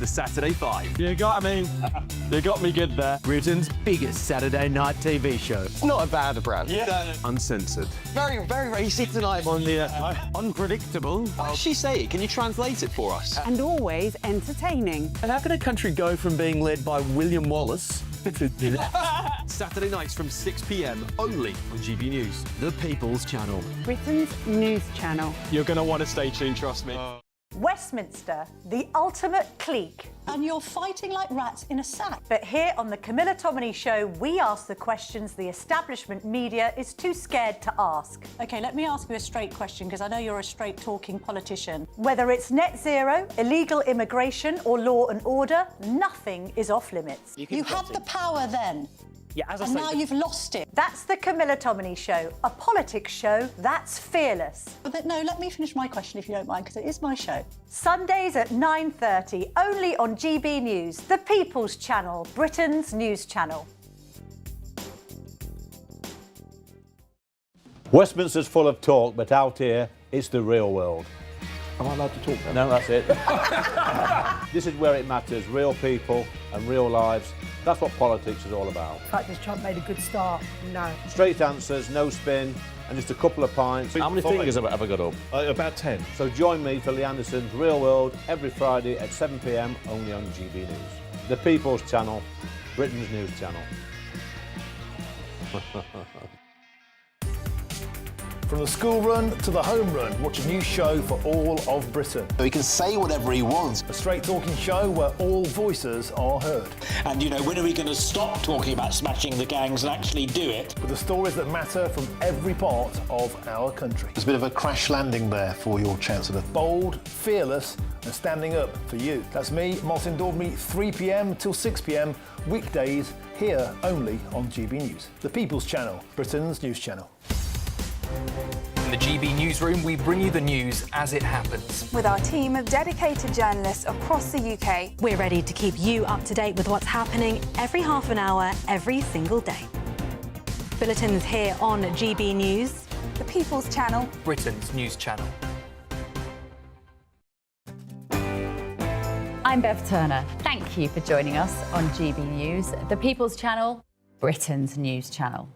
the Saturday Five. You got me good there. Britain's biggest Saturday night TV show. It's not a bad brand. Yeah. Uncensored. Very, very racist tonight. On the unpredictable. What does she say? Can you translate it for us? And always entertaining. And how can a country go from being led by William Wallace Saturday nights from 6 p.m. only on GB News, the People's Channel. Britain's news channel. You're going to want to stay tuned, trust me. Westminster, the ultimate clique. And you're fighting like rats in a sack. But here on the Camilla Tominey Show, we ask the questions the establishment media is too scared to ask. OK, let me ask you a straight question, because I know you're a straight-talking politician. Whether it's net zero, illegal immigration or law and order, nothing is off limits. You had the power then. Yeah, as I And say, now you've lost it. That's the Camilla Tominey Show, a politics show that's fearless. But no, let me finish my question if you don't mind, because it is my show. Sundays at 9:30, only on GB News, the People's Channel, Britain's news channel. Westminster's full of talk, but out here, it's the real world. am I allowed to talk then? No, that's it. This is where it matters, real people and real lives. That's what politics is all about. In fact, has Trump made a good start? No. Straight answers, no spin, and just a couple of pints. How many fingers have I got up? About 10. So join me for Lee Anderson's Real World every Friday at 7 p.m. only on GB News. The People's Channel, Britain's news channel. From the school run to the home run, watch a new show for all of Britain. So he can say whatever he wants. A straight talking show where all voices are heard. And, you know, when are we going to stop talking about smashing the gangs and actually do it? With the stories that matter from every part of our country. There's a bit of a crash landing there for your Chancellor. Bold, fearless and standing up for you. That's me, Martin Daubney, 3 p.m. till 6 p.m. weekdays, here only on GB News. The People's Channel, Britain's news channel. In the GB newsroom, we bring you the news as it happens. With our team of dedicated journalists across the UK, we're ready to keep you up to date with what's happening every half an hour, every single day. Bulletins here on GB News. The People's Channel, Britain's news channel. I'm Bev Turner. Thank you for joining us on GB News, the People's Channel, Britain's news channel.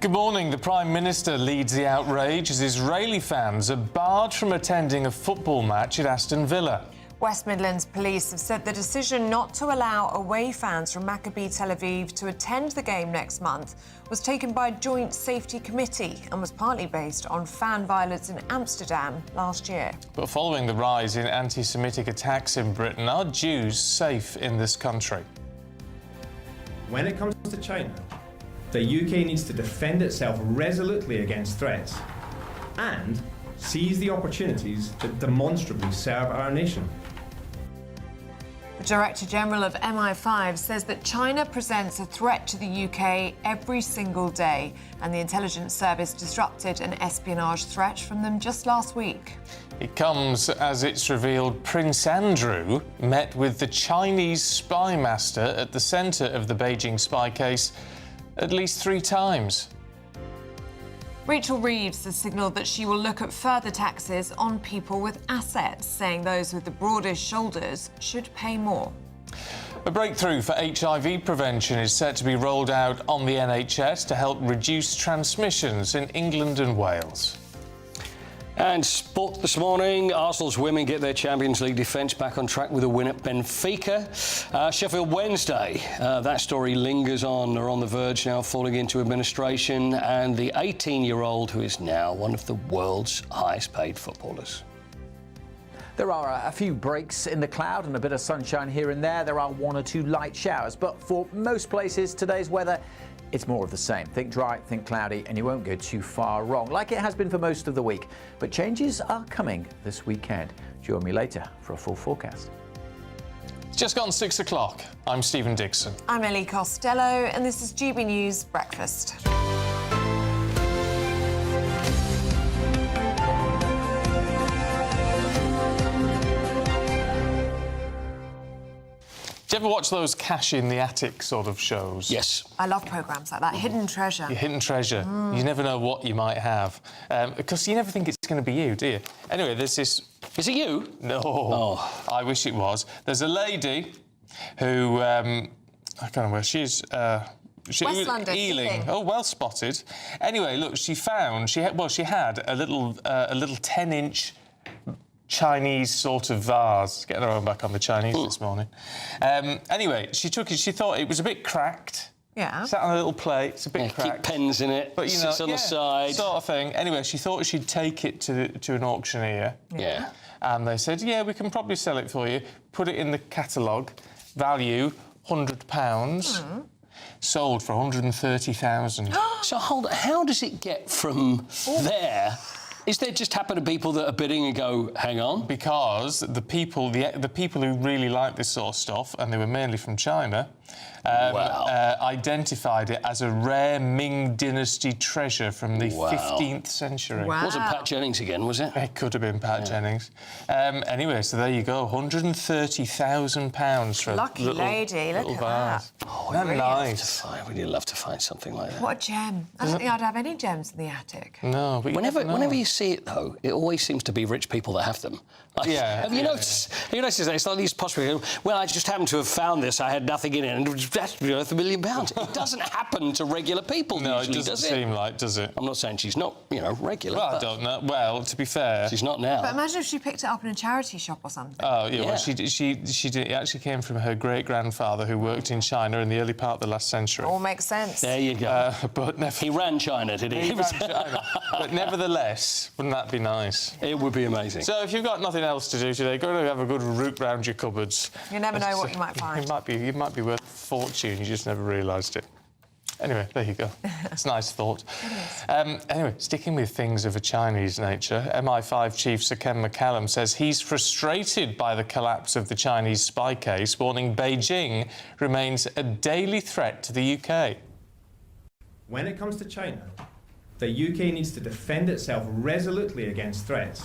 Good morning. The Prime Minister leads the outrage as Israeli fans are barred from attending a football match at Aston Villa. West Midlands police have said the decision not to allow away fans from Maccabi Tel Aviv to attend the game next month was taken by a joint safety committee and was partly based on fan violence in Amsterdam last year. But following the rise in anti-Semitic attacks in Britain, are Jews safe in this country? When it comes to China, the UK needs to defend itself resolutely against threats and seize the opportunities to demonstrably serve our nation. The Director General of MI5 says that China presents a threat to the UK every single day, and the intelligence service disrupted an espionage threat from them just last week. It comes as it's revealed Prince Andrew met with the Chinese spy master at the centre of the Beijing spy case at least 3 times. Rachel Reeves has signalled that she will look at further taxes on people with assets, saying those with the broadest shoulders should pay more. A breakthrough for HIV prevention is set to be rolled out on the NHS to help reduce transmissions in England and Wales. And sport this morning, Arsenal's women get their Champions League defence back on track with a win at Benfica. Sheffield Wednesday, that story lingers on. They're on the verge now of falling into administration, and the 18-year-old who is now one of the world's highest paid footballers. There are a few breaks in the cloud and a bit of sunshine here and there. There are 1 or 2 light showers, but for most places, today's weather, it's more of the same. Think dry, think cloudy, and you won't go too far wrong, like it has been for most of the week. But changes are coming this weekend. Join me later for a full forecast. It's just gone 6 o'clock. I'm Stephen Dixon. I'm Ellie Costello, and this is GB News Breakfast. Do you ever watch those cash in the attic sort of shows? Yes. I love programmes like that. Hidden treasure. Your hidden treasure. You never know what you might have. Because you never think it's going to be you, do you? Anyway, there's this... Is it you? No. Oh. I wish it was. There's a lady who... I can't know where she is. West London, Ealing. Oh, well spotted. Anyway, look, she had a little 10-inch... Chinese sort of vase. Getting her own back on the Chinese this morning. Anyway, she took it. She thought it was a bit cracked. Yeah. Sat on a little plate. It's a bit cracked. Keep pens in it. But you know, sits on the side. Sort of thing. Anyway, she thought she'd take it to an auctioneer. Yeah. And they said, yeah, we can probably sell it for you. Put it in the catalogue. Value £100. Sold for 130,000. So hold on. How does it get from there? Is there just happen to be people that are bidding and go, hang on? Because the people who really like this sort of stuff, and they were mainly from China, identified it as a rare Ming Dynasty treasure from the 15th century. Wow. It wasn't Pat Jennings again, was it? It could have been Pat Jennings. Anyway, so there you go, £130,000 for a lucky lady, look at vase. that. Oh, Isn't that nice? I'd really love to find something like that. What a gem. I don't think I'd have any gems in the attic. No, but whenever you see it, though, it always seems to be rich people that have them. Like, have you noticed that it's like these possibly, well, I just happened to have found this, I had nothing in it, and that's worth £1 million. It doesn't happen to regular people usually, it doesn't seem like, does it? I'm not saying she's not, regular. Well, I don't know. Well, to be fair... She's not now. But imagine if she picked it up in a charity shop or something. Oh, yeah. Well, she did. It actually came from her great-grandfather who worked in China in the early part of the last century. All makes sense. There you go. But he ran China, did he? He ran China. But nevertheless, wouldn't that be nice? It would be amazing. So if you've got nothing else to do today, go and have a good root round your cupboards. You never know what you might find. You might be worth a fortune, you just never realised it. Anyway, there you go. It's a nice thought. Anyway, sticking with things of a Chinese nature, MI5 Chief Sir Ken McCallum says he's frustrated by the collapse of the Chinese spy case, warning Beijing remains a daily threat to the UK. When it comes to China, the UK needs to defend itself resolutely against threats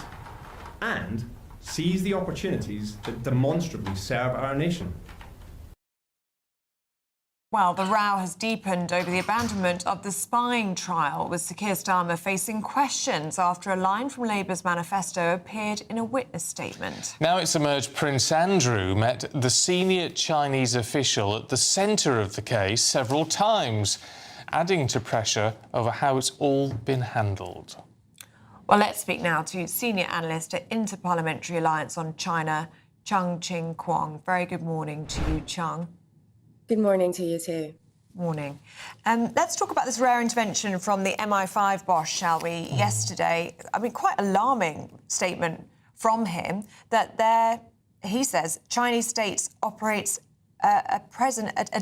and seize the opportunities to demonstrably serve our nation. Well, the row has deepened over the abandonment of the spying trial, with Sir Keir Starmer facing questions after a line from Labour's manifesto appeared in a witness statement. Now it's emerged Prince Andrew met the senior Chinese official at the centre of the case several times, adding to pressure over how it's all been handled. Well, let's speak now to senior analyst at Interparliamentary Alliance on China, Chung Ching Kwong. Very good morning to you, Chung. Good morning to you too. Morning. Let's talk about this rare intervention from the MI5 boss, shall we? Yesterday, I mean, quite alarming statement from him that he says, Chinese state operates a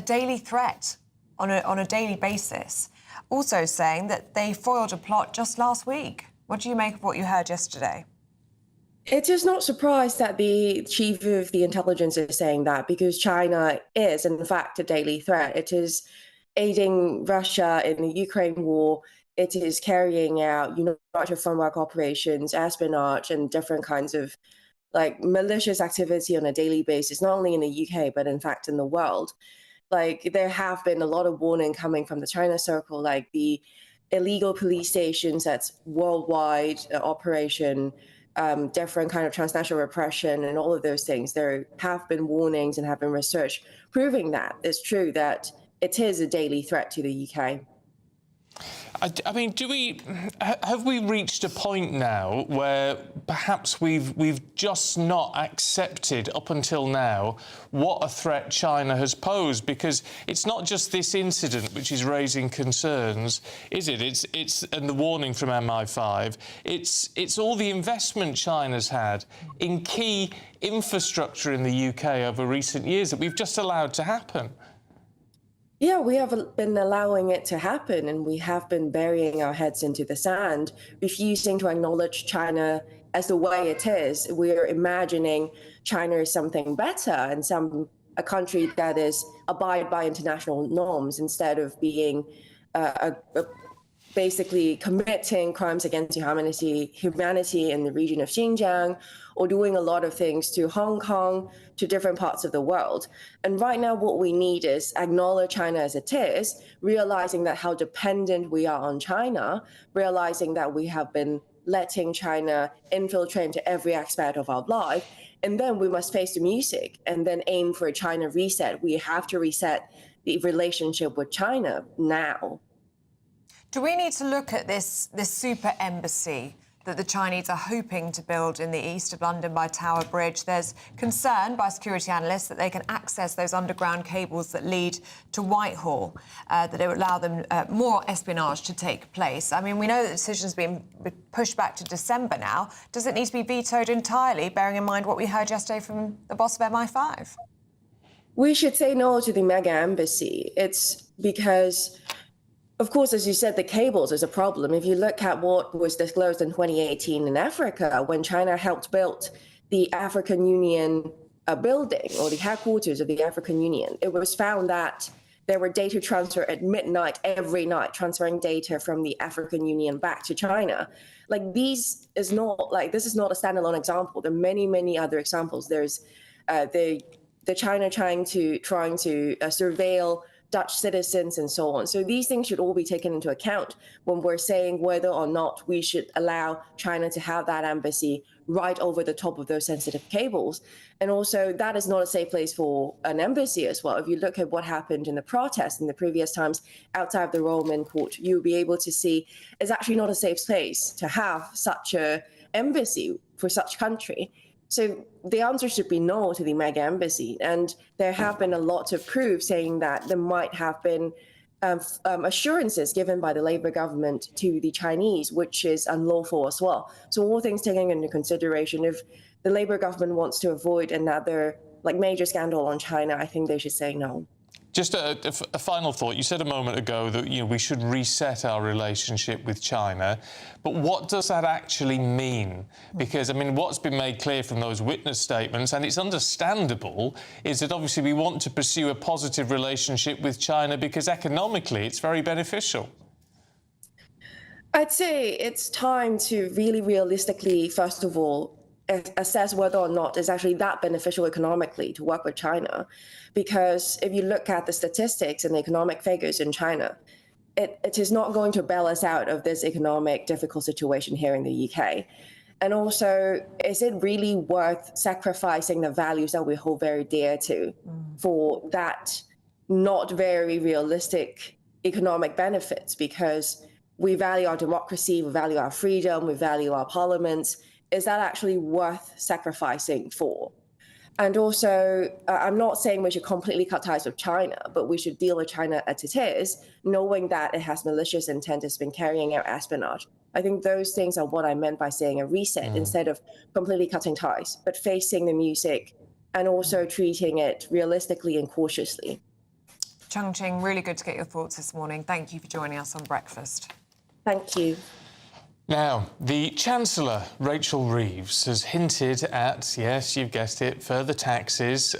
daily threat on a daily basis. Also saying that they foiled a plot just last week. What do you make of what you heard yesterday? It is not surprised that the chief of the intelligence is saying that, because China is, in fact, a daily threat. It is aiding Russia in the Ukraine war. It is carrying out United Front Work operations, espionage, and different kinds of malicious activity on a daily basis, not only in the UK, but in fact in the world. There have been a lot of warning coming from the China circle, like the illegal police stations, that's worldwide operation, different kind of transnational repression and all of those things. There have been warnings and have been research proving that it's true that it is a daily threat to the UK. I mean, have we reached a point now where perhaps we've just not accepted up until now what a threat China has posed? Because it's not just this incident which is raising concerns, is it? It's and the warning from MI5. It's all the investment China's had in key infrastructure in the UK over recent years that we've just allowed to happen. Yeah, we have been allowing it to happen, and we have been burying our heads into the sand, refusing to acknowledge China as the way it is. We're imagining China as something better and a country that is abide by international norms instead of being basically committing crimes against humanity in the region of Xinjiang, or doing a lot of things to Hong Kong, to different parts of the world. And right now, what we need is acknowledge China as it is, realizing that how dependent we are on China, realizing that we have been letting China infiltrate into every aspect of our life. And then we must face the music and then aim for a China reset. We have to reset the relationship with China now. Do we need to look at this super embassy that the Chinese are hoping to build in the east of London by Tower Bridge? There's concern by security analysts that they can access those underground cables that lead to Whitehall, that it would allow them more espionage to take place. I mean, we know that the decision's been pushed back to December now. Does it need to be vetoed entirely, bearing in mind what we heard yesterday from the boss of MI5? We should say no to the mega embassy. It's because, of course, as you said, the cables is a problem. If you look at what was disclosed in 2018 in Africa, when China helped build the African Union building, or the headquarters of the African Union, it was found that there were data transfer at midnight every night, transferring data from the African Union back to China. Like, this is not a standalone example. There are many, many other examples. There's the China trying to surveil Dutch citizens and so on. So these things should all be taken into account when we're saying whether or not we should allow China to have that embassy right over the top of those sensitive cables. And also, that is not a safe place for an embassy as well. If you look at what happened in the protests in the previous times outside of the Roman court, you'll be able to see it's actually not a safe place to have such an embassy for such country. So the answer should be no to the mega embassy. And there have been a lot of proof saying that there might have been assurances given by the Labour government to the Chinese, which is unlawful as well. So all things taken into consideration, if the Labour government wants to avoid another major scandal on China, I think they should say no. Just a final thought. You said a moment ago that we should reset our relationship with China, but what does that actually mean? Because, I mean, what's been made clear from those witness statements, and it's understandable, is that obviously we want to pursue a positive relationship with China because economically it's very beneficial. I'd say it's time to really realistically, first of all, assess whether or not it's actually that beneficial economically to work with China. Because if you look at the statistics and the economic figures in China, it is not going to bail us out of this economic difficult situation here in the UK. And also, is it really worth sacrificing the values that we hold very dear to for that not very realistic economic benefits? Because we value our democracy, we value our freedom, we value our parliaments. Is that actually worth sacrificing for? And also, I'm not saying we should completely cut ties with China, but we should deal with China as it is, knowing that it has malicious intent, it's been carrying out espionage. I think those things are what I meant by saying a reset instead of completely cutting ties, but facing the music and also treating it realistically and cautiously. Chung Ching, really good to get your thoughts this morning. Thank you for joining us on Breakfast. Thank you. Now, the Chancellor, Rachel Reeves, has hinted at, yes, you've guessed it, further taxes,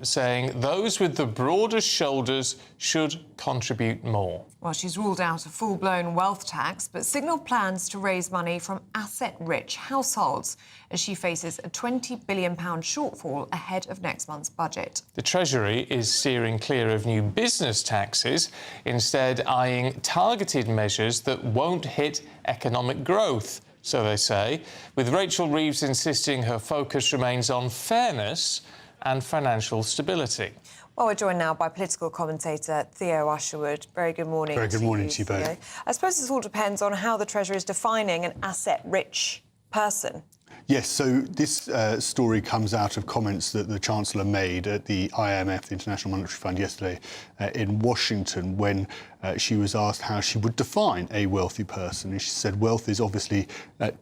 saying those with the broadest shoulders should contribute more. Well, she's ruled out a full-blown wealth tax, but signalled plans to raise money from asset-rich households as she faces a £20 billion shortfall ahead of next month's budget. The Treasury is steering clear of new business taxes, instead eyeing targeted measures that won't hit economic growth, so they say, with Rachel Reeves insisting her focus remains on fairness and financial stability. Well, we're joined now by political commentator Theo Usherwood. Very good morning. Very good morning to you both. Theo. I suppose this all depends on how the Treasury is defining an asset-rich person. Yes, so this story comes out of comments that the Chancellor made at the IMF, the International Monetary Fund, yesterday in Washington when she was asked how she would define a wealthy person. And she said wealth is obviously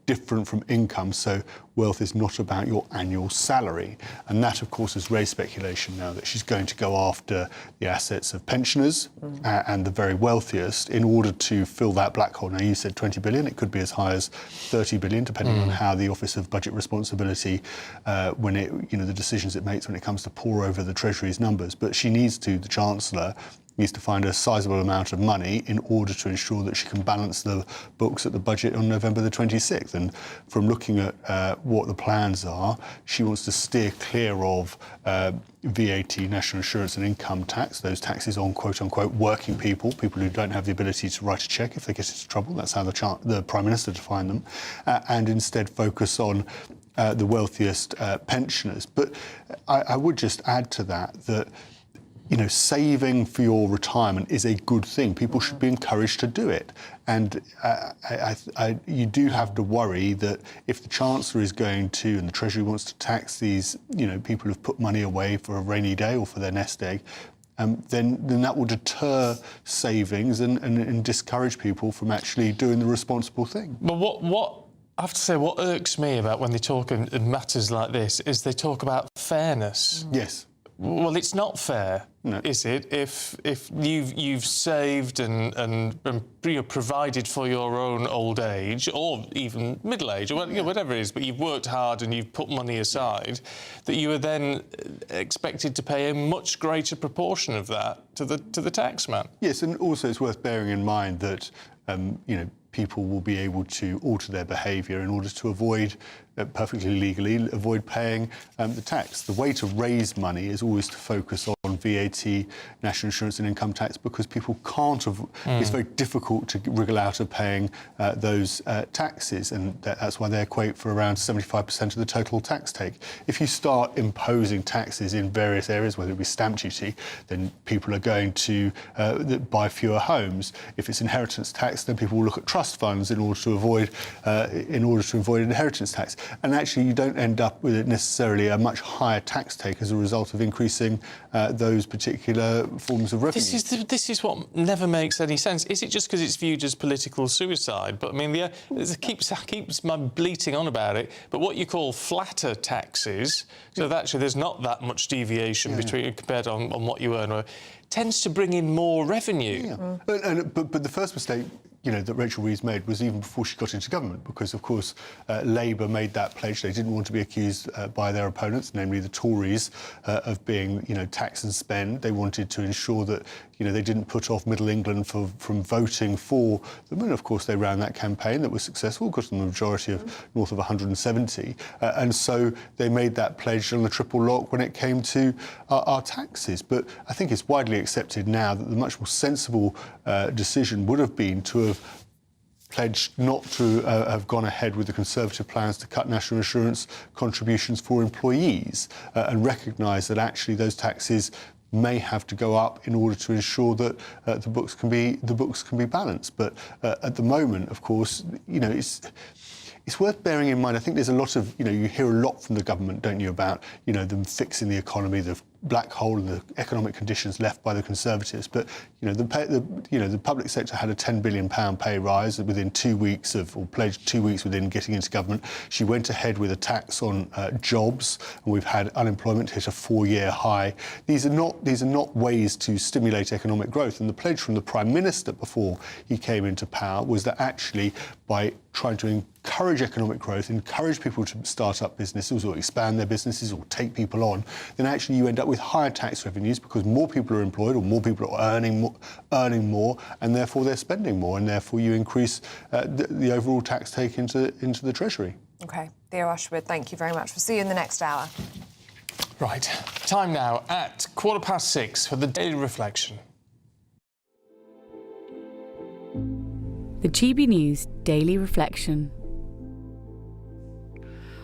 different from income, so wealth is not about your annual salary. And that, of course, has raised speculation now that she's going to go after the assets of pensioners and the very wealthiest in order to fill that black hole. Now, you said 20 billion. It could be as high as 30 billion, depending on how the Office of Budget Responsibility, when it, the decisions it makes when it comes to pore over the Treasury's numbers. But she needs to, the Chancellor, needs to find a sizable amount of money in order to ensure that she can balance the books at the budget on November the 26th. And from looking at what the plans are, she wants to steer clear of VAT, national insurance and income tax, those taxes on quote-unquote working people who don't have the ability to write a cheque if they get into trouble. That's how the Prime Minister defined them, and instead focus on the wealthiest pensioners. But I would just add to that saving for your retirement is a good thing. People should be encouraged to do it. And you do have to worry that if the Chancellor is going to, and the Treasury wants to tax these, people who've put money away for a rainy day or for their nest egg, then that will deter savings and discourage people from actually doing the responsible thing. But what I have to say, what irks me about when they talk in matters like this is they talk about fairness. Yes. Well, it's not fair, is it? If you've saved and provided for your own old age or even middle age or whatever it is, but you've worked hard and you've put money aside, that you are then expected to pay a much greater proportion of that to the taxman. Yes, and also it's worth bearing in mind that people will be able to alter their behaviour in order to avoid, perfectly legally, avoid paying the tax. The way to raise money is always to focus on VAT, national insurance and income tax, because people can't it's very difficult to wriggle out of paying those taxes, and that's why they equate for around 75% of the total tax take. If you start imposing taxes in various areas, whether it be stamp duty, then people are going to buy fewer homes. If it's inheritance tax, then people will look at trust funds in order to avoid inheritance tax. And actually, you don't end up with necessarily a much higher tax take as a result of increasing those particular forms of revenue. This is what never makes any sense. Is it just because it's viewed as political suicide? But I mean, it keeps my bleating on about it. But what you call flatter taxes, so that actually there's not that much deviation compared on what you earn, tends to bring in more revenue. Yeah. But the first mistake that Rachel Reeves made was even before she got into government, because, of course, Labour made that pledge. They didn't want to be accused by their opponents, namely the Tories, of being, tax and spend. They wanted to ensure that, they didn't put off Middle England from voting for them. And, of course, they ran that campaign that was successful, got them a majority of north of 170. And so they made that pledge on the triple lock when it came to our taxes. But I think it's widely accepted now that the much more sensible decision would have been to have pledged not to have gone ahead with the Conservative plans to cut national insurance contributions for employees and recognise that actually those taxes may have to go up in order to ensure that the books can be balanced. But at the moment, of course, it's worth bearing in mind. I think there's a lot of, you hear a lot from the government, don't you, about, them fixing the economy, the black hole and the economic conditions left by the Conservatives. But, the public sector had a £10 billion pay rise within 2 weeks or pledged 2 weeks within getting into government. She went ahead with a tax on jobs, and we've had unemployment hit a 4-year high. These are not ways to stimulate economic growth. And the pledge from the Prime Minister before he came into power was that actually by trying to encourage economic growth, encourage people to start up businesses or expand their businesses or take people on, then actually you end up with higher tax revenues because more people are employed or more people are earning more, and therefore they're spending more, and therefore you increase the overall tax take into the Treasury. OK. Theo Usherwood, thank you very much. We'll see you in the next hour. Right. Time now at 6:15 for the Daily Reflection. The GB News Daily Reflection.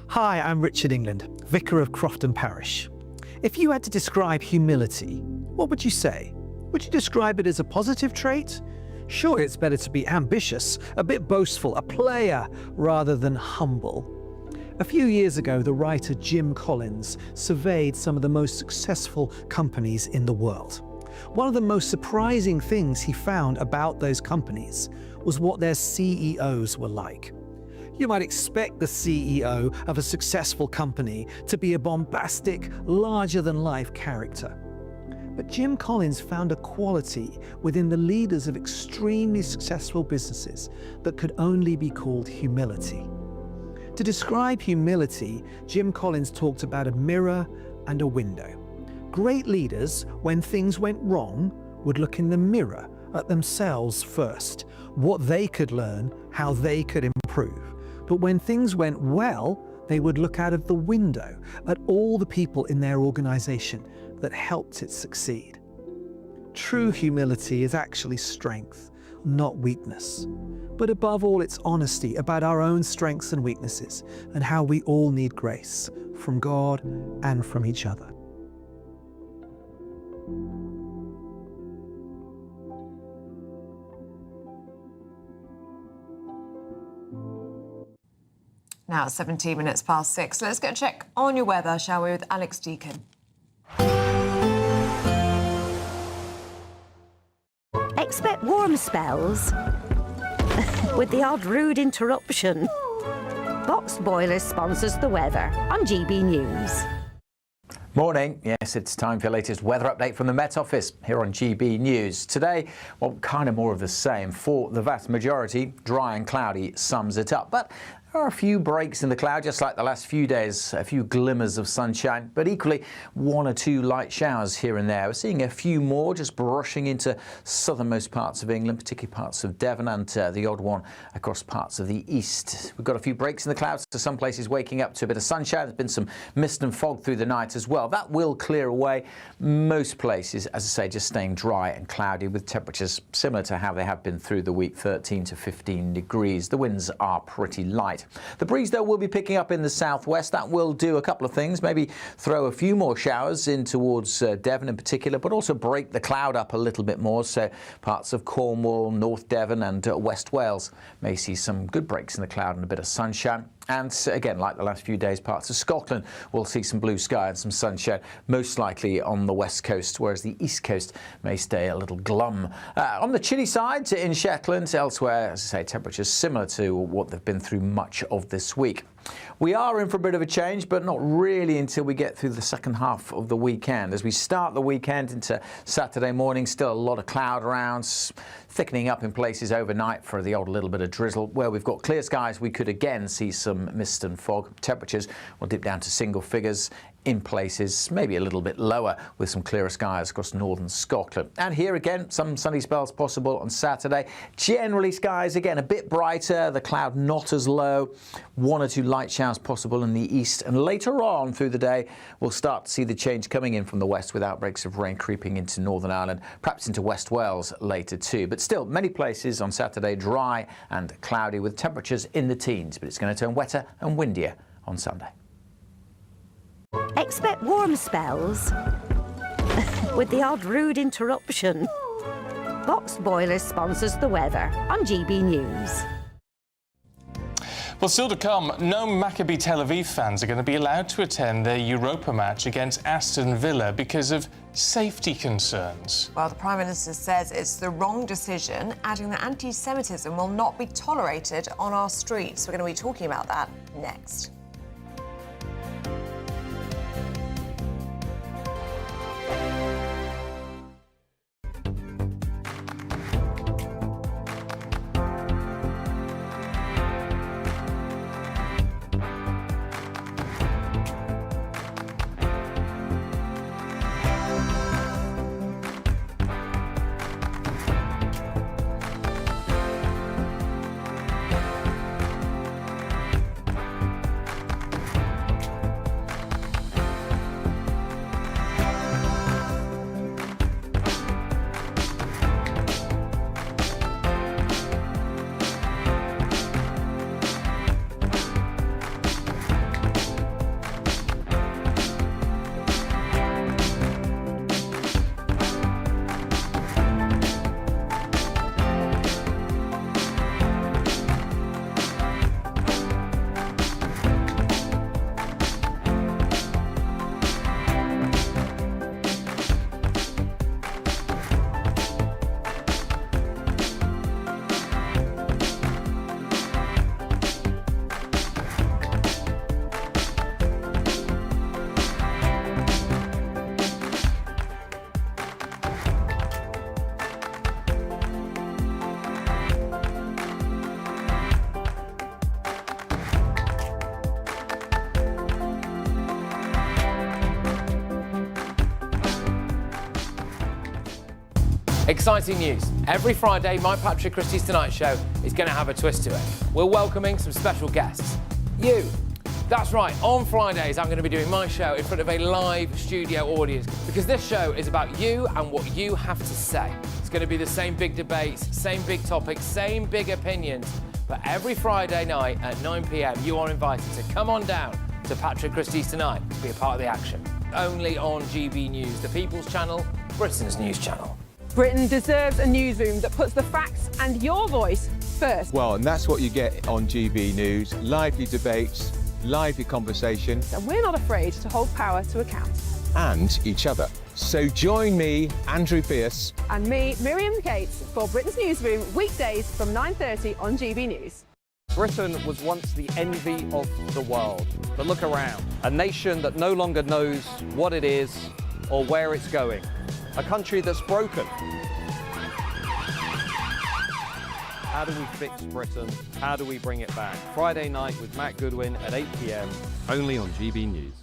Hi, I'm Richard England, Vicar of Crofton Parish. If you had to describe humility, What would you say? Would you describe it as a positive trait? Sure, it's better to be ambitious, a bit boastful, a player, rather than humble. A few years ago, the writer Jim Collins surveyed some of the most successful companies in the world. One of the most surprising things he found about those companies was what their CEOs were like. You might expect the CEO of a successful company to be a bombastic, larger-than-life character. But Jim Collins found a quality within the leaders of extremely successful businesses that could only be called humility. To describe humility, Jim Collins talked about a mirror and a window. Great leaders, when things went wrong, would look in the mirror at themselves first, what they could learn, how they could improve. But when things went well, they would look out of the window at all the people in their organization that helped it succeed. True humility is actually strength, not weakness. But above all, it's honesty about our own strengths and weaknesses and how we all need grace from God and from each other. Now it's 17 minutes past 6. Let's get a check on your weather, shall we, with Alex Deacon. Expect warm spells with the odd rude interruption. Box Boiler sponsors the weather on GB News. Morning. Yes, it's time for your latest weather update from the Met Office here on GB News. Today, well, kind of more of the same. For the vast majority, dry and cloudy sums it up. But there are a few breaks in the cloud, just like the last few days, a few glimmers of sunshine, but equally one or two light showers here and there. We're seeing a few more just brushing into southernmost parts of England, particularly parts of Devon, and the odd one across parts of the east. We've got a few breaks in the clouds, so some places waking up to a bit of sunshine. There's been some mist and fog through the night as well. That will clear away. Most places, as I say, just staying dry and cloudy with temperatures similar to how they have been through the week, 13 to 15 degrees. The winds are pretty light. The breeze, though, will be picking up in the southwest. That will do a couple of things, maybe throw a few more showers in towards Devon in particular, but also break the cloud up a little bit more. So parts of Cornwall, North Devon and West Wales may see some good breaks in the cloud and a bit of sunshine. And again, like the last few days, parts of Scotland will see some blue sky and some sunshine, most likely on the west coast, whereas the east coast may stay a little glum. On the chilly side, in Shetland, elsewhere, as I say, temperatures similar to what they've been through much of this week. We are in for a bit of a change, but not really until we get through the second half of the weekend. As we start the weekend into Saturday morning, still a lot of cloud around, thickening up in places overnight for the odd little bit of drizzle. Where we've got clear skies, we could again see some mist and fog. Temperatures will dip down to single figures in places, maybe a little bit lower, with some clearer skies across northern Scotland. And here again, some sunny spells possible on Saturday. Generally, skies again a bit brighter, the cloud not as low. One or two light showers possible in the east. And later on through the day, we'll start to see the change coming in from the west with outbreaks of rain creeping into Northern Ireland, perhaps into West Wales later too. But still, many places on Saturday dry and cloudy with temperatures in the teens. But it's going to turn wetter and windier on Sunday. Expect warm spells with the odd rude interruption. Box Boiler sponsors the weather on GB News. Well, still to come, no Maccabi Tel Aviv fans are going to be allowed to attend their Europa match against Aston Villa because of safety concerns. Well, the Prime Minister says it's the wrong decision, adding that anti-Semitism will not be tolerated on our streets. We're going to be talking about that next. Exciting news. Every Friday, my Patrick Christie's Tonight Show is going to have a twist to it. We're welcoming some special guests. You. That's right, on Fridays I'm going to be doing my show in front of a live studio audience because this show is about you and what you have to say. It's going to be the same big debates, same big topics, same big opinions. But every Friday night at 9 p.m, you are invited to come on down to Patrick Christie's Tonight to be a part of the action. Only on GB News, the People's Channel, Britain's news channel. Britain deserves a newsroom that puts the facts and your voice first. Well, and that's what you get on GB News. Lively debates, lively conversation. And we're not afraid to hold power to account. And each other. So join me, Andrew Pierce. And me, Miriam Gates, for Britain's Newsroom, weekdays from 9:30 on GB News. Britain was once the envy of the world. But look around. A nation that no longer knows what it is or where it's going. A country that's broken. How do we fix Britain? How do we bring it back? Friday night with Matt Goodwin at 8 p.m, only on GB News.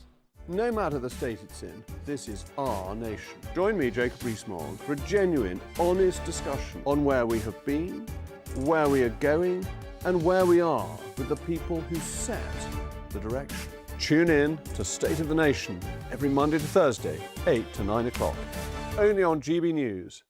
No matter the state it's in, this is our nation. Join me, Jacob Rees-Mogg, for a genuine, honest discussion on where we have been, where we are going, and where we are with the people who set the direction. Tune in to State of the Nation every Monday to Thursday, 8 to 9 o'clock. Only on GB News.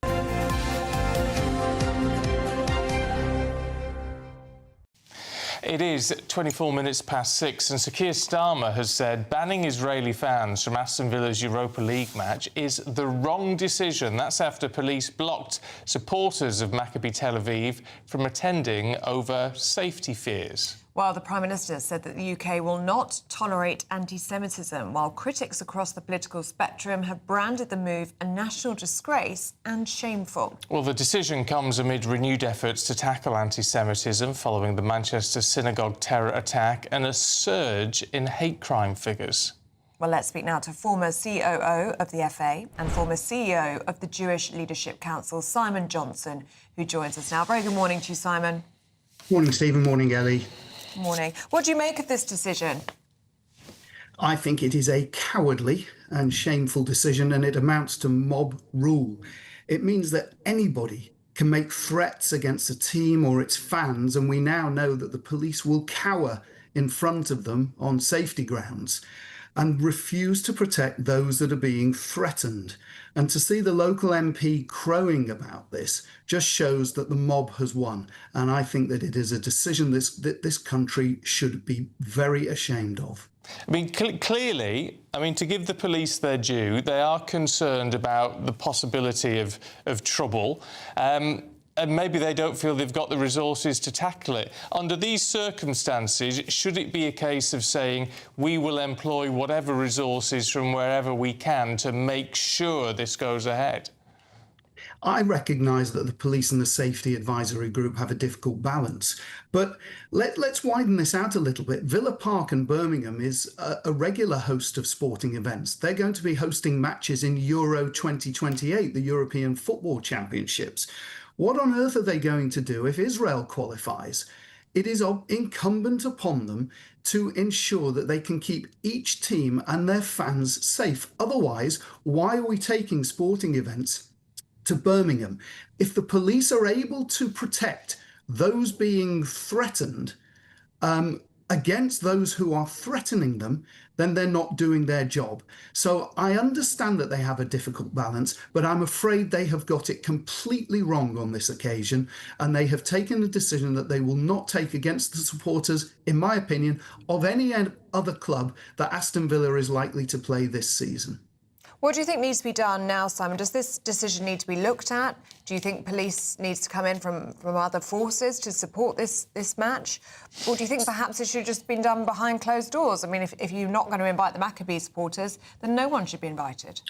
It is 24 minutes past 6 and Sir Keir Starmer has said banning Israeli fans from Aston Villa's Europa League match is the wrong decision. That's after police blocked supporters of Maccabi Tel Aviv from attending over safety fears. Well, the Prime Minister said that the UK will not tolerate anti-Semitism, while critics across the political spectrum have branded the move a national disgrace and shameful. Well, the decision comes amid renewed efforts to tackle anti-Semitism following the Manchester synagogue terror attack and a surge in hate crime figures. Well, let's speak now to former COO of the FA and former CEO of the Jewish Leadership Council, Simon Johnson, who joins us now. Very good morning to you, Simon. Morning, Stephen. Morning, Ellie. Morning. What do you make of this decision? I think it is a cowardly and shameful decision, and it amounts to mob rule. It means that anybody can make threats against a team or its fans, and we now know that the police will cower in front of them on safety grounds and refuse to protect those that are being threatened. And to see the local MP crowing about this just shows that the mob has won. And I think that it is a decision that this country should be very ashamed of. I mean, clearly, to give the police their due, they are concerned about the possibility of trouble. And maybe they don't feel they've got the resources to tackle it. Under these circumstances, should it be a case of saying we will employ whatever resources from wherever we can to make sure this goes ahead? I recognise that the police and the safety advisory group have a difficult balance, but let's widen this out a little bit. Villa Park in Birmingham is a regular host of sporting events. They're going to be hosting matches in Euro 2028, the European Football Championships. What on earth are they going to do if Israel qualifies? It is incumbent upon them to ensure that they can keep each team and their fans safe. Otherwise, why are we taking sporting events to Birmingham? If the police are able to protect those being threatened against those who are threatening them, then they're not doing their job. So I understand that they have a difficult balance, but I'm afraid they have got it completely wrong on this occasion, and they have taken a decision that they will not take against the supporters, in my opinion, of any other club that Aston Villa is likely to play this season. What do you think needs to be done now, Simon? Does this decision need to be looked at? Do you think police needs to come in from other forces to support this match? Or do you think perhaps it should have just been done behind closed doors? I mean, if you're not going to invite the Maccabi supporters, then no one should be invited.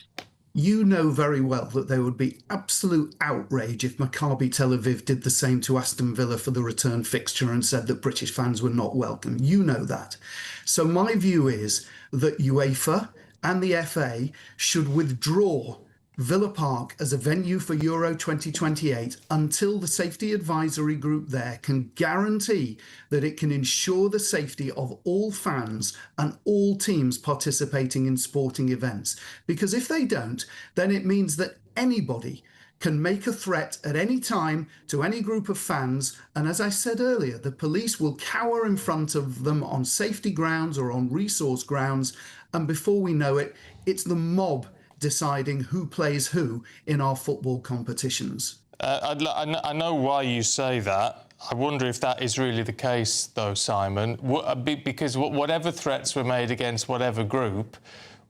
You know very well that there would be absolute outrage if Maccabi Tel Aviv did the same to Aston Villa for the return fixture and said that British fans were not welcome. You know that. So my view is that UEFA and the FA should withdraw Villa Park as a venue for Euro 2028 until the safety advisory group there can guarantee that it can ensure the safety of all fans and all teams participating in sporting events. Because if they don't, then it means that anybody can make a threat at any time to any group of fans, and as I said earlier, the police will cower in front of them on safety grounds or on resource grounds, and before we know it, it's the mob deciding who plays who in our football competitions. I know why you say that. I wonder if that is really the case, though, Simon, because whatever threats were made against whatever group,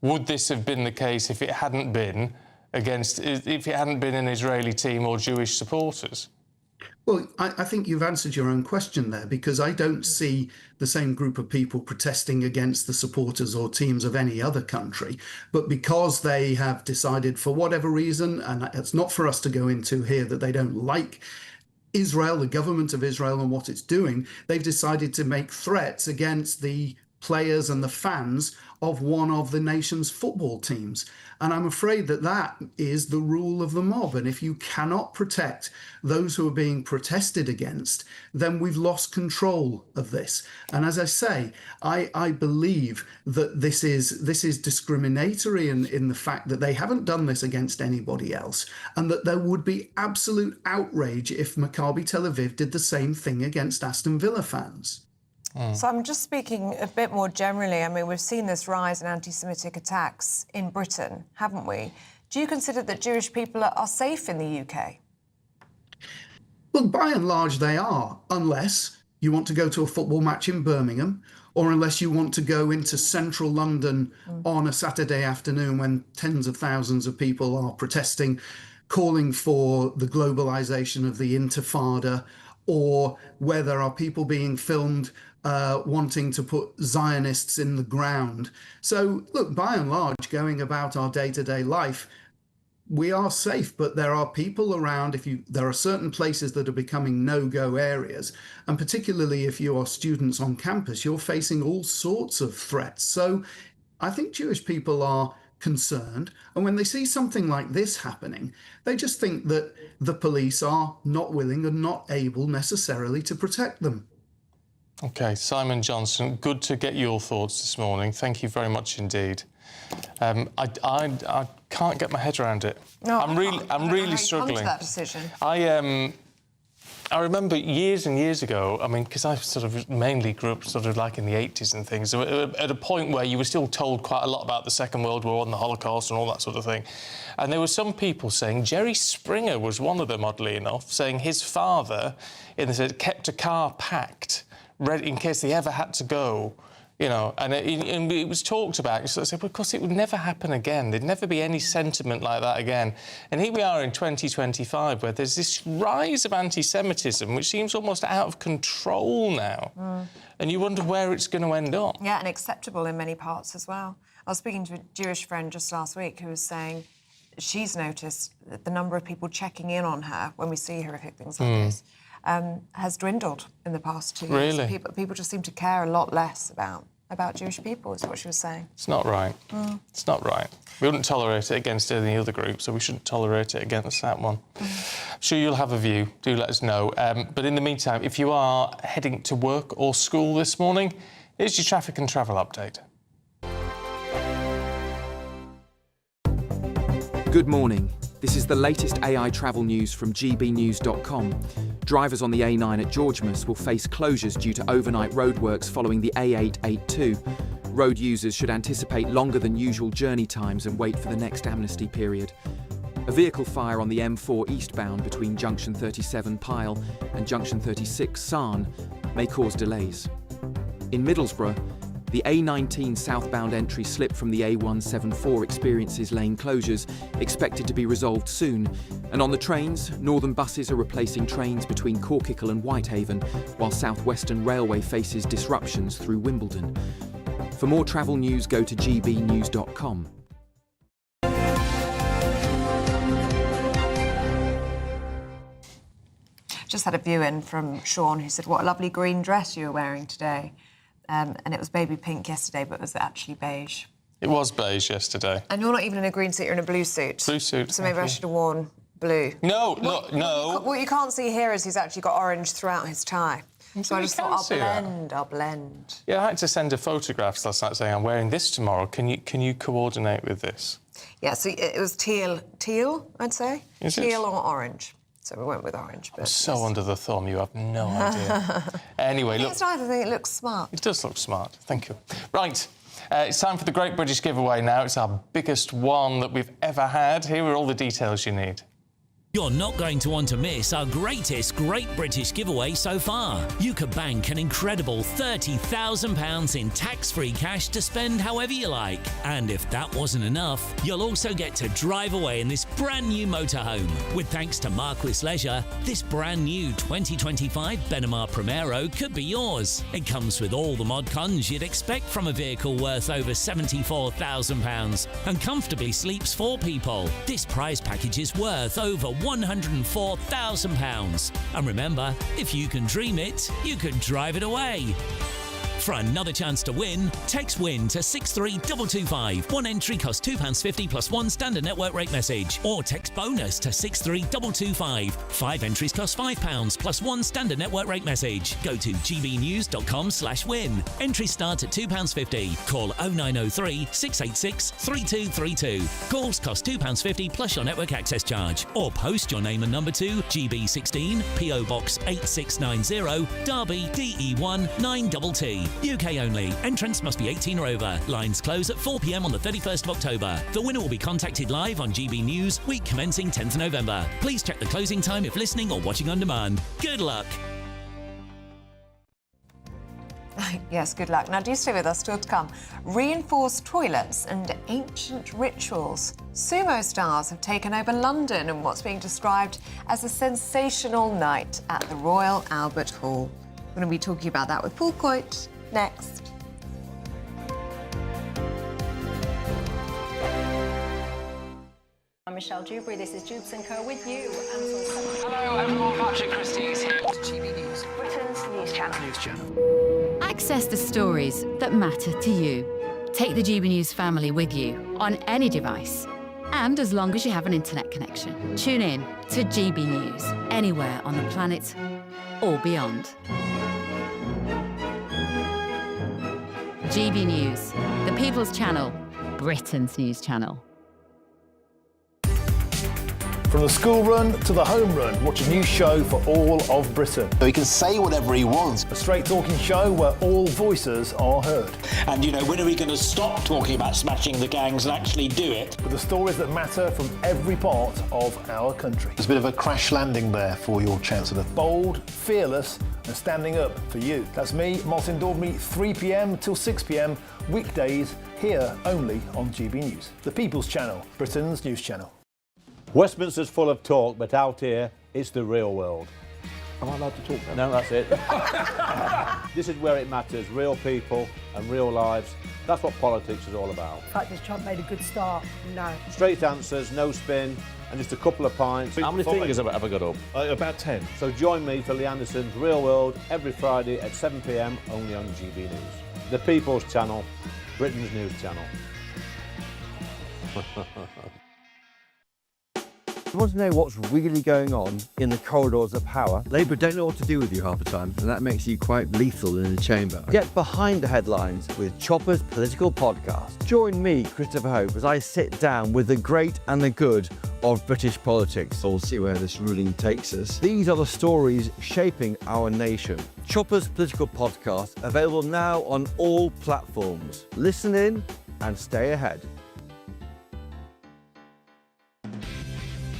would this have been the case if it hadn't been an Israeli team or Jewish supporters? Well, I think you've answered your own question there, because I don't see the same group of people protesting against the supporters or teams of any other country. But because they have decided, for whatever reason, and it's not for us to go into here, that they don't like Israel, the government of Israel, and what it's doing, they've decided to make threats against the players and the fans of one of the nation's football teams. And I'm afraid that that is the rule of the mob. And if you cannot protect those who are being protested against, then we've lost control of this. And as I say, I believe that this is discriminatory in the fact that they haven't done this against anybody else, and that there would be absolute outrage if Maccabi Tel Aviv did the same thing against Aston Villa fans. So I'm just speaking a bit more generally. I mean, we've seen this rise in anti-Semitic attacks in Britain, haven't we? Do you consider that Jewish people are safe in the UK? Well, by and large, they are, unless you want to go to a football match in Birmingham, or unless you want to go into central London on a Saturday afternoon when tens of thousands of people are protesting, calling for the globalisation of the Intifada, or where there are people being filmed wanting to put Zionists in the ground. So, look, by and large, going about our day-to-day life, we are safe, but there are people around. There are certain places that are becoming no-go areas, and particularly if you are students on campus, you're facing all sorts of threats. So I think Jewish people are concerned, and when they see something like this happening, they just think that the police are not willing and not able necessarily to protect them. OK, Simon Johnson, good to get your thoughts this morning. Thank you very much indeed. I can't get my head around it. No, I'm really struggling. Come to that decision. I remember years and years ago, I mean, because I sort of mainly grew up sort of like in the 80s and things, at a point where you were still told quite a lot about the Second World War and the Holocaust and all that sort of thing. And there were some people saying, Jerry Springer was one of them, oddly enough, saying his father kept a car packed, ready in case they ever had to go. You know, and it was talked about. So I said, well, of course, it would never happen again. There'd never be any sentiment like that again. And here we are in 2025, where there's this rise of anti-Semitism, which seems almost out of control now. And you wonder where it's going to end up. Yeah, and acceptable in many parts as well. I was speaking to a Jewish friend just last week who was saying she's noticed that the number of people checking in on her when we see horrific things like this has dwindled in the past 2 years. Really? People just seem to care a lot less about Jewish people, is what she was saying. It's not right. It's not right. We wouldn't tolerate it against any other group, so we shouldn't tolerate it against that one. I'm sure you'll have a view. Do let us know. But in the meantime, if you are heading to work or school this morning, here's your traffic and travel update. Good morning. This is the latest AI travel news from gbnews.com. Drivers on the A9 at Georgemas will face closures due to overnight roadworks following the A882. Road users should anticipate longer than usual journey times and wait for the next amnesty period. A vehicle fire on the M4 eastbound between Junction 37 Pyle and Junction 36 Sarn may cause delays. In Middlesbrough, the A19 southbound entry slip from the A174 experiences lane closures, expected to be resolved soon. And on the trains, Northern buses are replacing trains between Corkicle and Whitehaven, while South Western Railway faces disruptions through Wimbledon. For more travel news, go to gbnews.com. Just had a view in from Sean, who said, what a lovely green dress you were wearing today. And it was baby pink yesterday, but it was actually beige. It was beige yesterday. And you're not even in a green suit, you're in a blue suit. Blue suit. So maybe I should have worn blue. No. What you can't see here is he's actually got orange throughout his tie. So I just thought, I'll blend. Yeah, I had to send a photograph last night saying, I'm wearing this tomorrow. Can you coordinate with this? Yeah, so it was teal, I'd say. Is it? Teal or orange. So we went with orange. I'm so under the thumb, you have no idea. Anyway, look. It's nice, I think it looks smart. It does look smart, thank you. Right, it's time for the Great British Giveaway now. It's our biggest one that we've ever had. Here are all the details you need. You're not going to want to miss our greatest Great British Giveaway so far. You could bank an incredible £30,000 in tax-free cash to spend however you like. And if that wasn't enough, you'll also get to drive away in this brand new motorhome. With thanks to Marquis Leisure, this brand new 2025 Benimar Primero could be yours. It comes with all the mod cons you'd expect from a vehicle worth over £74,000 and comfortably sleeps 4 people. This prize package is worth over £104,000. And remember, if you can dream it, you can drive it away. For another chance to win, text WIN to 63225. One entry costs £2.50 plus one standard network rate message. Or text BONUS to 63225. 5 entries cost £5 plus one standard network rate message. Go to gbnews.com/win. Entries start at £2.50. Call 0903 686 3232. Calls cost £2.50 plus your network access charge. Or post your name and number to GB16 PO Box 8690 Derby DE1 9TT. UK only. Entrants must be 18 or over. Lines close at 4 p.m. on the 31st of October. The winner will be contacted live on GB News, week commencing 10th November. Please check the closing time if listening or watching on demand. Good luck. Yes, good luck. Now, do stay with us, still to come. Reinforced toilets and ancient rituals. Sumo stars have taken over London in what's being described as a sensational night at the Royal Albert Hall. We're going to be talking about that with Paul Coit next. I'm Michelle Dewberry. This is Jubes & Co. with you. Hello everyone, Patrick Christie is here. GB News, Britain's news channel. Access the stories that matter to you. Take the GB News family with you on any device. And as long as you have an internet connection. Tune in to GB News, anywhere on the planet or beyond. GB News, the People's Channel, Britain's news channel. From the school run to the home run, watch a new show for all of Britain. So he can say whatever he wants. A straight talking show where all voices are heard. And, you know, when are we going to stop talking about smashing the gangs and actually do it? With the stories that matter from every part of our country. There's a bit of a crash landing there for your Chancellor. Bold, fearless and standing up for you. That's me, Martin Daubney, 3 p.m. till 6 p.m, weekdays, here only on GB News. The People's Channel, Britain's news channel. Westminster's full of talk, but out here, it's the real world. Am I allowed to talk No, now? that's it. This is where it matters, real people and real lives. That's what politics is all about. The fact has Trump made a good start? No. Straight answers, no spin, and just a couple of pints. How many fingers have I got up? About 10. So join me for Lee Anderson's Real World every Friday at 7 p.m, only on GB News. The People's Channel, Britain's news channel. You want to know what's really going on in the corridors of power? Labour don't know what to do with you half the time, and that makes you quite lethal in the chamber. Get behind the headlines with Chopper's Political Podcast. Join me, Christopher Hope, as I sit down with the great and the good of British politics. We'll see where this ruling takes us. These are the stories shaping our nation. Chopper's Political Podcast, available now on all platforms. Listen in and stay ahead.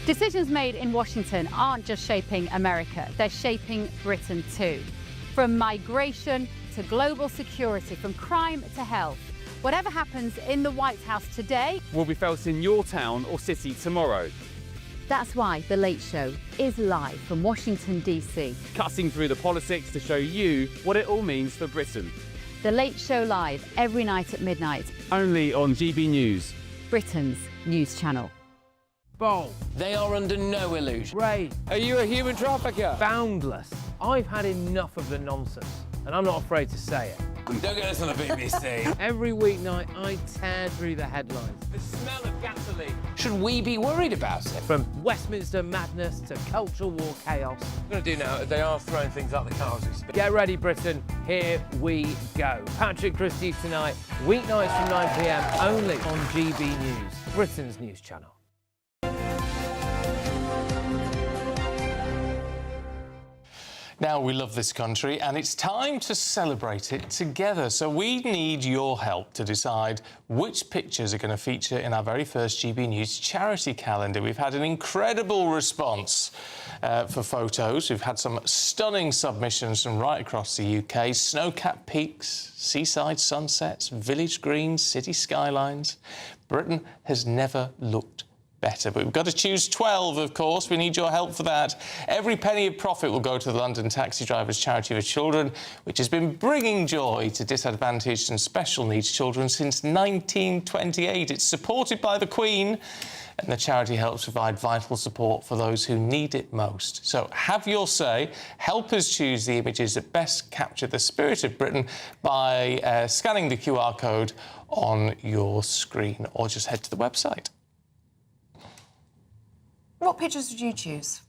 Decisions made in Washington aren't just shaping America, they're shaping Britain too. From migration to global security, from crime to health. Whatever happens in the White House today will be felt in your town or city tomorrow. That's why The Late Show is live from Washington, D.C. Cutting through the politics to show you what it all means for Britain. The Late Show live every night at midnight. Only on GB News, Britain's news channel. Bold. They are under no illusion. Ray. Are you a human trafficker? Boundless. I've had enough of the nonsense, and I'm not afraid to say it. Don't get us on the BBC. Every weeknight, I tear through the headlines. The smell of gasoline. Should we be worried about it? From Westminster madness to cultural war chaos. What we're going to do now, they are throwing things out the car as we speak. Get ready, Britain. Here we go. Patrick Christie's Tonight, weeknights from 9 p.m, only on GB News, Britain's news channel. Now, we love this country and it's time to celebrate it together. So we need your help to decide which pictures are going to feature in our very first GB News charity calendar. We've had an incredible response for photos. We've had some stunning submissions from right across the UK. Snow-capped peaks, seaside sunsets, village greens, city skylines. Britain has never looked better, but we've got to choose 12, of course. We need your help for that. Every penny of profit will go to the London Taxi Drivers Charity for Children, which has been bringing joy to disadvantaged and special needs children since 1928. It's supported by the Queen, and the charity helps provide vital support for those who need it most. So have your say. Help us choose the images that best capture the spirit of Britain by scanning the QR code on your screen, or just head to the website. What pictures would you choose?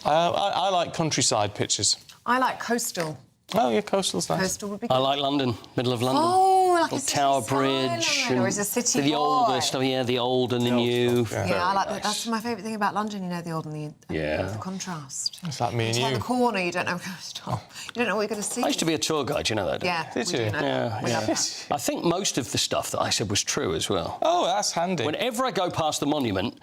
I like countryside pictures. I like coastal. Oh, yeah, coastal's nice. Coastal would be good. I like London, middle of London. Oh, like a Tower Bridge. Or is a city the boy? older stuff, yeah, the old and the new. Yeah, I like that. That's my favourite thing about London, you know, the old and the the contrast. It's like me and you you. turn the corner, you don't know where to stop. You don't know what you're going to see. I used to be a tour guide, you know that, don't Yeah, you? we do know. Yeah, We yeah. love that. I think most of the stuff that I said was true as well. Oh, that's handy. Whenever I go past the monument,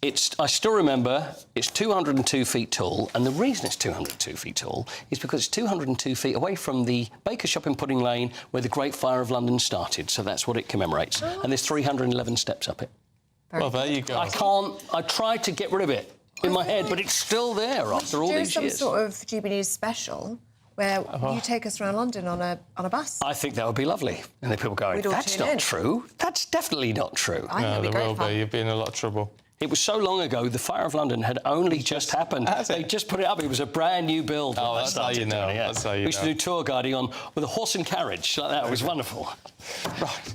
I still remember it's 202 feet tall, and the reason it's 202 feet tall is because it's 202 feet away from the baker shop in Pudding Lane where the Great Fire of London started, so that's what it commemorates. And there's 311 steps up it. Well, there you go. I tried to get rid of it in my head, but it's still there after all these years. Do some sort of GB News special where you take us around London on a bus. I think that would be lovely. And then people going, that's not true. That's definitely not true. I think it'd be great fun. You'd be in a lot of trouble. It was so long ago, the Fire of London had only just happened. They just put it up. It was a brand new build. Oh, that's how you know. That's how you know. We used to do tour guiding with a horse and carriage like that. It was wonderful.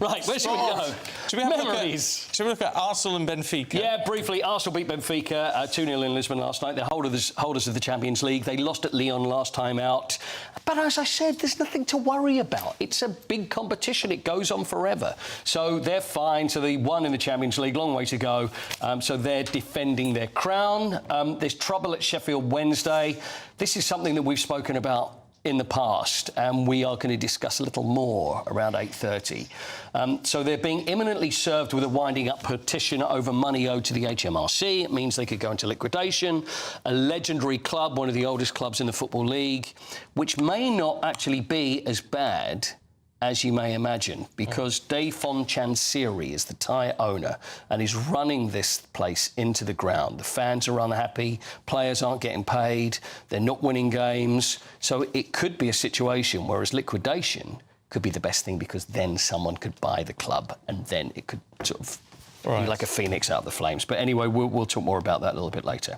Right, where should we go? Should we look at Arsenal and Benfica? Yeah, briefly. Arsenal beat Benfica 2-0 in Lisbon last night. They're holders of the Champions League. They lost at Lyon last time out. But as I said, there's nothing to worry about. It's a big competition. It goes on forever. So they're fine. So they won in the Champions League. Long way to go. So they're defending their crown. There's trouble at Sheffield Wednesday. This is something that we've spoken about in the past, and we are going to discuss a little more around 8:30. So they're being imminently served with a winding-up petition over money owed to the HMRC. It means they could go into liquidation. A legendary club, one of the oldest clubs in the Football League, which may not actually be as bad as you may imagine, because Dave Chansiri is the Thai owner and is running this place into the ground. The fans are unhappy, players aren't getting paid, they're not winning games. So it could be a situation whereas liquidation could be the best thing, because then someone could buy the club and then it could sort of be like a phoenix out of the flames. But anyway, we'll talk more about that a little bit later.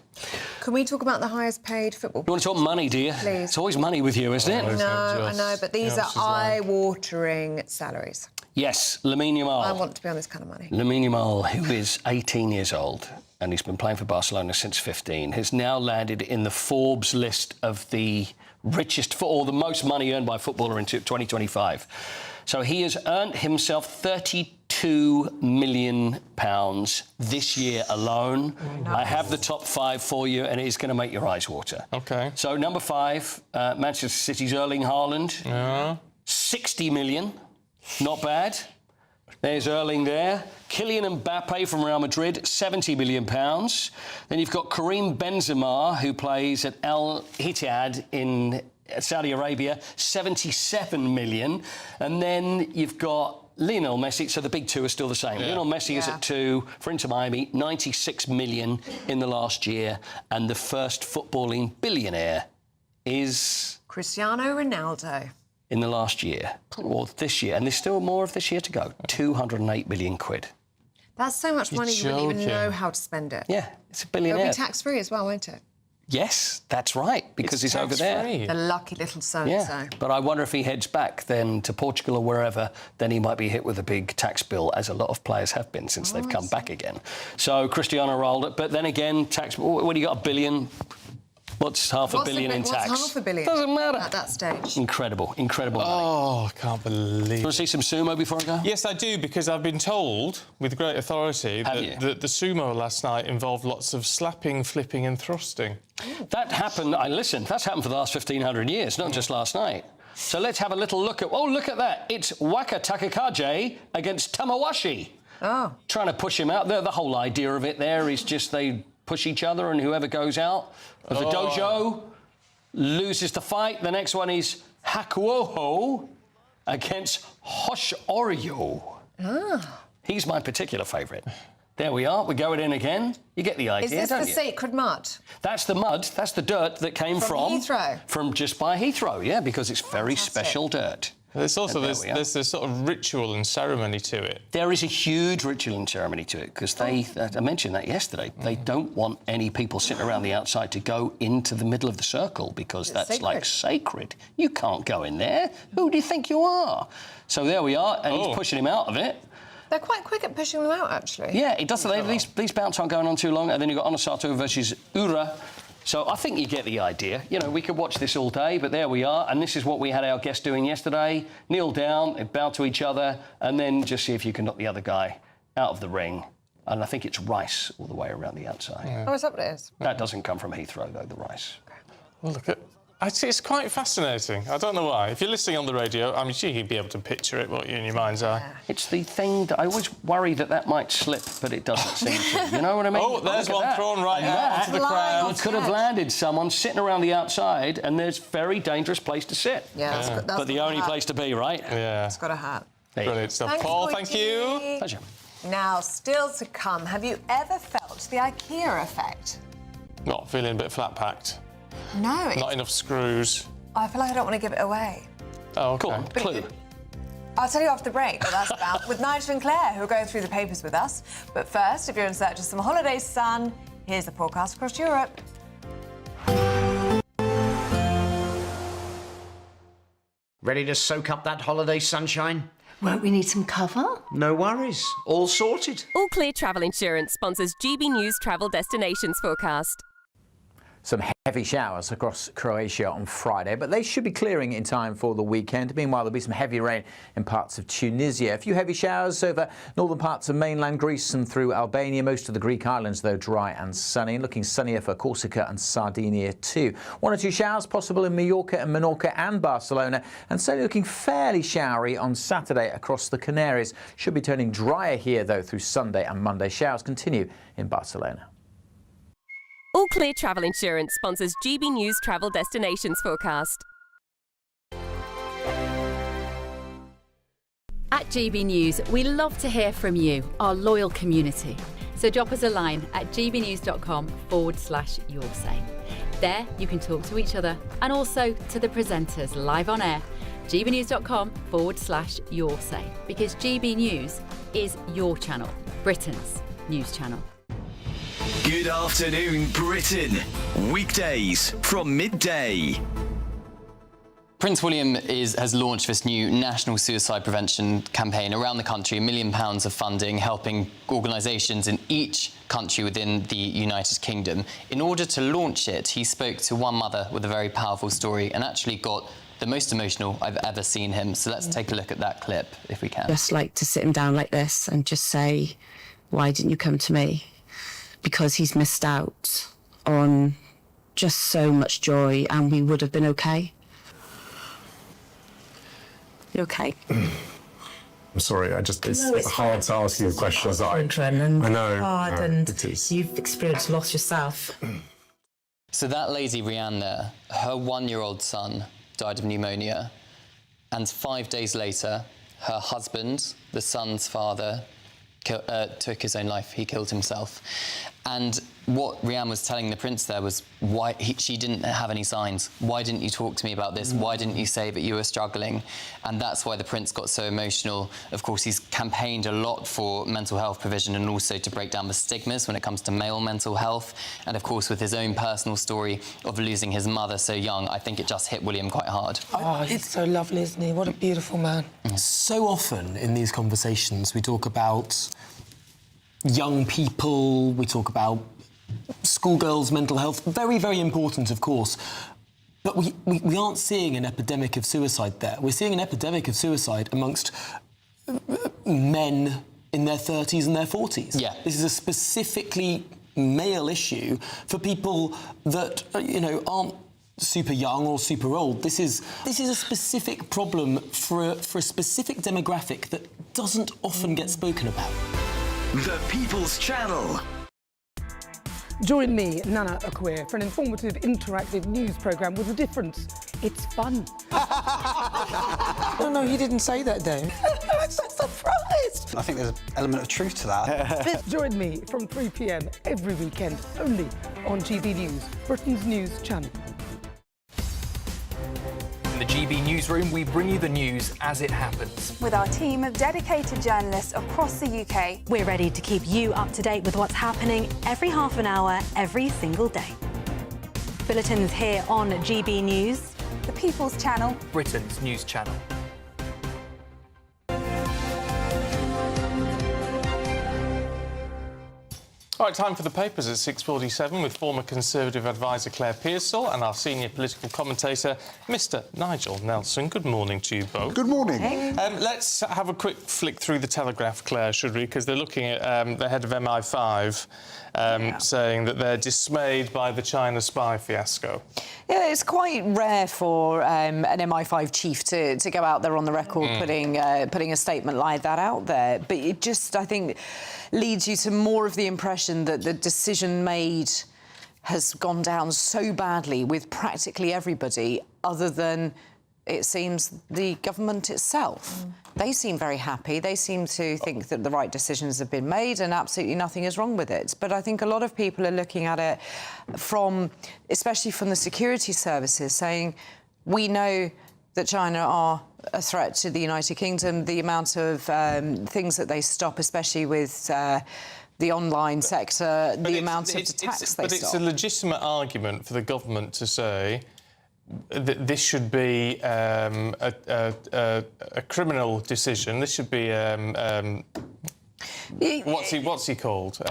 Can we talk about the highest paid football? You want to talk money, do you? Please. It's always money with you, isn't it? No, I know, but these are eye-watering salaries. Yes, Lamine Yamal. I want to be on this kind of money. Lamine Yamal, who is 18 years old and he's been playing for Barcelona since 15, has now landed in the Forbes list of the richest, or the most money earned by a footballer in 2025. So he has earned himself £32 million this year alone. Nice. I have the top 5 for you, and it is going to make your eyes water. OK. So number 5, Manchester City's Erling Haaland. Yeah. 60 million. Not bad. There's Erling there. Kylian Mbappe from Real Madrid, £70 million. Then you've got Karim Benzema, who plays at Al Ittihad in Saudi Arabia, 77 million. And then you've got Lionel Messi, so the big two are still the same. Yeah. Lionel Messi is at 2 for Inter Miami, 96 million in the last year. And the first footballing billionaire is Cristiano Ronaldo. In the last year, or this year, and there's still more of this year to go, 208 million quid. That's so much money you wouldn't even know how to spend it. Yeah, it's a billionaire. It'll be tax-free as well, won't it? Yes, that's right, because he's over there. The lucky little so-and-so. Yeah, but I wonder if he heads back then to Portugal or wherever, then he might be hit with a big tax bill, as a lot of players have been since they've come back again. So Cristiano rolled it, but then again, tax. What do you got? $1 billion? What's half a billion in tax? What's half a billion? Doesn't matter. At that stage. Incredible money. Oh, I can't believe it. Do you want to see some sumo before I go? Yes, I do, because I've been told, with great authority, that the sumo last night involved lots of slapping, flipping and thrusting. That happened, that's happened for the last 1,500 years, not just last night. So let's have a little look at... Oh, look at that. It's Waka Takakaje against Tamawashi. Oh. Trying to push him out. The whole idea of it there is just they push each other and whoever goes out of the dojo loses the fight. The next one is Hakuoho against Hoshoryu. He's my particular favourite. There we are. We're going in again. You get the idea, Is this the sacred mud? That's the mud. That's the dirt that came from Heathrow? From just by Heathrow, yeah, because it's very special dirt. There's also there's this sort of ritual and ceremony to it. There is a huge ritual and ceremony to it because I mentioned that yesterday. They don't want any people sitting around the outside to go into the middle of the circle because that's sacred. Like sacred. You can't go in there. Who do you think you are? So there we are, and he's pushing him out of it. They're quite quick at pushing them out, actually. Yeah, it does. These bouts aren't going on too long, and then you've got Onosato versus Ura. So I think you get the idea. You know, we could watch this all day, but there we are. And this is what we had our guest doing yesterday. Kneel down, bow to each other, and then just see if you can knock the other guy out of the ring. And I think it's rice all the way around the outside. Yeah. Oh, is that what it is? That doesn't come from Heathrow, though, the rice. Well, look at... It's quite fascinating. I don't know why. If you're listening on the radio, I'm sure you'd be able to picture it, what you in your mind's eye. It's the thing that I always worry that might slip, but it doesn't seem to. You know what I mean? Oh, there's one thrown right out onto the crowd. It could have landed someone sitting around the outside, and there's a very dangerous place to sit. Yeah, that's but the only place to be, right? Yeah. It's got a hat. Brilliant stuff. Paul, thank you. Pleasure. Now, still to come, have you ever felt the IKEA effect? Not feeling a bit flat-packed. No. Not enough screws. I feel like I don't want to give it away. Oh, OK. Cool. Clue. I'll tell you after the break what that's about with Nigel and Claire, who are going through the papers with us. But first, if you're in search of some holiday sun, here's the forecast across Europe. Ready to soak up that holiday sunshine? Won't we need some cover? No worries. All sorted. All Clear Travel Insurance sponsors GB News Travel Destinations Forecast. Some heavy showers across Croatia on Friday, but they should be clearing in time for the weekend. Meanwhile, there'll be some heavy rain in parts of Tunisia. A few heavy showers over northern parts of mainland Greece and through Albania. Most of the Greek islands, though, dry and sunny. Looking sunnier for Corsica and Sardinia too. 1 or 2 showers possible in Mallorca and Menorca and Barcelona. And certainly looking fairly showery on Saturday across the Canaries. Should be turning drier here, though, through Sunday and Monday. Showers continue in Barcelona. All Clear Travel Insurance sponsors GB News Travel Destinations Forecast. At GB News, we love to hear from you, our loyal community. So drop us a line at gbnews.com/yoursay. There you can talk to each other and also to the presenters live on air. gbnews.com/yoursay, because GB News is your channel, Britain's news channel. Good afternoon, Britain. Weekdays from midday. Prince William has launched this new national suicide prevention campaign around the country, £1 million of funding, helping organisations in each country within the United Kingdom. In order to launch it, he spoke to one mother with a very powerful story and actually got the most emotional I've ever seen him. So let's take a look at that clip, if we can. Just like to sit him down like this and just say, why didn't you come to me? Because he's missed out on just so much joy and we would have been okay. You okay? I'm sorry, it's hard to ask you questions. And I know. hard and you've experienced loss yourself. So that lady, Rianne there, her 1-year-old son died of pneumonia. And 5 days later, her husband, the son's father, took his own life. He killed himself. And what Rianne was telling the prince there was why she didn't have any signs. Why didn't you talk to me about this? Why didn't you say that you were struggling? And that's why the prince got so emotional. Of course, he's campaigned a lot for mental health provision and also to break down the stigmas when it comes to male mental health. And of course, with his own personal story of losing his mother so young, I think it just hit William quite hard. Oh, he's so lovely, isn't he? What a beautiful man. So often in these conversations, we talk about young people, we talk about schoolgirls' mental health. Very, very important, of course. But we aren't seeing an epidemic of suicide there. We're seeing an epidemic of suicide amongst men in their 30s and their 40s. Yeah. This is a specifically male issue for people that, you know, aren't super young or super old. This is a specific problem for a specific demographic that doesn't often get spoken about. The People's Channel. Join me, Nana Akwe, for an informative, interactive news programme with a difference. It's fun. No, he didn't say that, though. I'm so surprised. I think there's an element of truth to that. Join me from 3 p.m. every weekend, only on GB News, Britain's news channel. In the GB Newsroom, we bring you the news as it happens. With our team of dedicated journalists across the UK, we're ready to keep you up to date with what's happening every half an hour, every single day. Bulletins here on GB News, the People's Channel, Britain's news channel. All right, time for the papers at 6:47 with former Conservative advisor Claire Pearsall and our senior political commentator, Mr. Nigel Nelson. Good morning to you both. Good morning. Hey. Let's have a quick flick through the Telegraph, Claire, should we? Because they're looking at the head of MI5 saying that they're dismayed by the China spy fiasco. Yeah, it's quite rare for an MI5 chief to go out there on the record putting a statement like that out there. But it just, I think, leads you to more of the impression that the decision made has gone down so badly with practically everybody other than, it seems, the government itself. They seem very happy. They seem to think that the right decisions have been made and absolutely nothing is wrong with it. But I think a lot of people are looking at it from, especially from the security services, saying, we know that China are a threat to the United Kingdom. The amount of things that they stop, especially with the online sector, the amount of attacks they stop. But it's a legitimate argument for the government to say that this should be a criminal decision. This should be what's he called?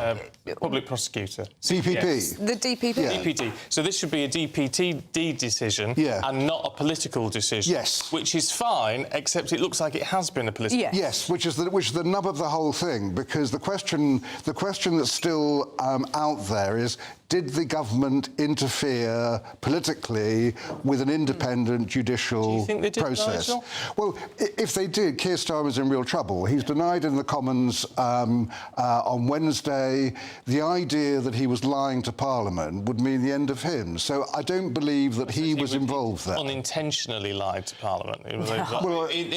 Public prosecutor. DPP. Yes. The DPP. Yeah. DPT. So this should be a DPT decision and not a political decision. Yes. Which is fine, except it looks like it has been a political. Yes, which is the nub of the whole thing, because the question that's still out there is, did the government interfere politically with an independent judicial Do you think they did, process? Nigel? Well, if they did, Keir Starmer's in real trouble. He's denied in the Commons on Wednesday. The idea that he was lying to Parliament would mean the end of him. So I don't believe that he was involved there. Unintentionally lied to Parliament. Well, in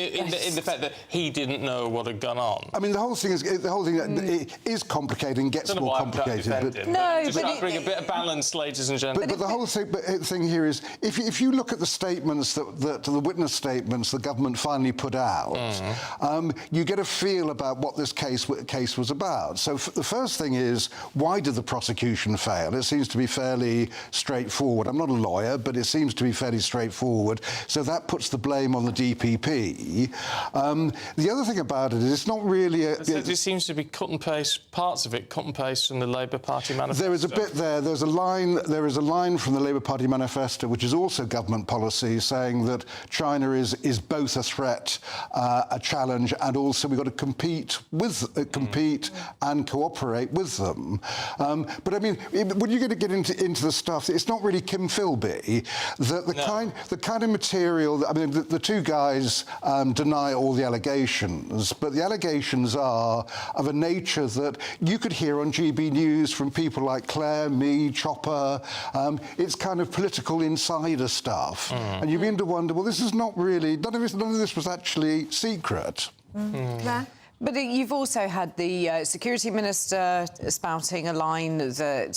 the fact that he didn't know what had gone on. I mean, the whole thing is complicated and gets more complicated. But bring a bit of balance, ladies and gentlemen. But the whole thing here is, if you look at the statements that the witness statements the government finally put out, you get a feel about what this case was about. So the first thing is, why did the prosecution fail? It seems to be fairly straightforward. I'm not a lawyer, but it seems to be fairly straightforward. So that puts the blame on the DPP. The other thing about it is, it's not really it seems to be cut and paste, parts of it cut and paste from the Labour Party manifesto. There is a bit there. There is a line from the Labour Party manifesto, which is also government policy, saying that China is both a threat, a challenge, and also we've got to compete and cooperate with them. But I mean, when you're going to get into the stuff, it's not really Kim Philby. The kind of material. I mean, the two guys deny all the allegations, but the allegations are of a nature that you could hear on GB News from people like Claire, me, Chopper. It's kind of political insider stuff, and you begin to wonder, well, this is not really. None of this was actually secret. But you've also had the security minister spouting a line that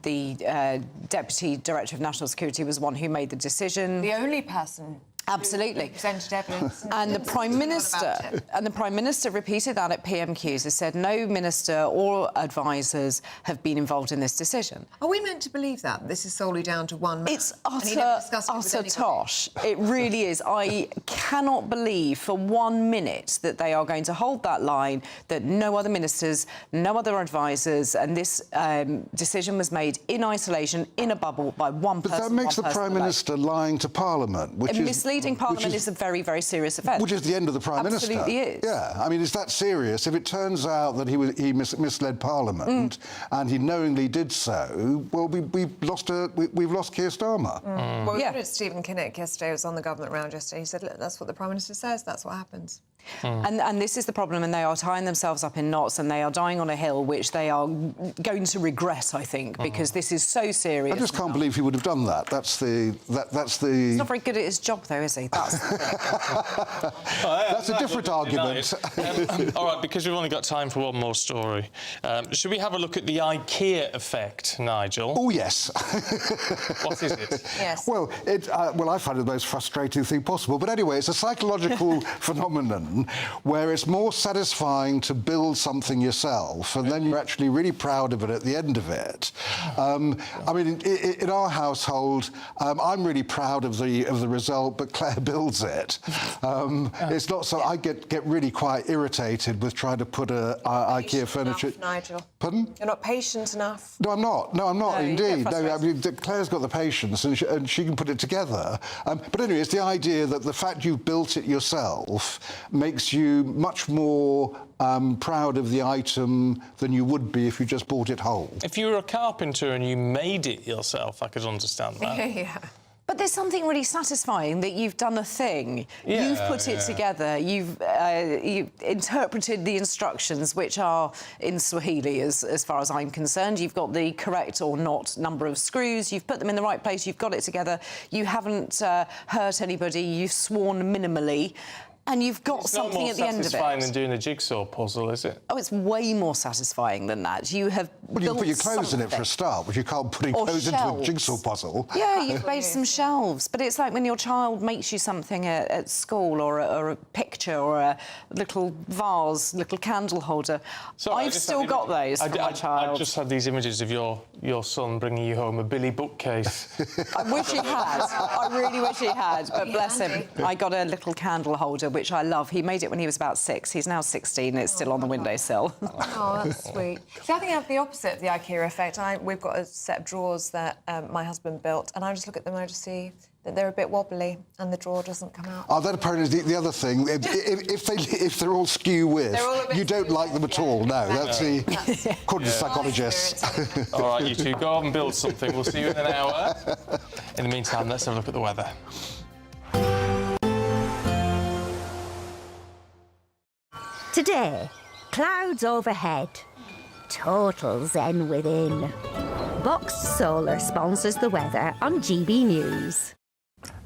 the Deputy Director of National Security was one who made the decision. The only person. Absolutely. Presented evidence. And the Prime Minister repeated that at PMQs. Has said no minister or advisors have been involved in this decision. Are we meant to believe that? This is solely down to one man? It's utter tosh. It really is. I cannot believe for 1 minute that they are going to hold that line, that no other ministers, no other advisors, and this decision was made in isolation, in a bubble, by one person. But that makes the Prime Minister lying to Parliament, which is... Misleading Parliament is a very, very serious offence. Which is the end of the Prime Minister. Absolutely is. Yeah, I mean, is that serious? If it turns out that he misled Parliament and he knowingly did so, well, we've lost Keir Starmer. Well, we heard Stephen Kinnock yesterday, was on the government round yesterday. He said, look, that's what the Prime Minister says, that's what happens. And this is the problem, and they are tying themselves up in knots, and they are dying on a hill, which they are going to regret, I think, because this is so serious. I just can't believe he would have done that. That's the... He's not very good at his job, though, is he? That's a different argument. All right, because we've only got time for one more story. Should we have a look at the IKEA effect, Nigel? Oh, yes. What is it? Yes. Well, I find it the most frustrating thing possible. But anyway, it's a psychological phenomenon where it's more satisfying to build something yourself, and then you're actually really proud of it at the end of it. I mean, in our household, I'm really proud of the result, but Claire builds it. It's not so. I get really quite irritated with trying to put IKEA furniture. Enough, Nigel. Pardon? You're not patient enough. No, I'm not. No, I'm not. Indeed. No, I mean, Claire's got the patience, and she can put it together. But anyway, it's the idea that the fact you've built it yourself makes you much more proud of the item than you would be if you just bought it whole. If you were a carpenter and you made it yourself, I could understand that. Yeah. But there's something really satisfying that you've done a thing. You've put it together. You've interpreted the instructions, which are in Swahili, as far as I'm concerned. You've got the correct or not number of screws. You've put them in the right place. You've got it together. You haven't hurt anybody. You've sworn minimally. And you've got something at the end of it. It's not more satisfying than doing a jigsaw puzzle, is it? Oh, it's way more satisfying than that. You have Well, you can put your clothes in it for a start, but you can't put your clothes into a jigsaw puzzle. Yeah, you've made some shelves, but it's like when your child makes you something at school, or a picture, or a little vase, little candle holder. So I've still got those for my child. I just had these images of your son bringing you home a Billy bookcase. I wish he had. I really wish he had, but bless him. I got a little candle holder, which I love. He made it when he was about 6. He's now 16. It's still on the windowsill. Oh, that's sweet. See, I think I have the opposite of the IKEA effect. We've got a set of drawers that my husband built, and I just look at them and I just see that they're a bit wobbly and the drawer doesn't come out. Oh, that apparently is the other thing. If they're all skew-with, you don't like them at all. No, that's the... according to psychologists. All right, you two, go on and build something. We'll see you in an hour. In the meantime, let's have a look at the weather. Today, clouds overhead, total zen within. Boxed Solar sponsors the weather on GB News.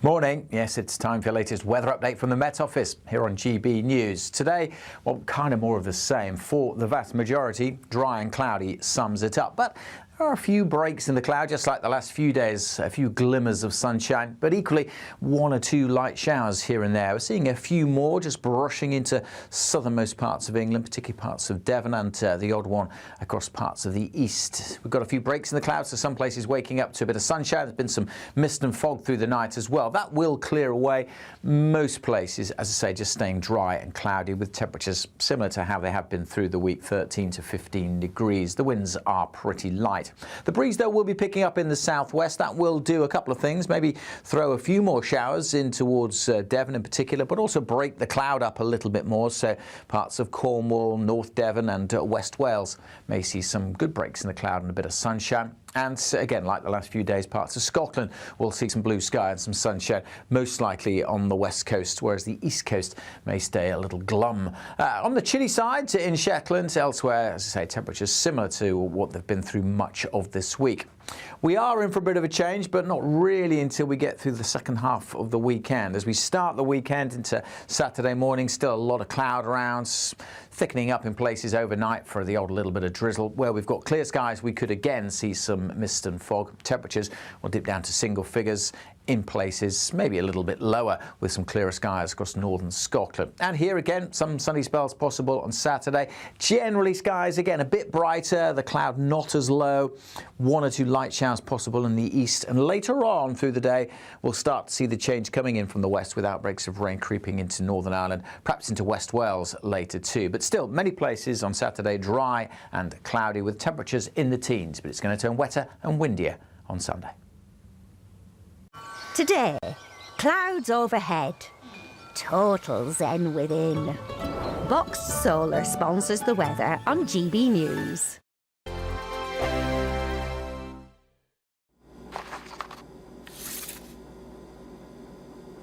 Morning. Yes, it's time for your latest weather update from the Met Office here on GB News. Today, well, kind of more of the same. For the vast majority, dry and cloudy sums it up. But there are a few breaks in the cloud, just like the last few days, a few glimmers of sunshine, but equally 1 or 2 light showers here and there. We're seeing a few more just brushing into southernmost parts of England, particularly parts of Devon, and the odd one across parts of the east. We've got a few breaks in the clouds, so some places waking up to a bit of sunshine. There's been some mist and fog through the night as well. That will clear away. Most places, as I say, just staying dry and cloudy with temperatures similar to how they have been through the week, 13 to 15 degrees. The winds are pretty light. The breeze, though, will be picking up in the southwest. That will do a couple of things, maybe throw a few more showers in towards Devon in particular, but also break the cloud up a little bit more. So parts of Cornwall, North Devon and West Wales may see some good breaks in the cloud and a bit of sunshine. And again, like the last few days, parts of Scotland will see some blue sky and some sunshine, most likely on the west coast, whereas the east coast may stay a little glum. On the chilly side, in Shetland, elsewhere, as I say, temperatures similar to what they've been through much of this week. We are in for a bit of a change, but not really until we get through the second half of the weekend. As we start the weekend into Saturday morning, still a lot of cloud around, thickening up in places overnight for the odd little bit of drizzle. Where we've got clear skies, we could again see some mist and fog. Temperatures will dip down to single figures in places, maybe a little bit lower, with some clearer skies across northern Scotland. And here again, some sunny spells possible on Saturday. Generally, skies again a bit brighter, the cloud not as low. 1 or 2 light showers possible in the east. And later on through the day, we'll start to see the change coming in from the west with outbreaks of rain creeping into Northern Ireland, perhaps into West Wales later too. But still, many places on Saturday dry and cloudy with temperatures in the teens. But it's going to turn wetter and windier on Sunday. Today, clouds overhead, total zen within. Boxed Solar sponsors the weather on GB News.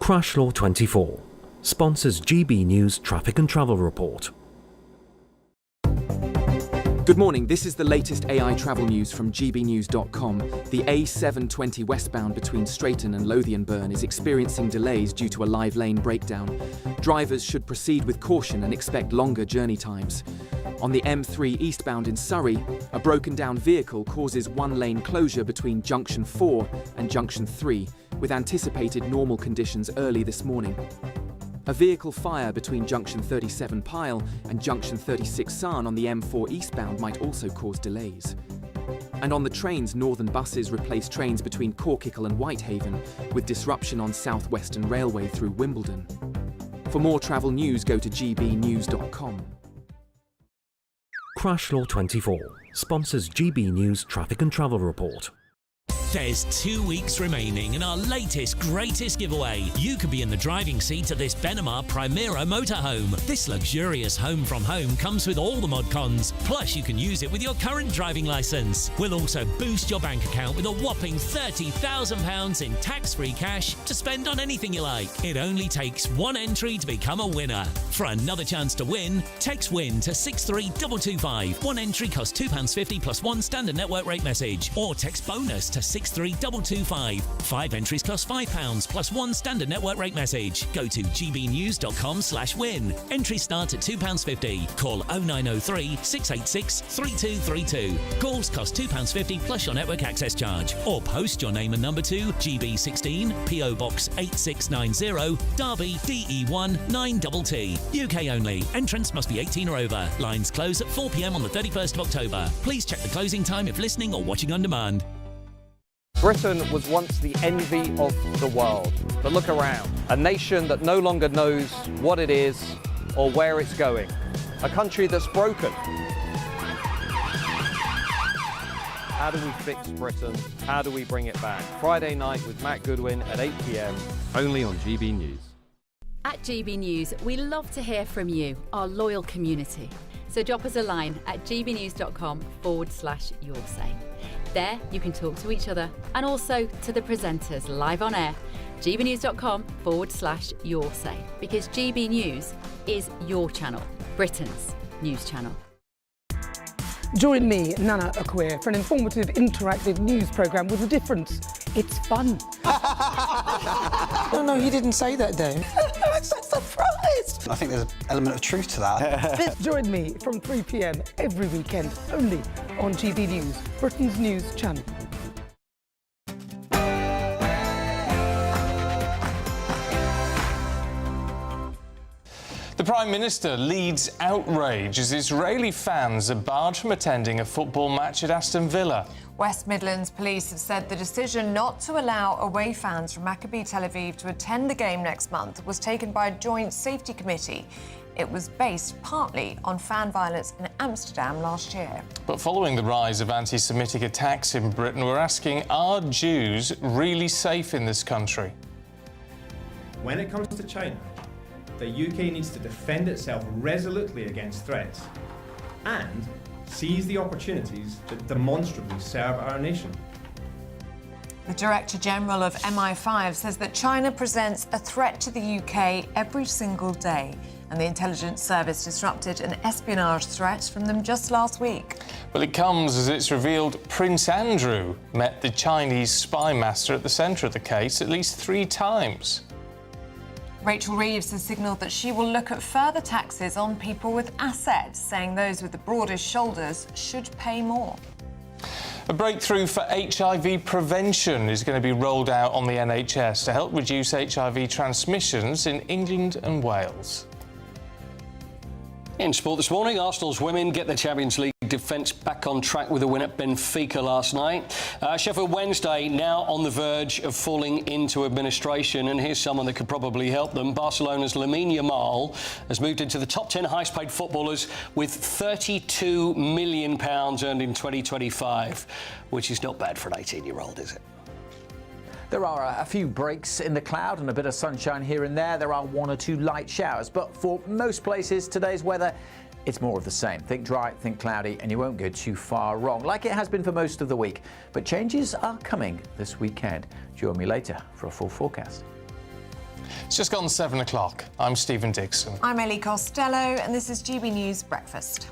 Crash Law 24 sponsors GB News Traffic and Travel Report. Good morning, this is the latest AI travel news from gbnews.com. The A720 westbound between Strayton and Lothian-Burn is experiencing delays due to a live lane breakdown. Drivers should proceed with caution and expect longer journey times. On the M3 eastbound in Surrey, a broken down vehicle causes one-lane closure between Junction 4 and Junction 3, with anticipated normal conditions early this morning. A vehicle fire between Junction 37 Pyle and Junction 36 Sarn on the M4 eastbound might also cause delays. And on the trains, northern buses replace trains between Corkickle and Whitehaven, with disruption on South Western Railway through Wimbledon. For more travel news, go to gbnews.com. Crash Law 24 sponsors GB News Traffic and Travel Report. There's 2 weeks remaining in our latest, greatest giveaway. You could be in the driving seat of this Benamar Primera motorhome. This luxurious home from home comes with all the mod cons. Plus, you can use it with your current driving licence. We'll also boost your bank account with a whopping £30,000 in tax-free cash to spend on anything you like. It only takes 1 entry to become a winner. For another chance to win, text WIN to 63225. 1 entry costs £2.50 plus 1 standard network rate message. Or text BONUS to 63225. 5 entries cost £5 plus 1 standard network rate message. Go to gbnews.com/win. Entries start at £2.50. Call 0903 686 3232. Calls cost £2.50 plus your network access charge. Or post your name and number to GB16 PO Box 8690 Derby DE1 9TT. UK only. Entrance must be 18 or over. Lines close at 4 p.m. on the 31st of October. Please check the closing time if listening or watching on demand. Britain was once the envy of the world. But look around. A nation that no longer knows what it is or where it's going. A country that's broken. How do we fix Britain? How do we bring it back? Friday night with Matt Goodwin at 8 p.m, only on GB News. At GB News, we love to hear from you, our loyal community. So drop us a line at gbnews.com/yoursay. There, you can talk to each other and also to the presenters live on air. gbnews.com/yoursay, because GB News is your channel, Britain's news channel. Join me, Nana Akweer, for an informative, interactive news programme with a difference. It's fun. No, he didn't say that, Dave. I'm so surprised. I think there's an element of truth to that. Join me from 3 p.m. every weekend, only on GB News, Britain's news channel. The Prime Minister leads outrage as Israeli fans are barred from attending a football match at Aston Villa. West Midlands police have said the decision not to allow away fans from Maccabi Tel Aviv to attend the game next month was taken by a joint safety committee. It was based partly on fan violence in Amsterdam last year. But following the rise of anti-Semitic attacks in Britain, we're asking, are Jews really safe in this country? When it comes to China, the UK needs to defend itself resolutely against threats and seize the opportunities that demonstrably serve our nation. The Director General of MI5 says that China presents a threat to the UK every single day And the intelligence service disrupted an espionage threat from them just last week. Well, it comes as it's revealed Prince Andrew met the Chinese spy master at the centre of the case at least 3 times. Rachel Reeves has signalled that she will look at further taxes on people with assets, saying those with the broadest shoulders should pay more. A breakthrough for HIV prevention is going to be rolled out on the NHS to help reduce HIV transmissions in England and Wales. In sport this morning, Arsenal's women get their Champions League defence back on track with a win at Benfica last night. Sheffield Wednesday now on the verge of falling into administration, and here's someone that could probably help them. Barcelona's Lamine Yamal has moved into the top 10 highest paid footballers with £32 million earned in 2025, which is not bad for an 18-year-old, is it? There are a few breaks in the cloud and a bit of sunshine here and there. There are 1 or 2 light showers, but for most places, today's weather, it's more of the same. Think dry, think cloudy, and you won't go too far wrong, like it has been for most of the week. But changes are coming this weekend. Join me later for a full forecast. It's just gone 7 o'clock. I'm Stephen Dixon. I'm Ellie Costello, and this is GB News Breakfast.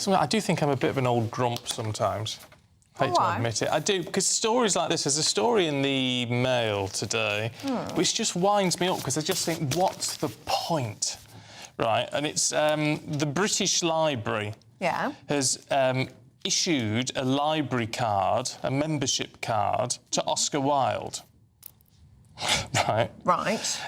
I do think I'm a bit of an old grump sometimes. Hate to admit it. I do, because stories like this, there's a story in the Mail today which just winds me up, because I just think, what's the point? Right, and it's the British Library has issued a library card, a membership card, to Oscar Wilde. Right.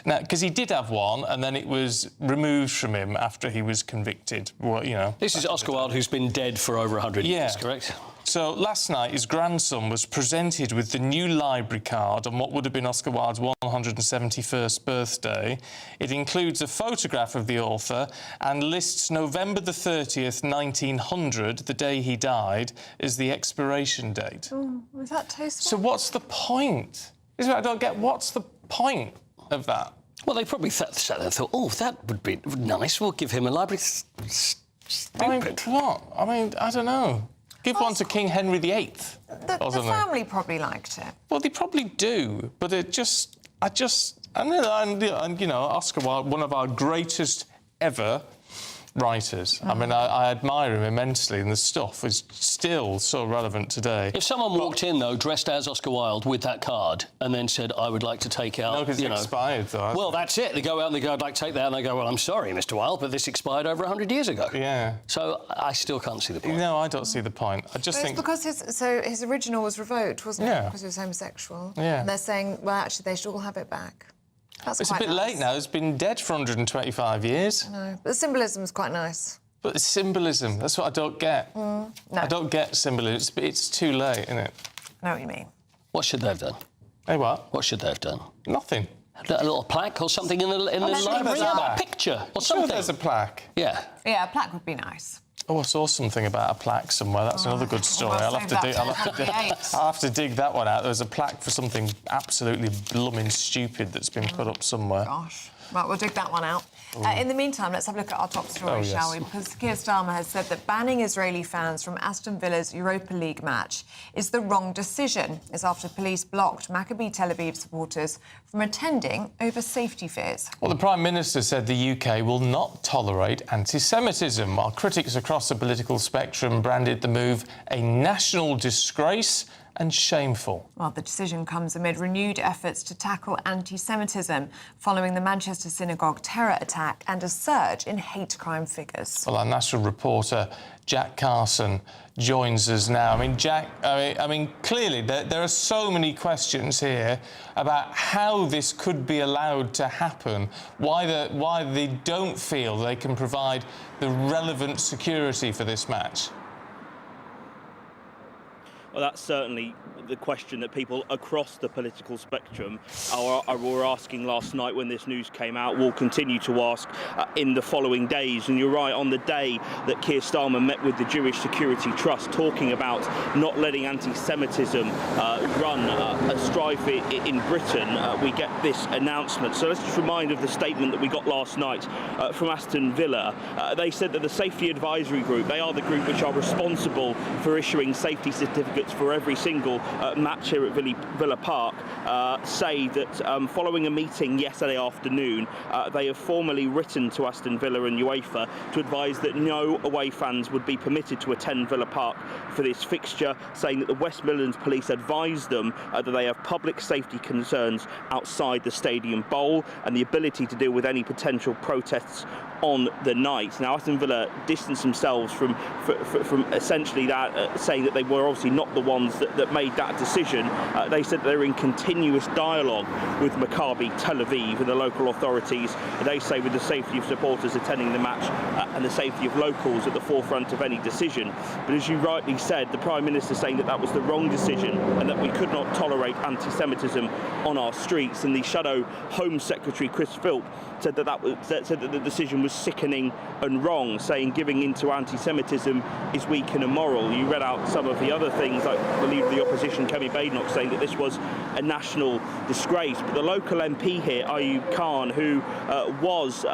Now, because he did have one, and then it was removed from him after he was convicted. Well, you know. This is Oscar Wilde, who's been dead for over 100 years, correct? So last night, his grandson was presented with the new library card on what would have been Oscar Wilde's 171st birthday. It includes a photograph of the author and lists November the 30th, 1900, the day he died, as the expiration date. Oh, was that tasteful? So what's the point? This is what I don't get. What's the point of that? Well, they probably sat there and thought, oh, that would be nice. We'll give him a library. I mean, what? I mean, I don't know. Give one to King Henry VIII. The family probably liked it. Well, they probably do, but I know, Oscar Wilde, one of our greatest ever writers. I mean, I admire him immensely, and the stuff is still so relevant today. If someone walked in, though, dressed as Oscar Wilde with that card and then said, I would like to take out... No, because it's expired, though. Well, that's it. They go out and they go, I'd like to take that, and they go, well, I'm sorry, Mr Wilde, but this expired over 100 years ago. Yeah. So I still can't see the point. No, I don't see the point. I just think... It's because his original was revoked, wasn't it? Because he was homosexual. Yeah. And they're saying, well, actually, they should all have it back. It's a bit late now. It's been dead for 125 years. I know. But the symbolism's quite nice. But the symbolism, that's what I don't get. No. I don't get symbolism. It's too late, isn't it? I know what you mean. What should they have done? Hey, what? What should they have done? Nothing. A little plaque or something in the library? A picture or something? Sure, there's a plaque. Yeah. Yeah, a plaque would be nice. Oh, I saw something about a plaque somewhere. That's another good story. well, I'll have to dig that one out. There's a plaque for something absolutely blooming stupid that's been put up somewhere. Gosh. Right, we'll dig that one out. In the meantime, let's have a look at our top story, shall we? Because Keir Starmer has said that banning Israeli fans from Aston Villa's Europa League match is the wrong decision. It's after police blocked Maccabi Tel Aviv supporters from attending over safety fears. Well, the Prime Minister said the UK will not tolerate anti-Semitism, while critics across the political spectrum branded the move a national disgrace and shameful. Well, the decision comes amid renewed efforts to tackle anti-Semitism following the Manchester synagogue terror attack and a surge in hate crime figures. Well, our national reporter Jack Carson joins us now. I mean, Jack, clearly there are so many questions here about how this could be allowed to happen, why they don't feel they can provide the relevant security for this match. Well, that's certainly the question that people across the political spectrum were asking last night when this news came out, will continue to ask in the following days. And you're right, on the day that Keir Starmer met with the Jewish Security Trust, talking about not letting anti-Semitism run a strife in Britain, we get this announcement. So let's just remind of the statement that we got last night from Aston Villa. They said that the Safety Advisory Group, they are the group which are responsible for issuing safety certificates for every single match here at Villa Park, say that following a meeting yesterday afternoon, they have formally written to Aston Villa and UEFA to advise that no away fans would be permitted to attend Villa Park for this fixture, saying that the West Midlands Police advised them that they have public safety concerns outside the Stadium Bowl and the ability to deal with any potential protests on the night. Now, Aston Villa distanced themselves from essentially that, saying that they were obviously not the ones that made that decision. They said they're in continuous dialogue with Maccabi Tel Aviv and the local authorities. They say with the safety of supporters attending the match and the safety of locals at the forefront of any decision. But as you rightly said, the Prime Minister saying that that was the wrong decision and that we could not tolerate anti-Semitism on our streets. And the Shadow Home Secretary Chris Philp said that the decision was sickening and wrong, saying giving into anti-Semitism is weak and immoral. You read out some of the other things, like the Leader of the Opposition, Kemi Badenoch, saying that this was a national disgrace. But the local MP here, Ayub Khan, who was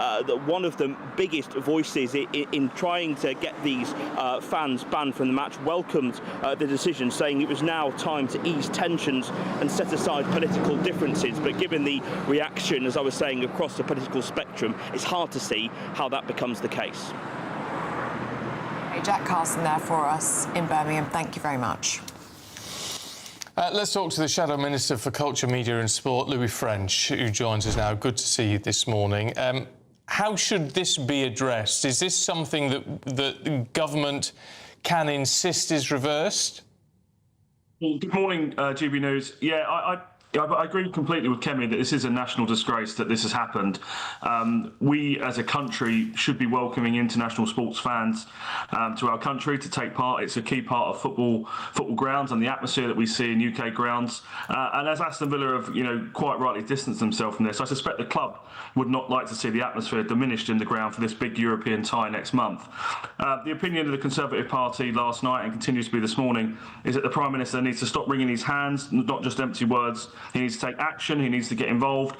one of the biggest voices in trying to get these fans banned from the match, welcomed the decision, saying it was now time to ease tensions and set aside political differences. But given the reaction, as I was saying, across the political spectrum, it's hard to see how that becomes the case. Hey, Jack Carson there for us in Birmingham. Thank you very much. Let's talk to the Shadow Minister for Culture, Media and Sport, Louis French, who joins us now. Good to see you this morning. How should this be addressed? Is this something that the government can insist is reversed? Well, good morning, GB News. Yeah, I agree completely with Kemi that this is a national disgrace that this has happened. We, as a country, should be welcoming international sports fans to our country to take part. It's a key part of football grounds and the atmosphere that we see in UK grounds. And as Aston Villa have, quite rightly distanced themselves from this, I suspect the club would not like to see the atmosphere diminished in the ground for this big European tie next month. The opinion of the Conservative Party last night and continues to be this morning is that the Prime Minister needs to stop wringing his hands, not just empty words. He needs to take action, he needs to get involved,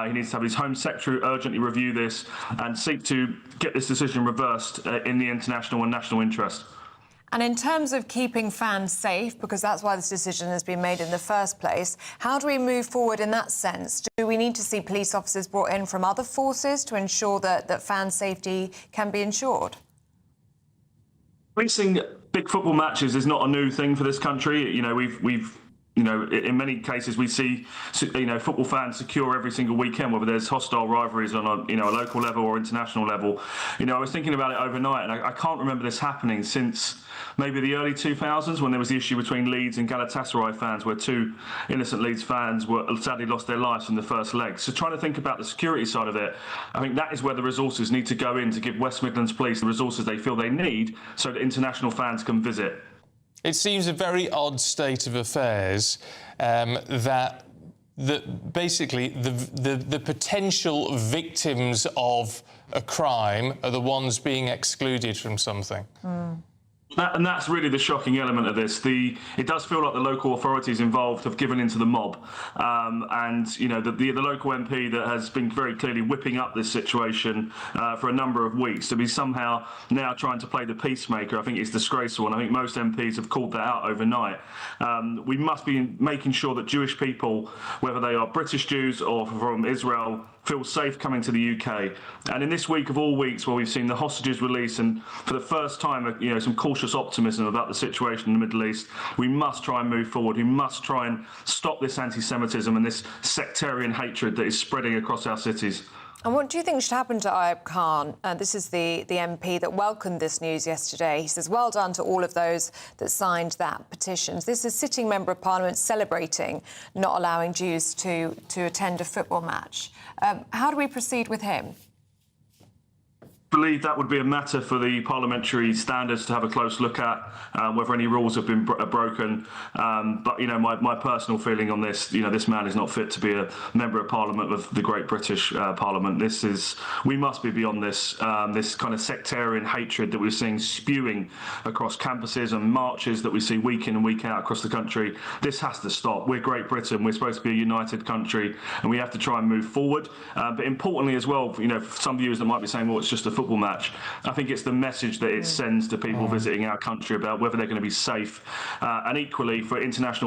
he needs to have his Home Secretary urgently review this and seek to get this decision reversed in the international and national interest. And in terms of keeping fans safe, because that's why this decision has been made in the first place, how do we move forward in that sense? Do we need to see police officers brought in from other forces to ensure that fan safety can be ensured? Policing big football matches is not a new thing for this country. We've in many cases we see, football fans secure every single weekend, whether there's hostile rivalries on a local level or international level. I was thinking about it overnight, and I can't remember this happening since maybe the early 2000s, when there was the issue between Leeds and Galatasaray fans, where two innocent Leeds fans sadly lost their lives in the first leg. So trying to think about the security side of it, I think that is where the resources need to go in to give West Midlands Police the resources they feel they need so that international fans can visit. It seems a very odd state of affairs that basically the potential victims of a crime are the ones being excluded from something. And that's really the shocking element of this. It does feel like the local authorities involved have given into the mob, and the local MP that has been very clearly whipping up this situation for a number of weeks to be somehow now trying to play the peacemaker, I think is disgraceful, and I think most MPs have called that out overnight. We must be making sure that Jewish people, whether they are British Jews or from Israel, feel safe coming to the UK. And in this week of all weeks, where we've seen the hostages released and for the first time, some cautious optimism about the situation in the Middle East, we must try and move forward. We must try and stop this anti-Semitism and this sectarian hatred that is spreading across our cities. And what do you think should happen to Ayub Khan? This is the MP that welcomed this news yesterday. He says, well done to all of those that signed that petition. This is a sitting Member of Parliament celebrating not allowing Jews to attend a football match. How do we proceed with him? believe that would be a matter for the parliamentary standards to have a close look at, whether any rules have been broken. But, my personal feeling on this, this man is not fit to be a member of Parliament of the Great British Parliament. We must be beyond this kind of sectarian hatred that we're seeing spewing across campuses and marches that we see week in and week out across the country. This has to stop. We're Great Britain. We're supposed to be a united country, and we have to try and move forward. But importantly as well, for some viewers that might be saying, well, it's just a football match, I think it's the message that it sends to people visiting our country about whether they're going to be safe. And equally, for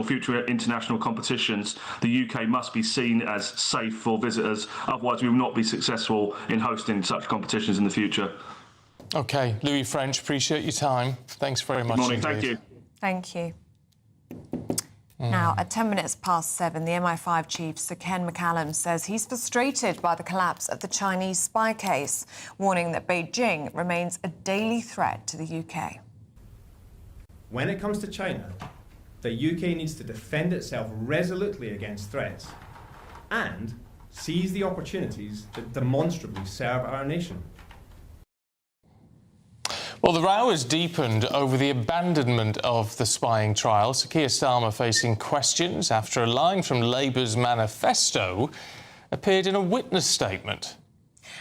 future international competitions, the UK must be seen as safe for visitors. Otherwise, we will not be successful in hosting such competitions in the future. OK, Louis French, appreciate your time. Thanks very much. Good morning, indeed. thank you. Thank you. Now, at 10 minutes past 7, the MI5 chief, Sir Ken McCallum, says he's frustrated by the collapse of the Chinese spy case, warning that Beijing remains a daily threat to the UK. When it comes to China, the UK needs to defend itself resolutely against threats and seize the opportunities that demonstrably serve our nation. Well, the row has deepened over the abandonment of the spying trial. Sir Keir Starmer facing questions after a line from Labour's manifesto appeared in a witness statement.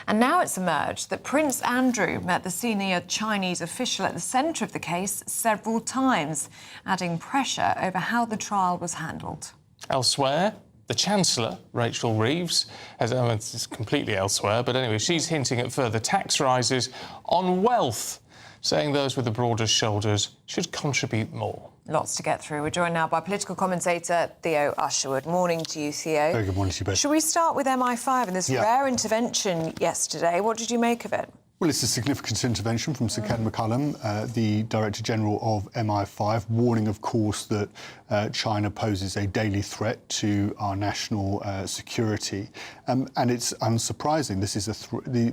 And now it's emerged that Prince Andrew met the senior Chinese official at the centre of the case several times, adding pressure over how the trial was handled. Elsewhere, the Chancellor, Rachel Reeves, it's completely elsewhere, but anyway, she's hinting at further tax rises on wealth, saying those with the broadest shoulders should contribute more. Lots to get through. We're joined now by political commentator Theo Usherwood. Morning to you, Theo. Very good morning to you both. Should we start with MI5 and this rare intervention yesterday? What did you make of it? Well, it's a significant intervention from Sir Ken McCallum, the Director General of MI5, warning, of course, that China poses a daily threat to our national security. And it's unsurprising.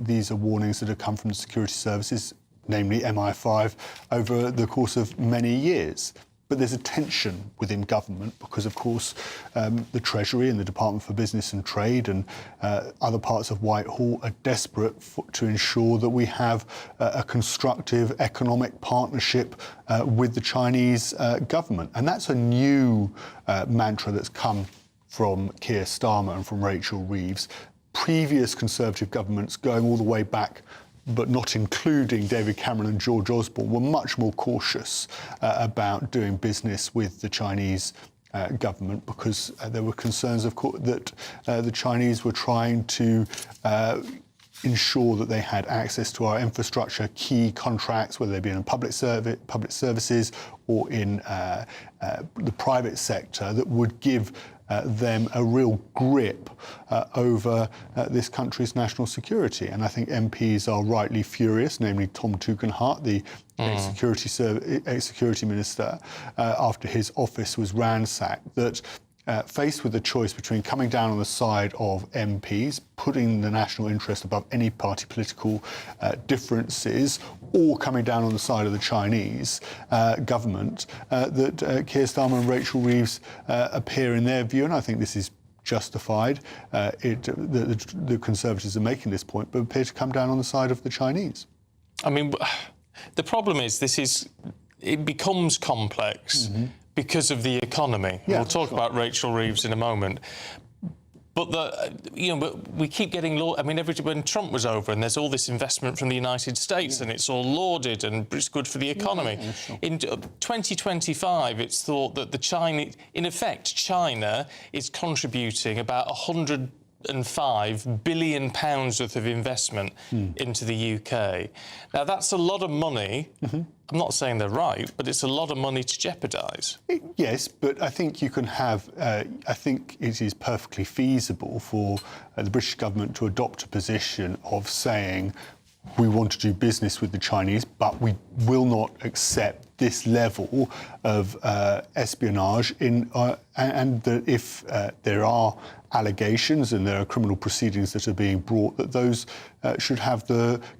These are warnings that have come from the security services, namely MI5, over the course of many years. But there's a tension within government because, of course, the Treasury and the Department for Business and Trade and other parts of Whitehall are desperate to ensure that we have a constructive economic partnership with the Chinese government. And that's a new mantra that's come from Keir Starmer and from Rachel Reeves. Previous Conservative governments, going all the way back, but not including David Cameron and George Osborne, were much more cautious about doing business with the Chinese government because there were concerns, of course, that the Chinese were trying to ensure that they had access to our infrastructure, key contracts, whether they be in public services or in the private sector, that would give them a real grip over this country's national security. And I think MPs are rightly furious, namely Tom Tugendhat, the ex-security minister, after his office was ransacked, that faced with the choice between coming down on the side of MPs, putting the national interest above any party political differences, or coming down on the side of the Chinese government, that Keir Starmer and Rachel Reeves appear in their view, and I think this is justified, the Conservatives are making this point, but appear to come down on the side of the Chinese. I mean, the problem is it becomes complex because of the economy. Yeah, we'll talk about Rachel Reeves in a moment. But we keep getting when Trump was over and there's all this investment from the United States and it's all lauded and it's good for the economy. In 2025, it's thought that China is contributing about £105 billion worth of investment into the UK. Now, that's a lot of money. I'm not saying they're right, but it's a lot of money to jeopardise. Yes, but I think you can have... I think it is perfectly feasible for the British government to adopt a position of saying we want to do business with the Chinese, but we will not accept this level of espionage and that if there are allegations and there are criminal proceedings that are being brought, that those should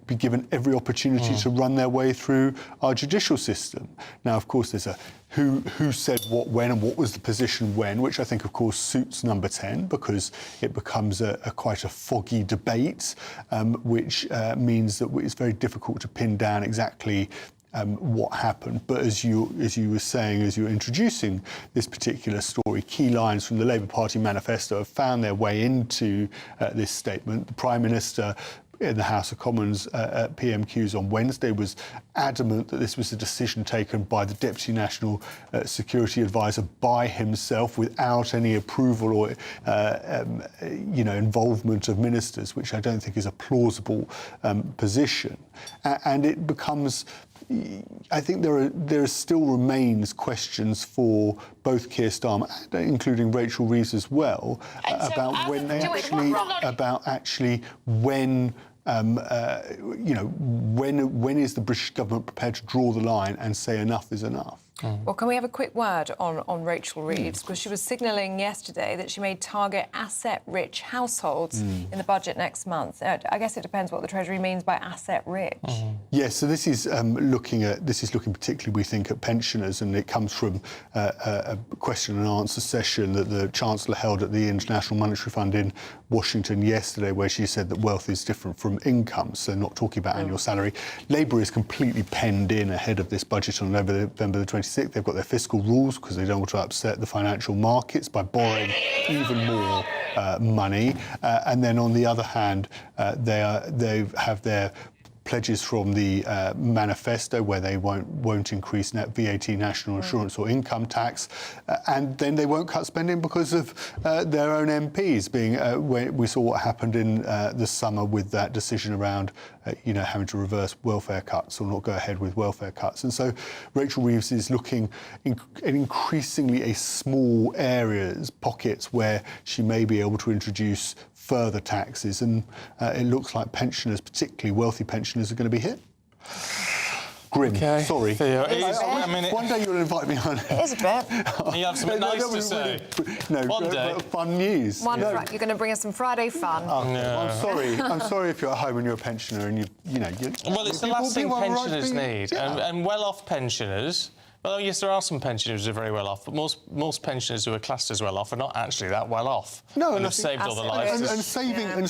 be given every opportunity to run their way through our judicial system. Now, of course, there's a who said what when and what was the position when, which I think, of course, suits number 10 because it becomes quite a foggy debate, which means that it's very difficult to pin down exactly what happened. But as you were saying, as you were introducing this particular story, key lines from the Labour Party manifesto have found their way into this statement. The Prime Minister in the House of Commons at PMQs on Wednesday was adamant that this was a decision taken by the Deputy National Security Advisor by himself without any approval or involvement of ministers, which I don't think is a plausible position. And it becomes, I think there still remains questions for both Keir Starmer, including Rachel Reeves as well, about when they actually when is the British government prepared to draw the line and say enough is enough? Well, can we have a quick word on Rachel Reeves? Because she was signalling yesterday that she may target asset-rich households in the budget next month. I guess it depends what the Treasury means by asset-rich. Yes, so this is looking particularly, we think, at pensioners, and it comes from a question and answer session that the Chancellor held at the International Monetary Fund in Washington yesterday, where she said that wealth is different from income, so not talking about annual salary. Labour is completely penned in ahead of this budget on November the 26th. They've got their fiscal rules because they don't want to upset the financial markets by borrowing even more money. And then on the other hand, they have their pledges from the manifesto where they won't increase net VAT, national insurance or income tax, and then they won't cut spending because of their own MPs being. We saw what happened in the summer with that decision around having to reverse welfare cuts or not go ahead with welfare cuts. And so Rachel Reeves is looking in increasingly a small pockets where she may be able to introduce further taxes, and it looks like pensioners, particularly wealthy pensioners, are going to be hit. Grim. Okay. Sorry. Theo, one day you'll invite me on. It is a bit. You have something nice to say. One day. Fun news. You're going to bring us some Friday fun. No. I'm sorry. I'm sorry if you're at home and you're a pensioner and you. Well, it's the last thing pensioners need, and well-off pensioners. Well, yes, there are some pensioners who are very well off, but most pensioners who are classed as well off are not actually that well off. No, and have saved all their lives. And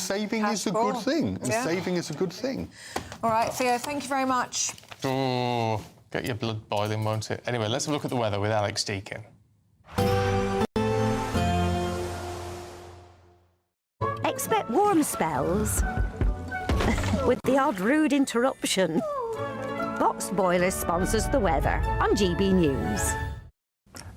saving is a good thing. And saving is a good thing. All right, Theo, thank you very much. Oh, get your blood boiling, won't it? Anyway, let's have a look at the weather with Alex Deakin. Expect warm spells with the odd rude interruption. Boxed Boilers sponsors the weather on GB News.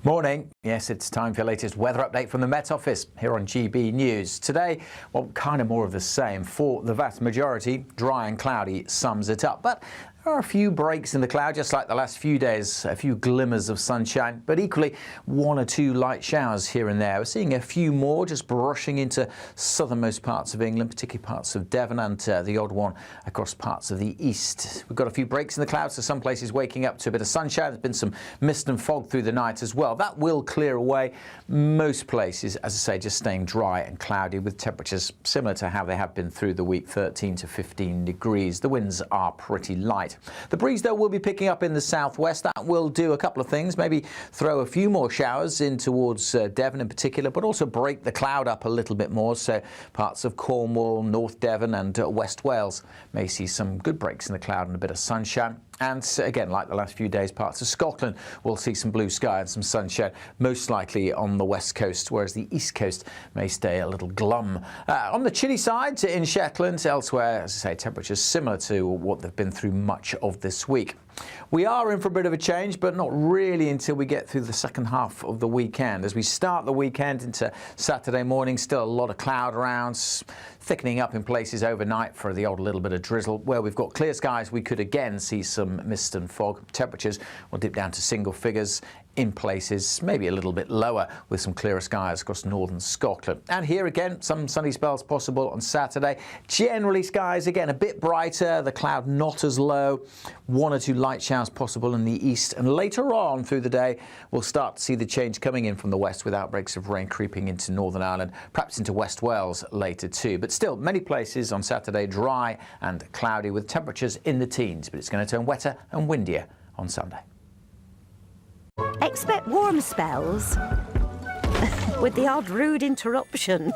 Morning. Yes, it's time for your latest weather update from the Met Office here on GB News. Today, well, kind of more of the same. For the vast majority, dry and cloudy sums it up. But there are a few breaks in the cloud, just like the last few days, a few glimmers of sunshine, but equally one or two light showers here and there. We're seeing a few more just brushing into southernmost parts of England, particularly parts of Devon, and the odd one across parts of the east. We've got a few breaks in the clouds, so some places waking up to a bit of sunshine. There's been some mist and fog through the night as well. That will clear away. Most places, as I say, just staying dry and cloudy with temperatures similar to how they have been through the week, 13 to 15 degrees. The winds are pretty light. The breeze, though, will be picking up in the southwest. That will do a couple of things, maybe throw a few more showers in towards Devon in particular, but also break the cloud up a little bit more. So parts of Cornwall, North Devon and West Wales may see some good breaks in the cloud and a bit of sunshine. And again, like the last few days, parts of Scotland will see some blue sky and some sunshine, most likely on the west coast, whereas the east coast may stay a little glum. On the chilly side, in Shetland, elsewhere, as I say, temperatures similar to what they've been through much of this week. We are in for a bit of a change, but not really until we get through the second half of the weekend. As we start the weekend into Saturday morning, still a lot of cloud around, thickening up in places overnight for the odd little bit of drizzle. Where we've got clear skies, we could again see some mist and fog. Temperatures will dip down to single figures in places, maybe a little bit lower, with some clearer skies across northern Scotland. And here again, some sunny spells possible on Saturday. Generally, skies again a bit brighter, the cloud not as low, one or two light showers possible in the east. And later on through the day, we'll start to see the change coming in from the west with outbreaks of rain creeping into Northern Ireland, perhaps into West Wales later too. But still, many places on Saturday dry and cloudy with temperatures in the teens, but it's going to turn wetter and windier on Sunday. Expect warm spells with the odd rude interruption.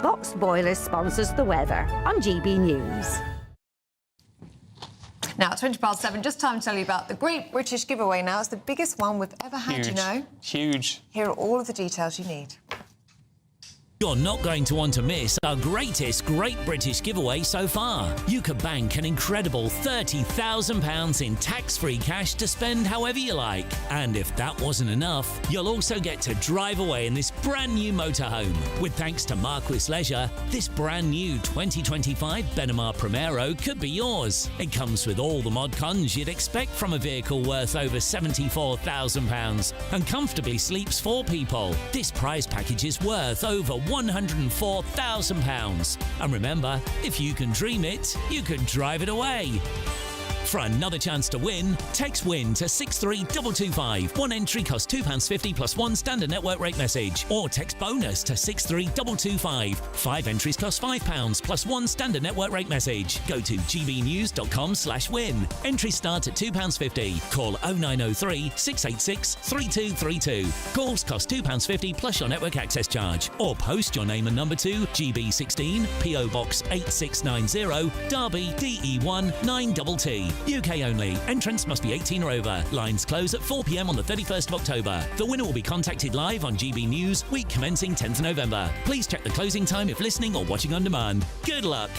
Boxed Boilers sponsors the weather on GB News. Now, it's 7:20, just time to tell you about the Great British Giveaway now. It's the biggest one we've ever had, Huge. you know. Huge. Here are all of the details you need. You're not going to want to miss our greatest Great British giveaway so far. You could bank an incredible £30,000 in tax-free cash to spend however you like. And if that wasn't enough, you'll also get to drive away in this brand new motorhome. With thanks to Marquis Leisure, this brand new 2025 Benimar Primero could be yours. It comes with all the mod cons you'd expect from a vehicle worth over £74,000 and comfortably sleeps 4 people. This prize package is worth over £104,000. And remember, if you can dream it, you can drive it away. For another chance to win, text WIN to 63225. One entry costs £2.50 plus one standard network rate message. Or text BONUS to 63225. 5 entries cost £5 plus one standard network rate message. Go to gbnews.com/win. Entries start at £2.50. Call 0903 686 3232. Calls cost £2.50 plus your network access charge. Or post your name and number to GB16 PO Box 8690 Derby DE1 9TT. UK only. Entrants must be 18 or over. Lines close at 4 p.m. on the 31st of October. The winner will be contacted live on GB News, week commencing 10th November. Please check the closing time if listening or watching on demand. Good luck.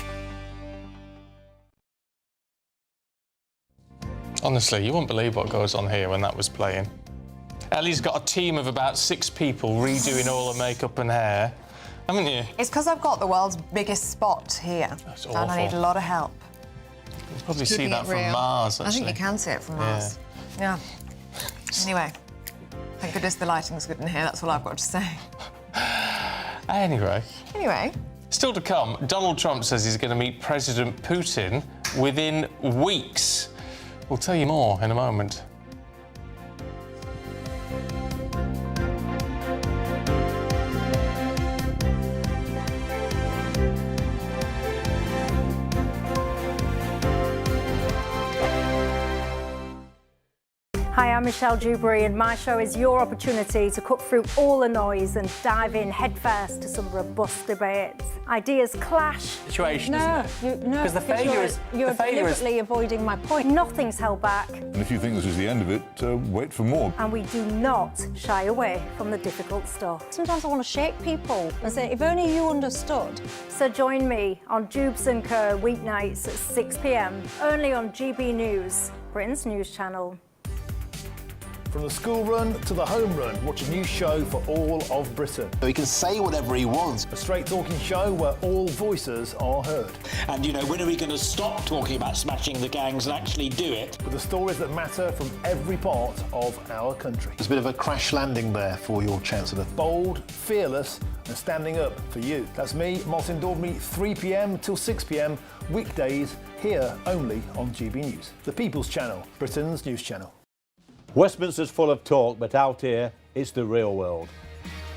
Honestly, you wouldn't believe what goes on here when that was playing. Ellie's got a team of about 6 people redoing all her makeup and hair, haven't you? It's because I've got the world's biggest spot here. That's And I need a lot of help. You can probably see that from Mars, actually. I think you can see it from Mars. Yeah. Anyway, thank goodness the lighting's good in here. That's all I've got to say. Anyway. Still to come, Donald Trump says he's going to meet President Putin within weeks. We'll tell you more in a moment. Hi, I'm Michelle Dewberry, and my show is your opportunity to cut through all the noise and dive in headfirst to some robust debates. Ideas clash. Situation, isn't it? Because the failure is... You're the failure deliberately avoiding my point. Nothing's held back. And if you think this is the end of it, wait for more. And we do not shy away from the difficult stuff. Sometimes I want to shake people and say, if only you understood. So join me on Dubes & Co. weeknights at 6 p.m, only on GB News, Britain's news channel. From the school run to the home run, watch a new show for all of Britain. So he can say whatever he wants. A straight talking show where all voices are heard. And, you know, when are we going to stop talking about smashing the gangs and actually do it? With the stories that matter from every part of our country. There's a bit of a crash landing there for your Chancellor. Bold, fearless and standing up for you. That's me, Martin Daubney, 3 p.m. till 6 p.m, weekdays, here only on GB News. The People's Channel, Britain's news channel. Westminster's full of talk, but out here, it's the real world.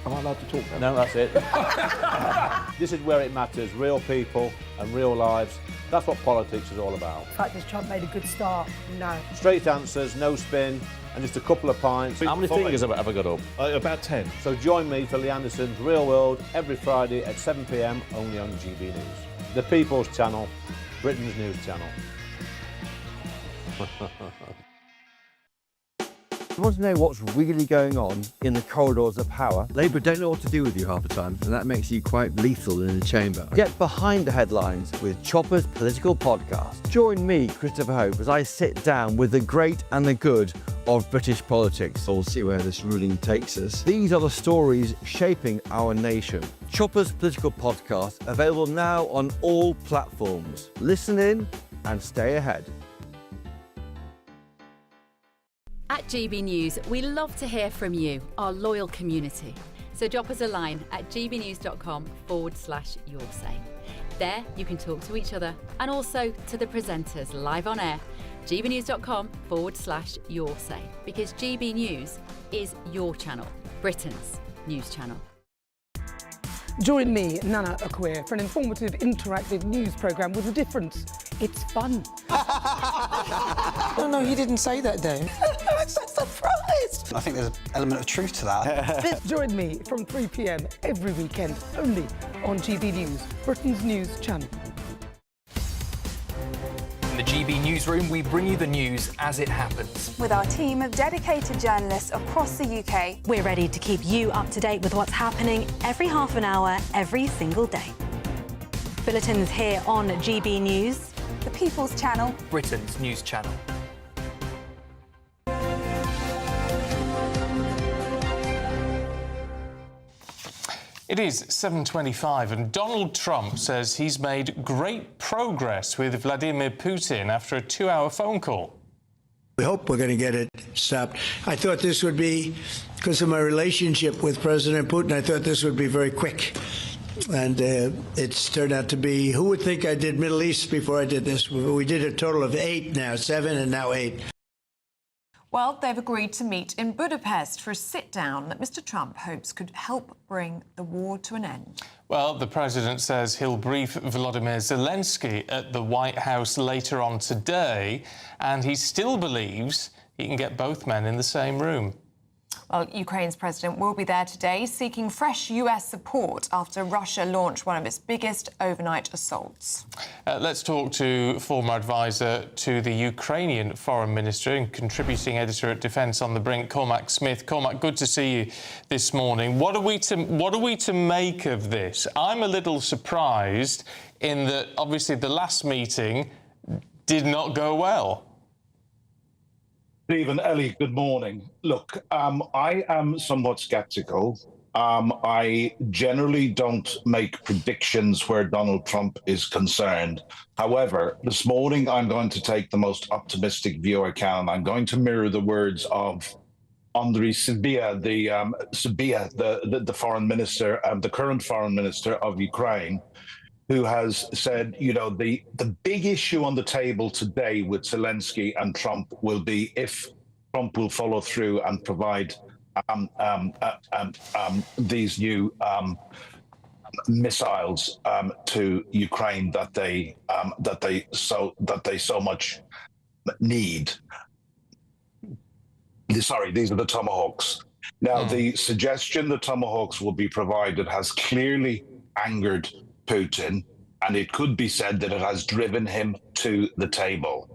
Am I allowed to talk then? No, that's it. This is where it matters, real people and real lives. That's what politics is all about. In fact, has Trump made a good start? No. Straight answers, no spin, and just a couple of pints. How many fingers have I ever got up? About 10. So join me for Lee Anderson's Real World every Friday at 7 p.m, only on GB News. The People's Channel, Britain's news channel. You want to know what's really going on in the corridors of power? Labour don't know what to do with you half the time, and that makes you quite lethal in the chamber. Get behind the headlines with Chopper's Political Podcast. Join me, Christopher Hope, as I sit down with the great and the good of British politics. We'll see where this ruling takes us. These are the stories shaping our nation. Chopper's Political Podcast, available now on all platforms. Listen in and stay ahead. At GB News, we love to hear from you, our loyal community. So drop us a line at gbnews.com/yoursay. There you can talk to each other and also to the presenters live on air. gbnews.com/yoursay, because GB News is your channel, Britain's news channel. Join me, Nana Akweer, for an informative, interactive news programme with a difference. It's fun. No, you didn't say that, Dave. I'm so surprised. twist. I think there's an element of truth to that. Join me from 3 p.m. every weekend, only on GB News, Britain's news channel. In the GB Newsroom, we bring you the news as it happens. With our team of dedicated journalists across the UK, we're ready to keep you up to date with what's happening every half an hour, every single day. Bulletins here on GB News, the People's Channel, Britain's news channel. It is 7:25 and Donald Trump says he's made great progress with Vladimir Putin after a 2-hour phone call. We hope we're going to get it stopped. I thought this would be, because of my relationship with President Putin, I thought this would be very quick. And it's turned out to be, who would think I did Middle East before I did this? We did a total of 8 now, 7 and now 8. Well, they've agreed to meet in Budapest for a sit-down that Mr Trump hopes could help bring the war to an end. Well, the president says he'll brief Volodymyr Zelensky at the White House later on today, and he still believes he can get both men in the same room. Well, Ukraine's president will be there today, seeking fresh US support after Russia launched one of its biggest overnight assaults. Let's talk to former advisor to the Ukrainian foreign minister and contributing editor at Defence on the Brink, Cormac Smith. Cormac, good to see you this morning. What are we to make of this? I'm a little surprised in that, obviously, the last meeting did not go well. Stephen, Ellie, good morning. Look, I am somewhat sceptical. I generally don't make predictions where Donald Trump is concerned. However, this morning I'm going to take the most optimistic view I can. I'm going to mirror the words of Andriy Sybiha, the foreign minister, the current foreign minister of Ukraine, who has said, you know, the big issue on the table today with Zelensky and Trump will be if Trump will follow through and provide these new missiles to Ukraine that they so much need. Sorry, these are the Tomahawks. Now, the suggestion the Tomahawks will be provided has clearly angered Putin, and it could be said that it has driven him to the table.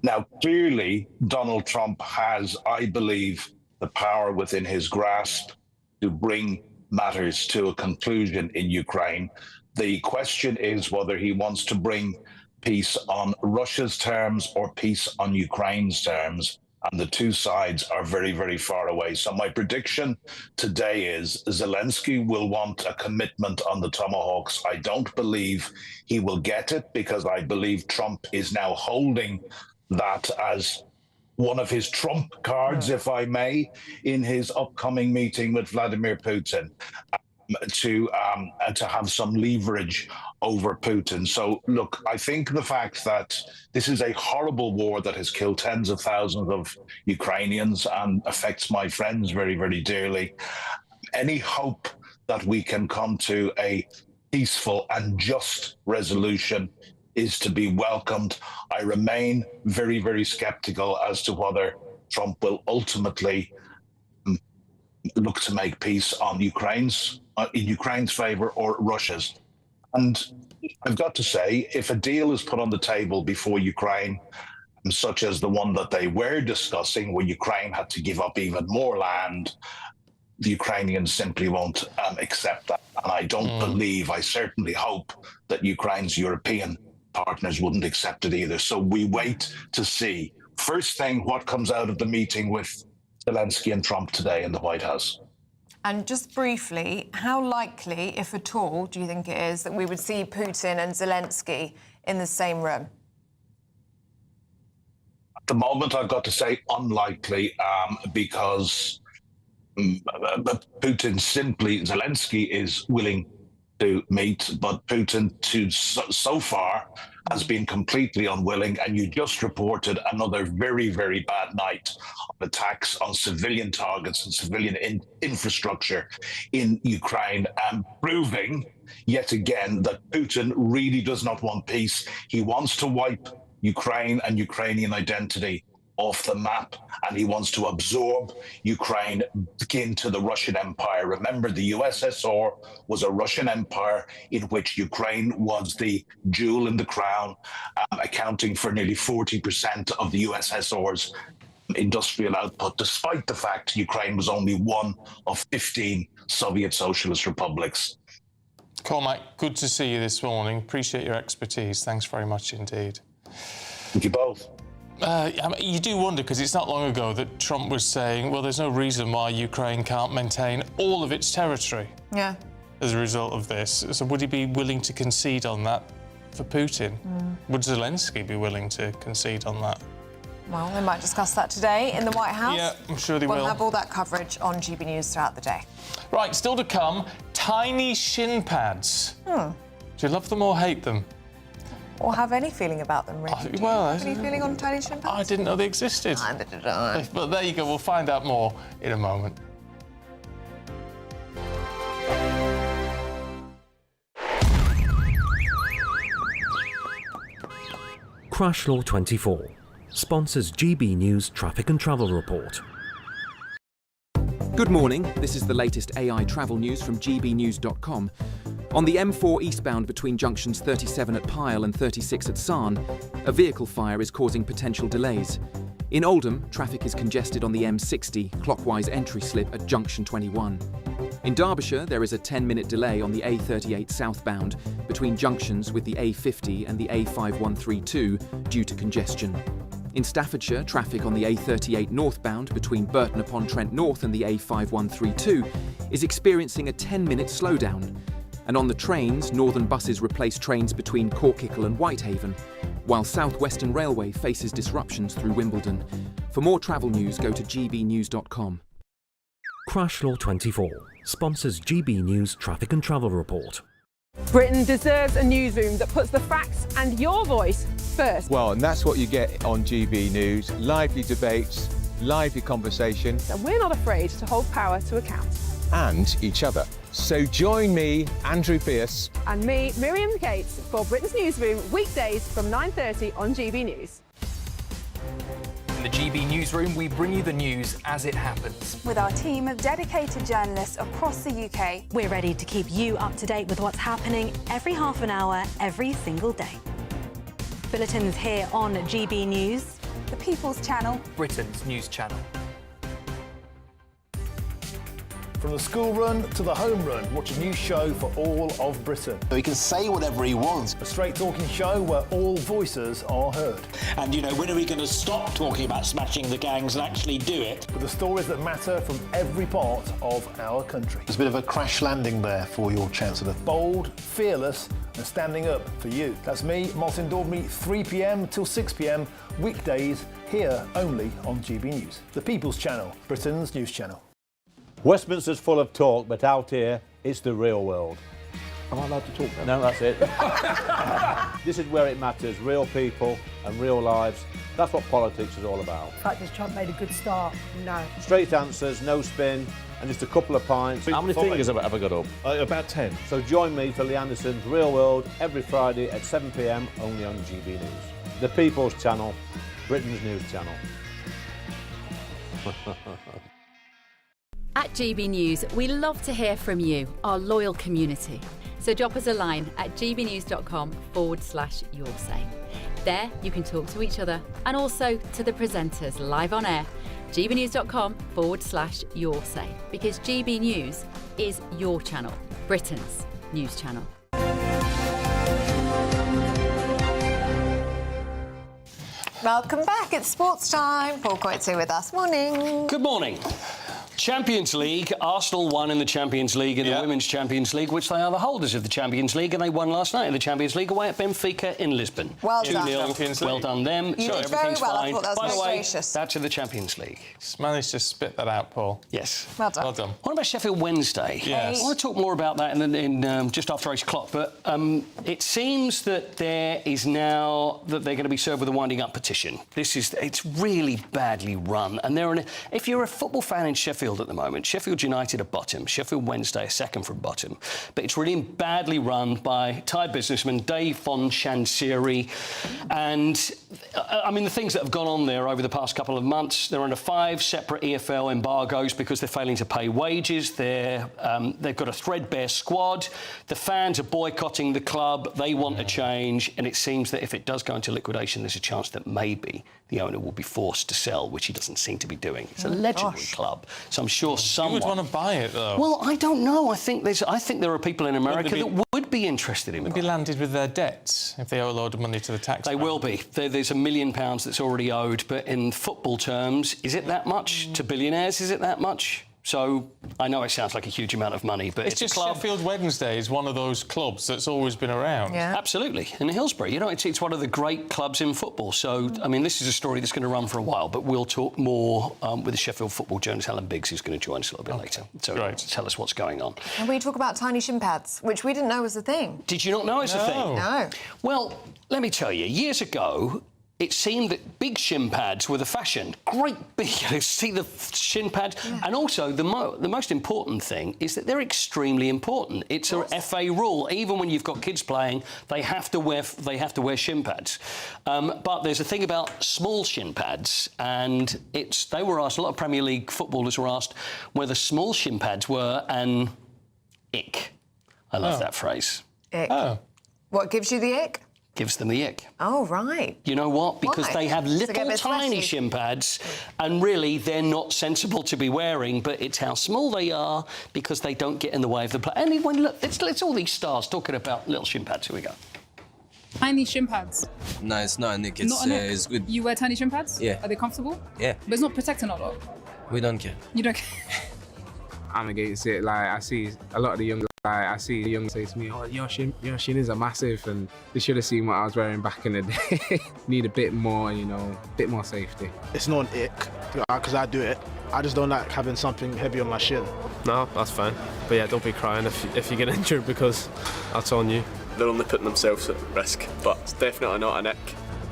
Now, clearly, Donald Trump has, I believe, the power within his grasp to bring matters to a conclusion in Ukraine. The question is whether he wants to bring peace on Russia's terms or peace on Ukraine's terms. And the two sides are very, very far away. So my prediction today is Zelensky will want a commitment on the Tomahawks. I don't believe he will get it because I believe Trump is now holding that as one of his trump cards, if I may, in his upcoming meeting with Vladimir Putin to have some leverage over Putin. So, look, I think the fact that this is a horrible war that has killed tens of thousands of Ukrainians and affects my friends very, very dearly, any hope that we can come to a peaceful and just resolution is to be welcomed. I remain very, very skeptical as to whether Trump will ultimately look to make peace on in Ukraine's favor or Russia's. And I've got to say, if a deal is put on the table before Ukraine, such as the one that they were discussing, where Ukraine had to give up even more land, the Ukrainians simply won't accept that. And I don't believe, I certainly hope that Ukraine's European partners wouldn't accept it either. So we wait to see. First thing, what comes out of the meeting with Zelensky and Trump today in the White House. And just briefly, how likely, if at all, do you think it is that we would see Putin and Zelensky in the same room? At the moment, I've got to say unlikely, because Zelensky is willing to meet, but Putin so far has been completely unwilling. And you just reported another very, very bad night of attacks on civilian targets and civilian infrastructure in Ukraine, proving yet again that Putin really does not want peace. He wants to wipe Ukraine and Ukrainian identity off the map, and he wants to absorb Ukraine into the Russian Empire. Remember, the USSR was a Russian empire in which Ukraine was the jewel in the crown, accounting for nearly 40% of the USSR's industrial output, despite the fact Ukraine was only one of 15 Soviet socialist republics. Cormac, good to see you this morning. Appreciate your expertise. Thanks very much indeed. Thank you both. You do wonder, because it's not long ago that Trump was saying, well, there's no reason why Ukraine can't maintain all of its territory as a result of this. So would he be willing to concede on that for Putin? Would Zelensky be willing to concede on that? Well, they might discuss that today in the White House. Yeah, I'm sure they will. We'll have all that coverage on GB News throughout the day. Right, still to come, tiny shin pads. Do you love them or hate them? Or have any feeling about them, really? Do you have any feeling on tiny shin pads? I didn't know they existed. Neither did I. But there you go, we'll find out more in a moment. Crash Law 24 sponsors GB News Traffic and Travel Report. Good morning, this is the latest AI travel news from gbnews.com. On the M4 eastbound between junctions 37 at Pyle and 36 at Sarn, a vehicle fire is causing potential delays. In Oldham, traffic is congested on the M60 clockwise entry slip at junction 21. In Derbyshire, there is a 10-minute delay on the A38 southbound between junctions with the A50 and the A5132 due to congestion. In Staffordshire, traffic on the A38 northbound between Burton-upon-Trent North and the A5132 is experiencing a 10-minute slowdown. And on the trains, Northern buses replace trains between Corkickle and Whitehaven, while South Western Railway faces disruptions through Wimbledon. For more travel news, go to gbnews.com. Crash Law 24 sponsors GB News Traffic and Travel Report. Britain deserves a newsroom that puts the facts and your voice first. Well, and that's what you get on GB News. Lively debates, lively conversation. And we're not afraid to hold power to account. And each other. So join me, Andrew Pearce. And me, Miriam Cates, for Britain's Newsroom, weekdays from 9:30 on GB News. In the GB Newsroom, we bring you the news as it happens. With our team of dedicated journalists across the UK. We're ready to keep you up to date with what's happening every half an hour, every single day. Bulletins here on GB News. The People's Channel. Britain's news channel. From the school run to the home run, watch a new show for all of Britain. So he can say whatever he wants. A straight-talking show where all voices are heard. And, you know, when are we going to stop talking about smashing the gangs and actually do it? With the stories that matter from every part of our country. There's a bit of a crash landing there for your Chancellor. Bold, fearless and standing up for you. That's me, Martin Daubney, 3 p.m. till 6 p.m, weekdays, here only on GB News. The People's Channel, Britain's news channel. Westminster's full of talk, but out here, it's the real world. Am I allowed to talk now? No, that's it. This is where it matters, real people and real lives. That's what politics is all about. In fact, has Trump made a good start? No. Straight answers, no spin, and just a couple of pints. How many fingers have I got up? About 10. So join me for Lee Anderson's Real World every Friday at 7 p.m, only on GB News. The People's Channel, Britain's news channel. At GB News, we love to hear from you, our loyal community. So drop us a line at gbnews.com/yoursay. There you can talk to each other and also to the presenters live on air. gbnews.com/yoursay, because GB News is your channel, Britain's news channel. Welcome back. It's sports time. Paul Coixey with us. Morning. Good morning. Champions League. Arsenal won in the Champions League, in the Women's Champions League, which they are the holders of the Champions League, and they won last night in the Champions League away at Benfica in Lisbon. Well done. 2-0. Well done them. You did very well. I thought that was By the way, gracious. that's in the Champions League. Just managed to spit that out, Paul. Yes. Well done. Well done. What about Sheffield Wednesday? Yes. I want to talk more about that in just after 8 o'clock, but it seems that there is now that they're going to be served with a winding up petition. It's really badly run, and if you're a football fan in Sheffield Sheffield at the moment. Sheffield United are bottom. Sheffield Wednesday are second from bottom. But it's really badly run by Thai businessman Dave von Chansiri. And, I mean, the things that have gone on there over the past couple of months, they're under 5 separate EFL embargoes because they're failing to pay wages. They've got a threadbare squad. The fans are boycotting the club. They want a change. And it seems that if it does go into liquidation, there's a chance that maybe the owner will be forced to sell, which he doesn't seem to be doing. It's a legendary club, so I'm sure someone... You would want to buy it, though. Well, I don't know. I think there are people in America that would be interested in it. Would be landed with their debts if they owe a load of money to the taxpayer. They will be. There's £1 million that's already owed, but in football terms, is it that much? To billionaires, is it that much? So I know it sounds like a huge amount of money, but it's just a club. Sheffield Wednesday is one of those clubs that's always been around. Yeah. Absolutely. In Hillsborough, you know, it's one of the great clubs in football. So, I mean, this is a story that's going to run for a while, but we'll talk more with the Sheffield football journalist Alan Biggs, who's going to join us a little bit later. So tell us what's going on. And we talk about tiny shin pads, which we didn't know was a thing. Did you not know it's a thing? No. Well, let me tell you, years ago, it seemed that big shin pads were the fashion. Great big, see the shin pads. Yeah. And also, the most important thing is that they're extremely important. It's a FA rule. Even when you've got kids playing, they have to wear shin pads. But there's a thing about small shin pads, and they were asked, a lot of Premier League footballers were asked whether small shin pads were an ick. I love that phrase. Ick. Oh. What gives you the ick? Gives them the ick. Oh, right. You know what? Because Why? they have little tiny shin pads, and really they're not sensible to be wearing, but it's how small they are because they don't get in the way of the play. Anyway, look, it's all these stars talking about little shin pads. Here we go. Tiny shin pads? No, it's not a nick. It's good. You wear tiny shin pads? Yeah. Are they comfortable? Yeah. But it's not protecting a lot? We don't care. You don't care? I'm against it. Like, I see a lot of the young... I see the young say to me, "Oh, your shin is a massive," and they should have seen what I was wearing back in the day. Need a bit more, a bit more safety. It's not an ick, because I do it. I just don't like having something heavy on my shin. No, that's fine. But yeah, don't be crying if you get injured, because that's on you. They're only putting themselves at risk, but it's definitely not an ick.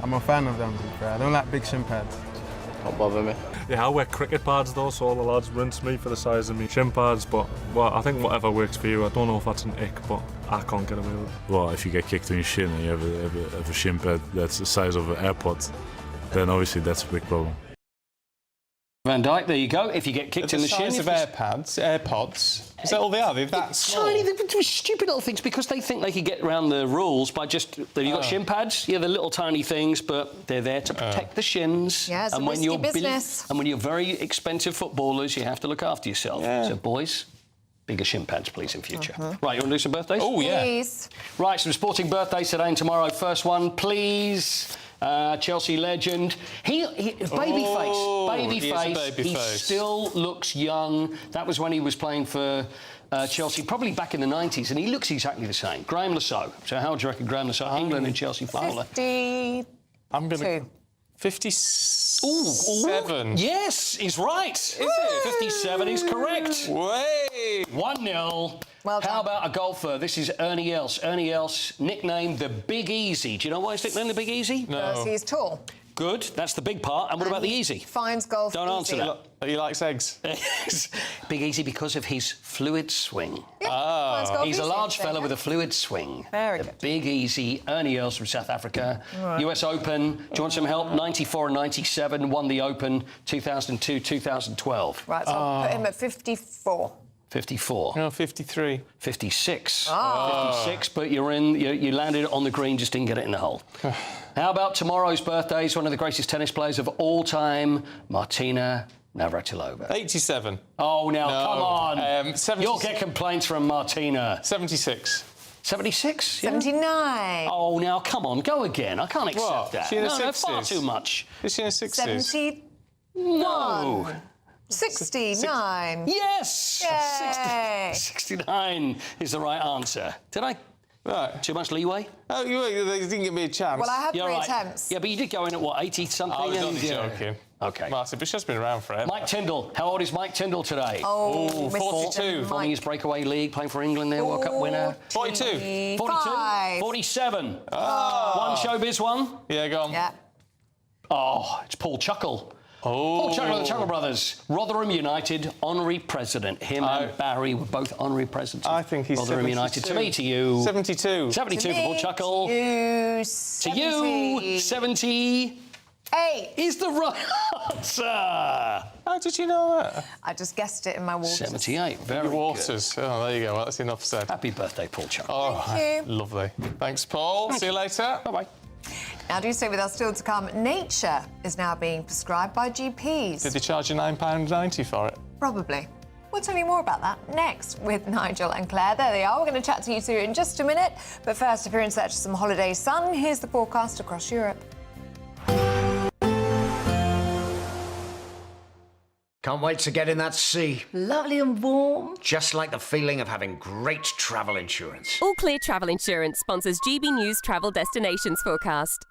I'm a fan of them, to be fair. I don't like big shin pads. Don't bother me. Yeah, I wear cricket pads though, so all the lads rinse me for the size of me shin pads, but well, I think whatever works for you. I don't know if that's an ick, but I can't get away with it. Well, if you get kicked in your shin and you have a shin pad that's the size of an AirPod, then obviously that's a big problem. Van Dijk, there you go. If you get kicked in the shin... The size of AirPods, is that all they are? They're that small? Tiny, they're stupid little things because they think they could get around the rules by just... You've got shin pads, yeah, they're little tiny things, but they're there to protect the shins. Yeah, it's a risky business. And when you're very expensive footballers, you have to look after yourself. Yeah. So, boys, bigger shin pads, please, in future. Right, you want to do some birthdays? Oh, yeah. Please. Right, some sporting birthdays today and tomorrow. First one, please... Chelsea legend. Babyface. He still looks young. That was when he was playing for Chelsea, probably back in the 90s, and he looks exactly the same. Graham Lasseau. So how old do you reckon Graham Lasseau, England and Chelsea footballer? 52. I'm going to... 57. Yes, he's right. Is it? 57 is correct. Way. 1-0. Well done. How about a golfer? This is Ernie Els. Ernie Els, nicknamed the Big Easy. Do you know why he's nicknamed the Big Easy? No. Because he's tall. Good, that's the big part. And what about the easy? Finds golf Don't answer easy. that. He likes eggs. Big Easy because of his fluid swing. Yeah, he's a large fella with a fluid swing. Very good. Big Easy, Ernie Els from South Africa. Right. US Open, do you want some help? 94 and 97, won the Open 2002, 2012. Right, so I'll put him at 54. 54. No, 53. 56. Oh. 56, but you landed on the green, just didn't get it in the hole. How about tomorrow's birthday? He's one of the greatest tennis players of all time, Martina Navratilova. 87. Oh, now, No. come on. 70... You'll get complaints from Martina. 76. 76? Yeah? 79. Oh, now, come on, go again. I can't accept that. She in her 60s? Far too much. Is she in her 60s? 71. No. 69. Yes! Yay. 69 is the right answer. Did I? Right. Too much leeway? Oh, you didn't give me a chance. Well, I had 3 right. attempts. Yeah, but you did go in at, what, 80-something? I was only joking. OK. Martin, but she's been around forever. Mike Tyndall. How old is Mike Tyndall today? Oh, 42. Forming his breakaway league, playing for England there, World Cup winner. 42. 42. 47. Oh. One showbiz one? Yeah, go on. Yeah. Oh, it's Paul Chuckle. Paul Chuckle and the Chuckle Brothers. Rotherham United, honorary president. Him and Barry were both honorary presidents. I think he's Rotherham 72. United. To me, to you. 72. 72 for Paul Chuckle. To you, 78 is the right answer. How did you know that? I just guessed it in my waters. 78, very good. Waters. Oh, there you go. Well, that's enough said. Happy birthday, Paul Chuckle. Oh, Thank you. Lovely. Thanks, Paul. See you later. Bye-bye. Now, do stay with us still to come. Nature is now being prescribed by GPs. Did they charge you £9.90 for it? Probably. We'll tell you more about that next with Nigel and Claire. There they are. We're going to chat to you two in just a minute. But first, if you're in search of some holiday sun, here's the forecast across Europe. Can't wait to get in that sea. Lovely and warm. Just like the feeling of having great travel insurance. All Clear Travel Insurance sponsors GB News Travel Destinations Forecast.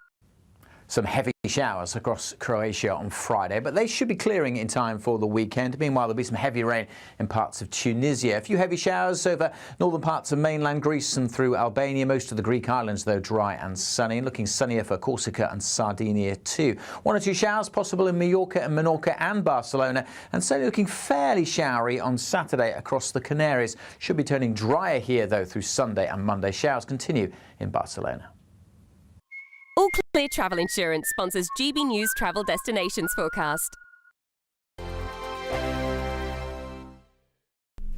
Some heavy showers across Croatia on Friday, but they should be clearing in time for the weekend. Meanwhile, there'll be some heavy rain in parts of Tunisia. A few heavy showers over northern parts of mainland Greece and through Albania. Most of the Greek islands, though, dry and sunny. Looking sunnier for Corsica and Sardinia too. 1 or 2 showers possible in Mallorca and Menorca and Barcelona. And certainly looking fairly showery on Saturday across the Canaries. Should be turning drier here, though, through Sunday and Monday. Showers continue in Barcelona. All Clear Travel Insurance sponsors GB News Travel Destinations Forecast.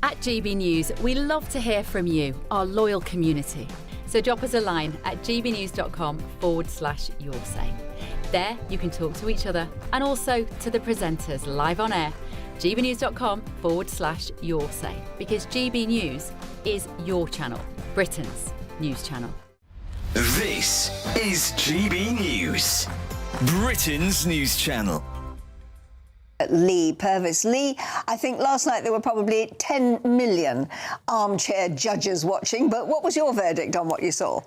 At GB News, we love to hear from you, our loyal community. So drop us a line at gbnews.com/yoursay. There you can talk to each other and also to the presenters live on air. gbnews.com/yoursay, because GB News is your channel, Britain's news channel. This is GB News, Britain's news channel. Lee, Purvis Lee. I think last night there were probably 10 million armchair judges watching, but what was your verdict on what you saw?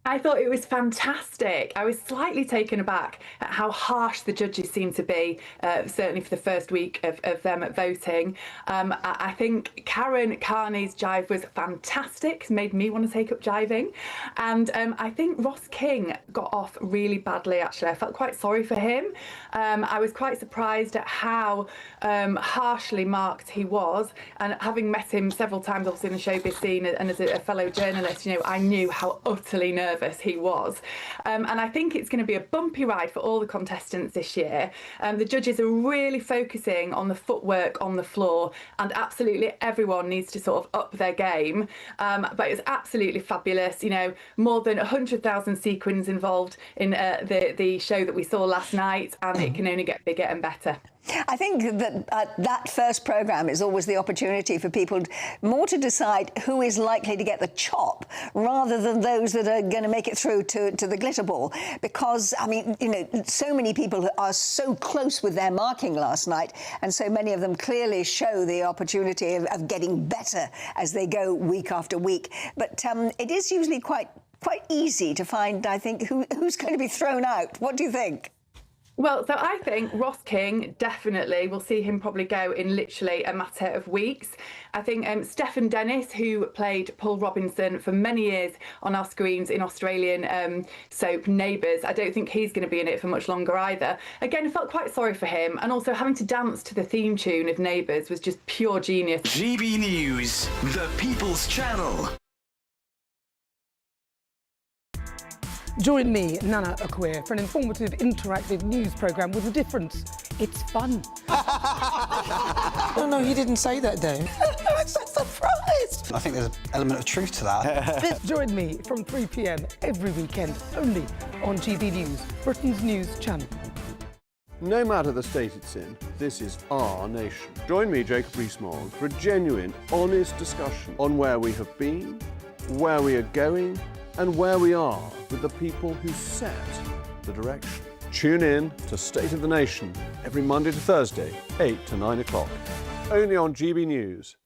I thought it was fantastic. I was slightly taken aback at how harsh the judges seemed to be, certainly for the first week of them at voting. I think Karen Carney's jive was fantastic. It's made me want to take up jiving. And I think Ross King got off really badly, actually. I felt quite sorry for him. I was quite surprised at how harshly marked he was. And having met him several times, obviously, in the showbiz scene and as a fellow journalist, you know, I knew how utterly nervous he was. And I think it's going to be a bumpy ride for all the contestants this year. The judges are really focusing on the footwork on the floor, and absolutely everyone needs to sort of up their game. But it was absolutely fabulous. You know, more than 100,000 sequins involved in the show that we saw last night, and it can only get bigger and better. I think that that first programme is always the opportunity for people more to decide who is likely to get the chop rather than those that are going to make it through to the glitter ball. Because, I mean, you know, so many people are so close with their marking last night, and so many of them clearly show the opportunity of getting better as they go week after week. But it is usually quite easy to find, I think, who's going to be thrown out. What do you think? Well, so I think Ross King, definitely, we'll see him probably go in literally a matter of weeks. I think Stephen Dennis, who played Paul Robinson for many years on our screens in Australian soap Neighbours, I don't think he's going to be in it for much longer either. Again, I felt quite sorry for him, and also having to dance to the theme tune of Neighbours was just pure genius. GB News, the People's Channel. Join me, Nana Akweer, for an informative, interactive news programme with a difference. It's fun. No, he didn't say that, Dave. I'm so surprised. I think there's an element of truth to that. Join me from 3 p.m. every weekend, only on GB News, Britain's news channel. No matter the state it's in, this is our nation. Join me, Jacob Rees-Mogg, for a genuine, honest discussion on where we have been, where we are going, and where we are with the people who set the direction. Tune in to State of the Nation every Monday to Thursday, 8 to 9 o'clock. Only on GB News.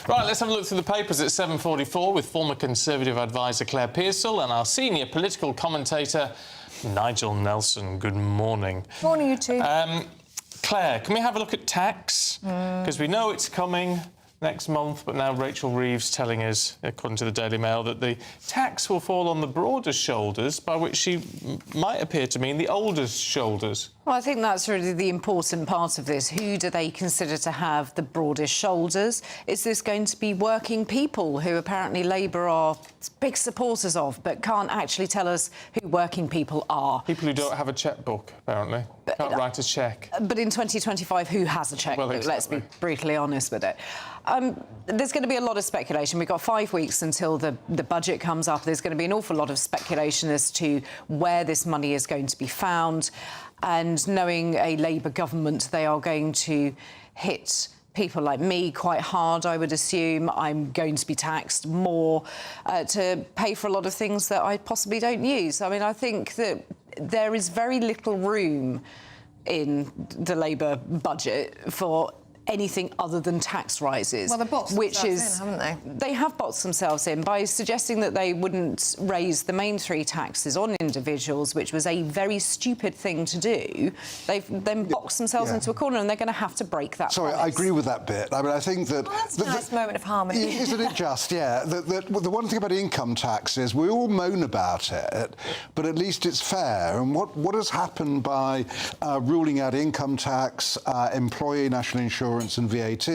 Right, let's have a look through the papers at 7:44 with former Conservative advisor Claire Pearsall and our senior political commentator Nigel Nelson. Good morning. Morning, you two. Claire, can we have a look at tax? Because we know it's coming. next month, but now Rachel Reeves telling us, according to the Daily Mail, that the tax will fall on the broadest shoulders, by which she might appear to mean the oldest shoulders. Well, I think that's really the important part of this. Who do they consider to have the broadest shoulders? Is this going to be working people who apparently Labour are big supporters of, but can't actually tell us who working people are? People who don't have a chequebook, apparently. Can't write a cheque. But in 2025, who has a chequebook? Well, exactly. Let's be brutally honest with it. There's going to be a lot of speculation. We've got 5 weeks until the budget comes up. There's going to be an awful lot of speculation as to where this money is going to be found. And knowing a Labour government, they are going to hit people like me quite hard, I would assume. I'm going to be taxed more to pay for a lot of things that I possibly don't use. I mean, I think that there is very little room in the Labour budget for anything other than tax rises. Well, they've boxed themselves in, haven't they? They have boxed themselves in by suggesting that they wouldn't raise the main three taxes on individuals, which was a very stupid thing to do. They've then boxed themselves into a corner, and they're going to have to break that Sorry, promise. I agree with that bit. I mean, I think that... Well, that's a nice moment of harmony. Isn't it just, yeah? The one thing about income tax is we all moan about it, but at least it's fair. And what has happened by ruling out income tax, employee national insurance and VAT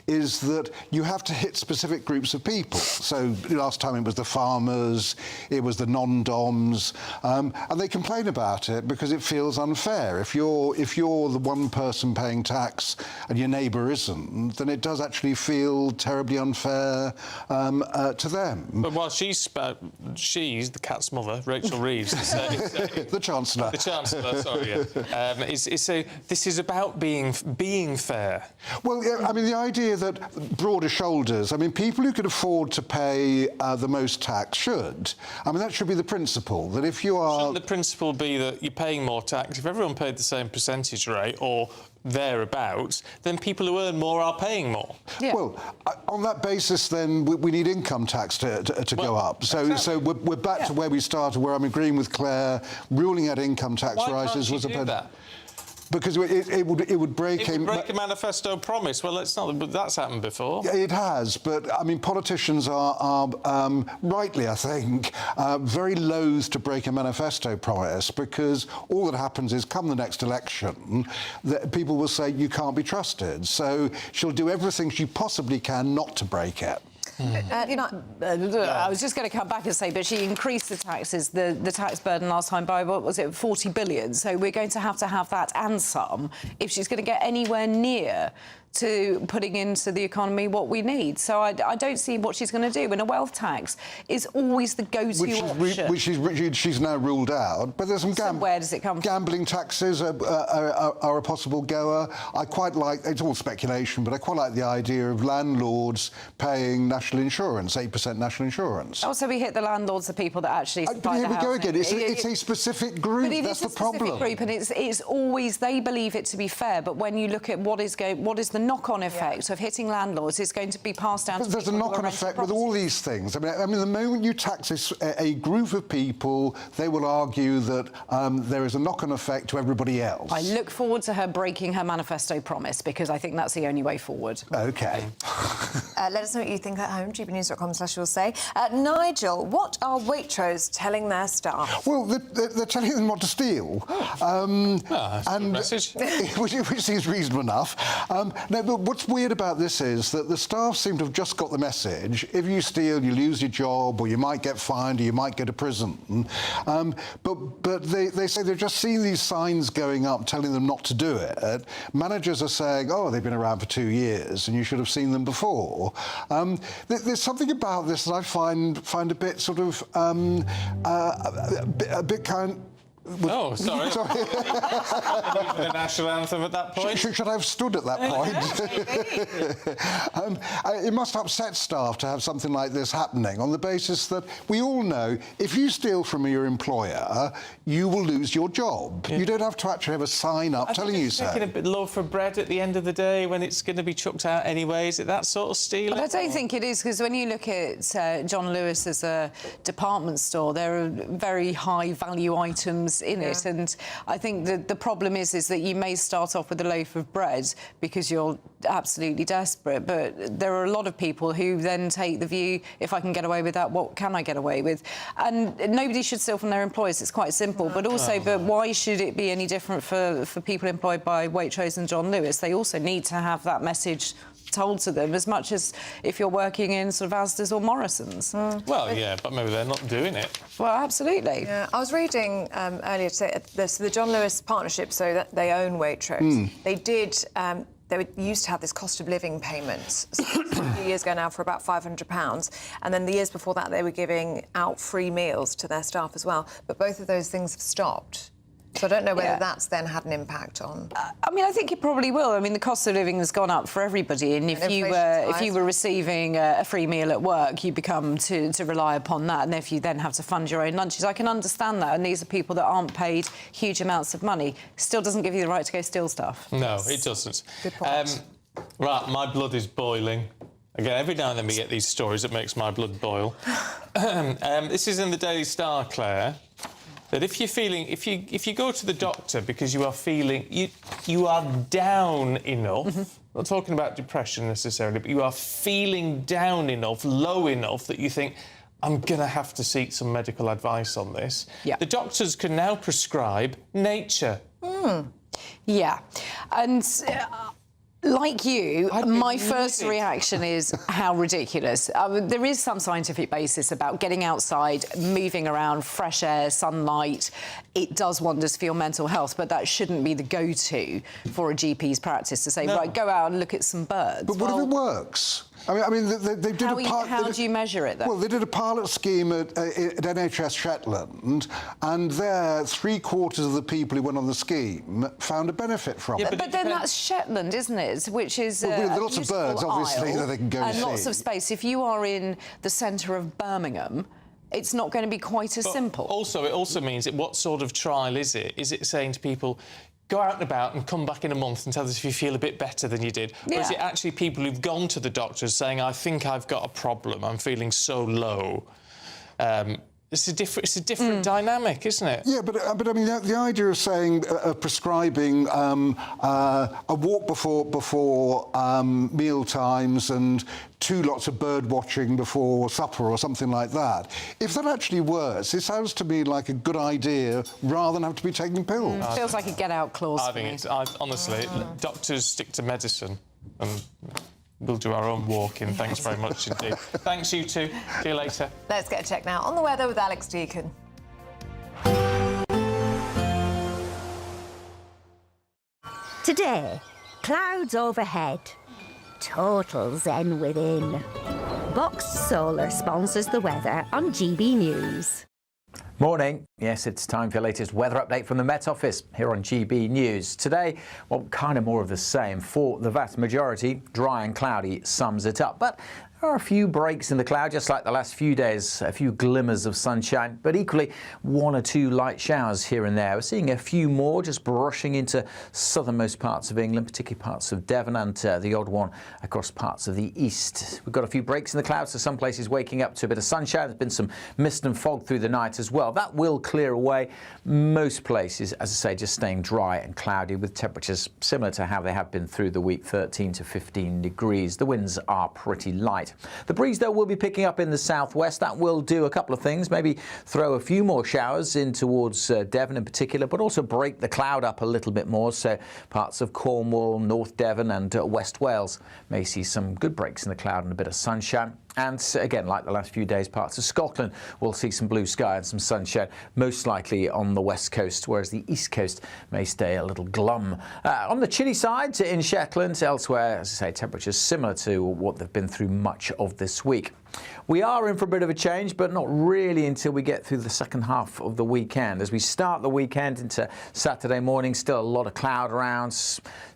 is that you have to hit specific groups of people. So last time it was the farmers, it was the non-DOMs, and they complain about it because it feels unfair. If you're the one person paying tax and your neighbour isn't, then it does actually feel terribly unfair to them. But while she's the cat's mother, Rachel Reeves, the Chancellor. The Chancellor, sorry, yeah. Is say this is about being fair. Well, yeah, I mean, the idea that broader shoulders, I mean, people who can afford to pay the most tax should. I mean, that should be the principle, that if you are... Shouldn't the principle be that you're paying more tax? If everyone paid the same percentage rate, or thereabouts, then people who earn more are paying more. Yeah. Well, on that basis, then, we need income tax to go up. So, exactly. So we're back to where we started, where I'm agreeing with Claire, ruling out income tax rises was do that? Because it would break... It would break a manifesto promise. Well, it's not... But that's happened before. Yeah, it has, but, I mean, politicians are rightly, I think, very loath to break a manifesto promise, because all that happens is, come the next election, that people will say, you can't be trusted. So she'll do everything she possibly can not to break it. I was just going to come back and say, but she increased the taxes, the tax burden last time by, what was it, 40 billion? So we're going to have that and some if she's going to get anywhere near to putting into the economy what we need. So I don't see what she's going to do. And a wealth tax is always the go-to option. Which she's now ruled out. But there's some where does it come from? Gambling taxes are a possible goer. I quite like, it's all speculation, but I quite like the idea of landlords paying national insurance, 8% national insurance. Also, we hit the landlords, the people that actually supply but here the we go housing. again. It's a specific group. That's the problem. It's a specific group, and it's always they believe it to be fair. But when you look at what is the knock-on effect of hitting landlords, is going to be passed down to There's a knock-on effect with all these things. I mean, the moment you tax a group of people, they will argue that there is a knock-on effect to everybody else. I look forward to her breaking her manifesto promise, because I think that's the only way forward. OK. Let us know what you think at home, gbnews.com/you'll say. Nigel, what are Waitrose telling their staff? Well, they're telling them not to steal. That's a message. which seems reasonable enough. No, but what's weird about this is that the staff seem to have just got the message. If you steal, you lose your job, or you might get fined, or you might go to prison. But they say they've just seen these signs going up telling them not to do it. Managers are saying, oh, they've been around for 2 years, and you should have seen them before. There's something about this that I find a bit sort of a bit kind. Oh, sorry. The national anthem at that point. Should I have stood at that point? It must upset staff to have something like this happening on the basis that we all know if you steal from your employer, you will lose your job. Yeah. You don't have to actually have a sign up telling you so. Taking a bit low for bread at the end of the day when it's going to be chucked out anyway. Is it that sort of stealing? But I don't think it is, because when you look at John Lewis as a department store, there are very high value items calories in it. And I think the problem is that you may start off with a loaf of bread because you're absolutely desperate, but there are a lot of people who then take the view, if I can get away with that, what can I get away with? And nobody should steal from their employers. It's quite simple. But also, but why should it be any different for people employed by Waitrose and John Lewis? They also need to have that message told to them as much as if you're working in sort of Asda's or Morrison's. Well, yeah, but maybe they're not doing it. Well, absolutely. Yeah, I was reading earlier today, the John Lewis partnership, so that they own Waitrose. They did... They used to have this cost of living payment a few years ago now for about £500, and then the years before that they were giving out free meals to their staff as well. But both of those things have stopped. So I don't know whether that's then had an impact on... I mean, I think it probably will. I mean, the cost of living has gone up for everybody, and if you were receiving a free meal at work, you become to rely upon that, and if you then have to fund your own lunches, I can understand that, and these are people that aren't paid huge amounts of money. Still doesn't give you the right to go steal stuff. No, it doesn't. Good point. Right, my blood is boiling. Again, every now and then we get these stories that makes my blood boil. This is in the Daily Star, Claire. That if you're feeling, if you go to the doctor because you are feeling you are down enough, not talking about depression necessarily, but you are feeling down enough, low enough that you think, I'm going to have to seek some medical advice on this. Yeah. The doctors can now prescribe nature. Yeah, and... like you, my first reaction is how ridiculous. There is some scientific basis about getting outside, moving around, fresh air, sunlight. It does wonders for your mental health, but that shouldn't be the go-to for a GP's practice to say, right, go out and look at some birds. But what if it works? I mean, they did how do you measure it, then? Well, they did a pilot scheme at NHS Shetland, and there, 3/4 of the people who went on the scheme found a benefit from it. But then that's Shetland, isn't it? Which is there are lots of birds, obviously, that they can go and see. Lots of space. If you are in the centre of Birmingham, it's not going to be quite as simple. Also, it also means that what sort of trial is it? Is it saying to people, go out and about and come back in a month and tell us if you feel a bit better than you did? Or is it actually people who've gone to the doctors saying, I think I've got a problem, I'm feeling so low? It's a different dynamic, isn't it? Yeah, but I mean, the idea of saying, prescribing a walk before meal times and 2 lots of bird watching before supper or something like that, if that actually works, it sounds to me like a good idea rather than have to be taking pills. Feels like a get-out clause. I think it's... honestly, doctors stick to medicine and... we'll do our own walking. Thanks very much indeed. Thanks, you two. See you later. Let's get a check now on the weather with Alex Deacon. Today, clouds overhead. Total zen within. Boxed Solar sponsors the weather on GB News. Morning. Yes, it's time for your latest weather update from the Met Office here on GB News. Today, well, kind of more of the same. For the vast majority, dry and cloudy sums it up. But there are a few breaks in the cloud, just like the last few days, a few glimmers of sunshine, but equally 1 or 2 light showers here and there. We're seeing a few more just brushing into southernmost parts of England, particularly parts of Devon, and the odd one across parts of the east. We've got a few breaks in the clouds, so some places waking up to a bit of sunshine. There's been some mist and fog through the night as well. That will clear away. Most places, as I say, just staying dry and cloudy with temperatures similar to how they have been through the week, 13 to 15 degrees. The winds are pretty light. The breeze, though, will be picking up in the southwest. That will do a couple of things, maybe throw a few more showers in towards Devon in particular, but also break the cloud up a little bit more. So parts of Cornwall, North Devon and West Wales may see some good breaks in the cloud and a bit of sunshine. And again, like the last few days, parts of Scotland will see some blue sky and some sunshine, most likely on the west coast, whereas the east coast may stay a little glum. On the chilly side in Shetland, elsewhere, as I say, temperatures similar to what they've been through much of this week. We are in for a bit of a change, but not really until we get through the second half of the weekend. As we start the weekend into Saturday morning, still a lot of cloud around,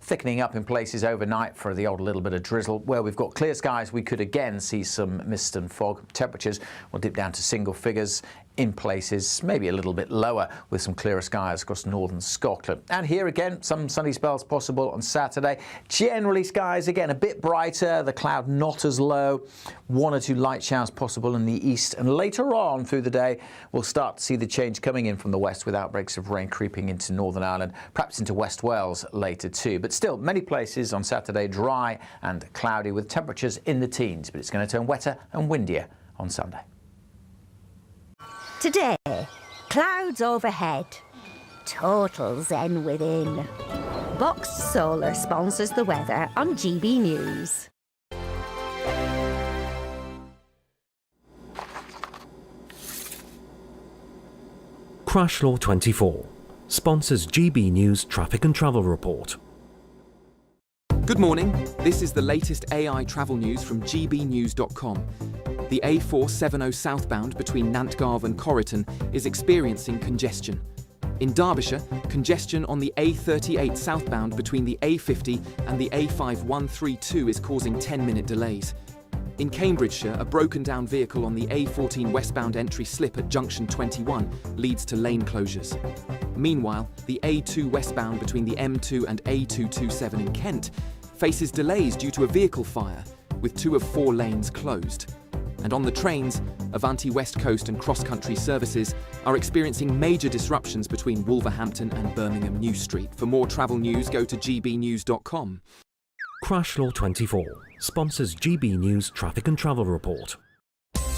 thickening up in places overnight for the odd little bit of drizzle. Where we've got clear skies, we could again see some mist and fog. Temperatures will dip down to single figures in places, maybe a little bit lower with some clearer skies across northern Scotland. And here again, some sunny spells possible on Saturday. Generally skies again a bit brighter, the cloud not as low, 1 or 2 light showers possible in the east, and later on through the day we'll start to see the change coming in from the west with outbreaks of rain creeping into Northern Ireland, perhaps into West Wales later too. But still, many places on Saturday dry and cloudy with temperatures in the teens, but it's going to turn wetter and windier on Sunday. Today, clouds overhead, total zen within. Box Solar sponsors the weather on GB News. Crash Law 24 sponsors GB News Traffic and Travel Report. Good morning. This is the latest AI travel news from gbnews.com. The A470 southbound between Nantgarve and Corriton is experiencing congestion. In Derbyshire, congestion on the A38 southbound between the A50 and the A5132 is causing 10-minute delays. In Cambridgeshire, a broken-down vehicle on the A14 westbound entry slip at junction 21 leads to lane closures. Meanwhile, the A2 westbound between the M2 and A227 in Kent faces delays due to a vehicle fire, with 2 of 4 lanes closed. And on the trains, Avanti West Coast and cross-country services are experiencing major disruptions between Wolverhampton and Birmingham New Street. For more travel news, go to gbnews.com. Crash Law 24 sponsors GB News Traffic and Travel Report.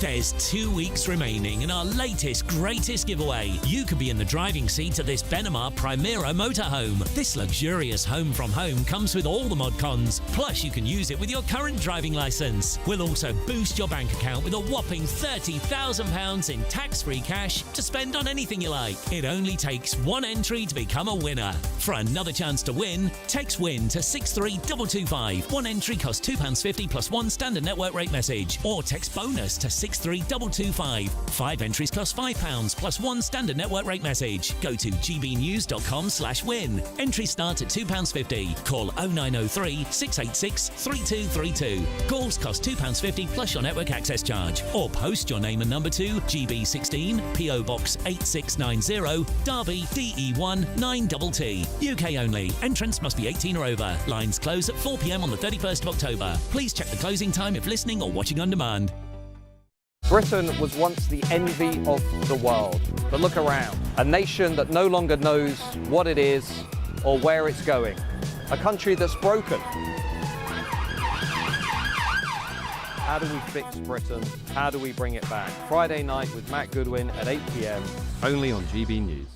There's 2 weeks remaining in our latest, greatest giveaway. You could be in the driving seat of this Benamar Primera motorhome. This luxurious home from home comes with all the mod cons. Plus, you can use it with your current driving licence. We'll also boost your bank account with a whopping £30,000 in tax-free cash to spend on anything you like. It only takes 1 entry to become a winner. For another chance to win, text WIN to 63225. 1 entry costs £2.50 plus 1 standard network rate message. Or text BONUS to 63225. 5 entries cost £5 plus 1 standard network rate message. Go to gbnews.com/win. Entries start at £2.50. Call 0903 686 3232. Calls cost £2.50 plus your network access charge. Or post your name and number to GB16 PO Box 8690 Derby DE1 9TT. UK only. Entrance must be 18 or over. Lines close at 4 p.m. on the 31st of October. Please check the closing time if listening or watching on demand. Britain was once the envy of the world, but look around. A nation that no longer knows what it is or where it's going. A country that's broken. How do we fix Britain? How do we bring it back? Friday night with Matt Goodwin at 8 p.m, only on GB News.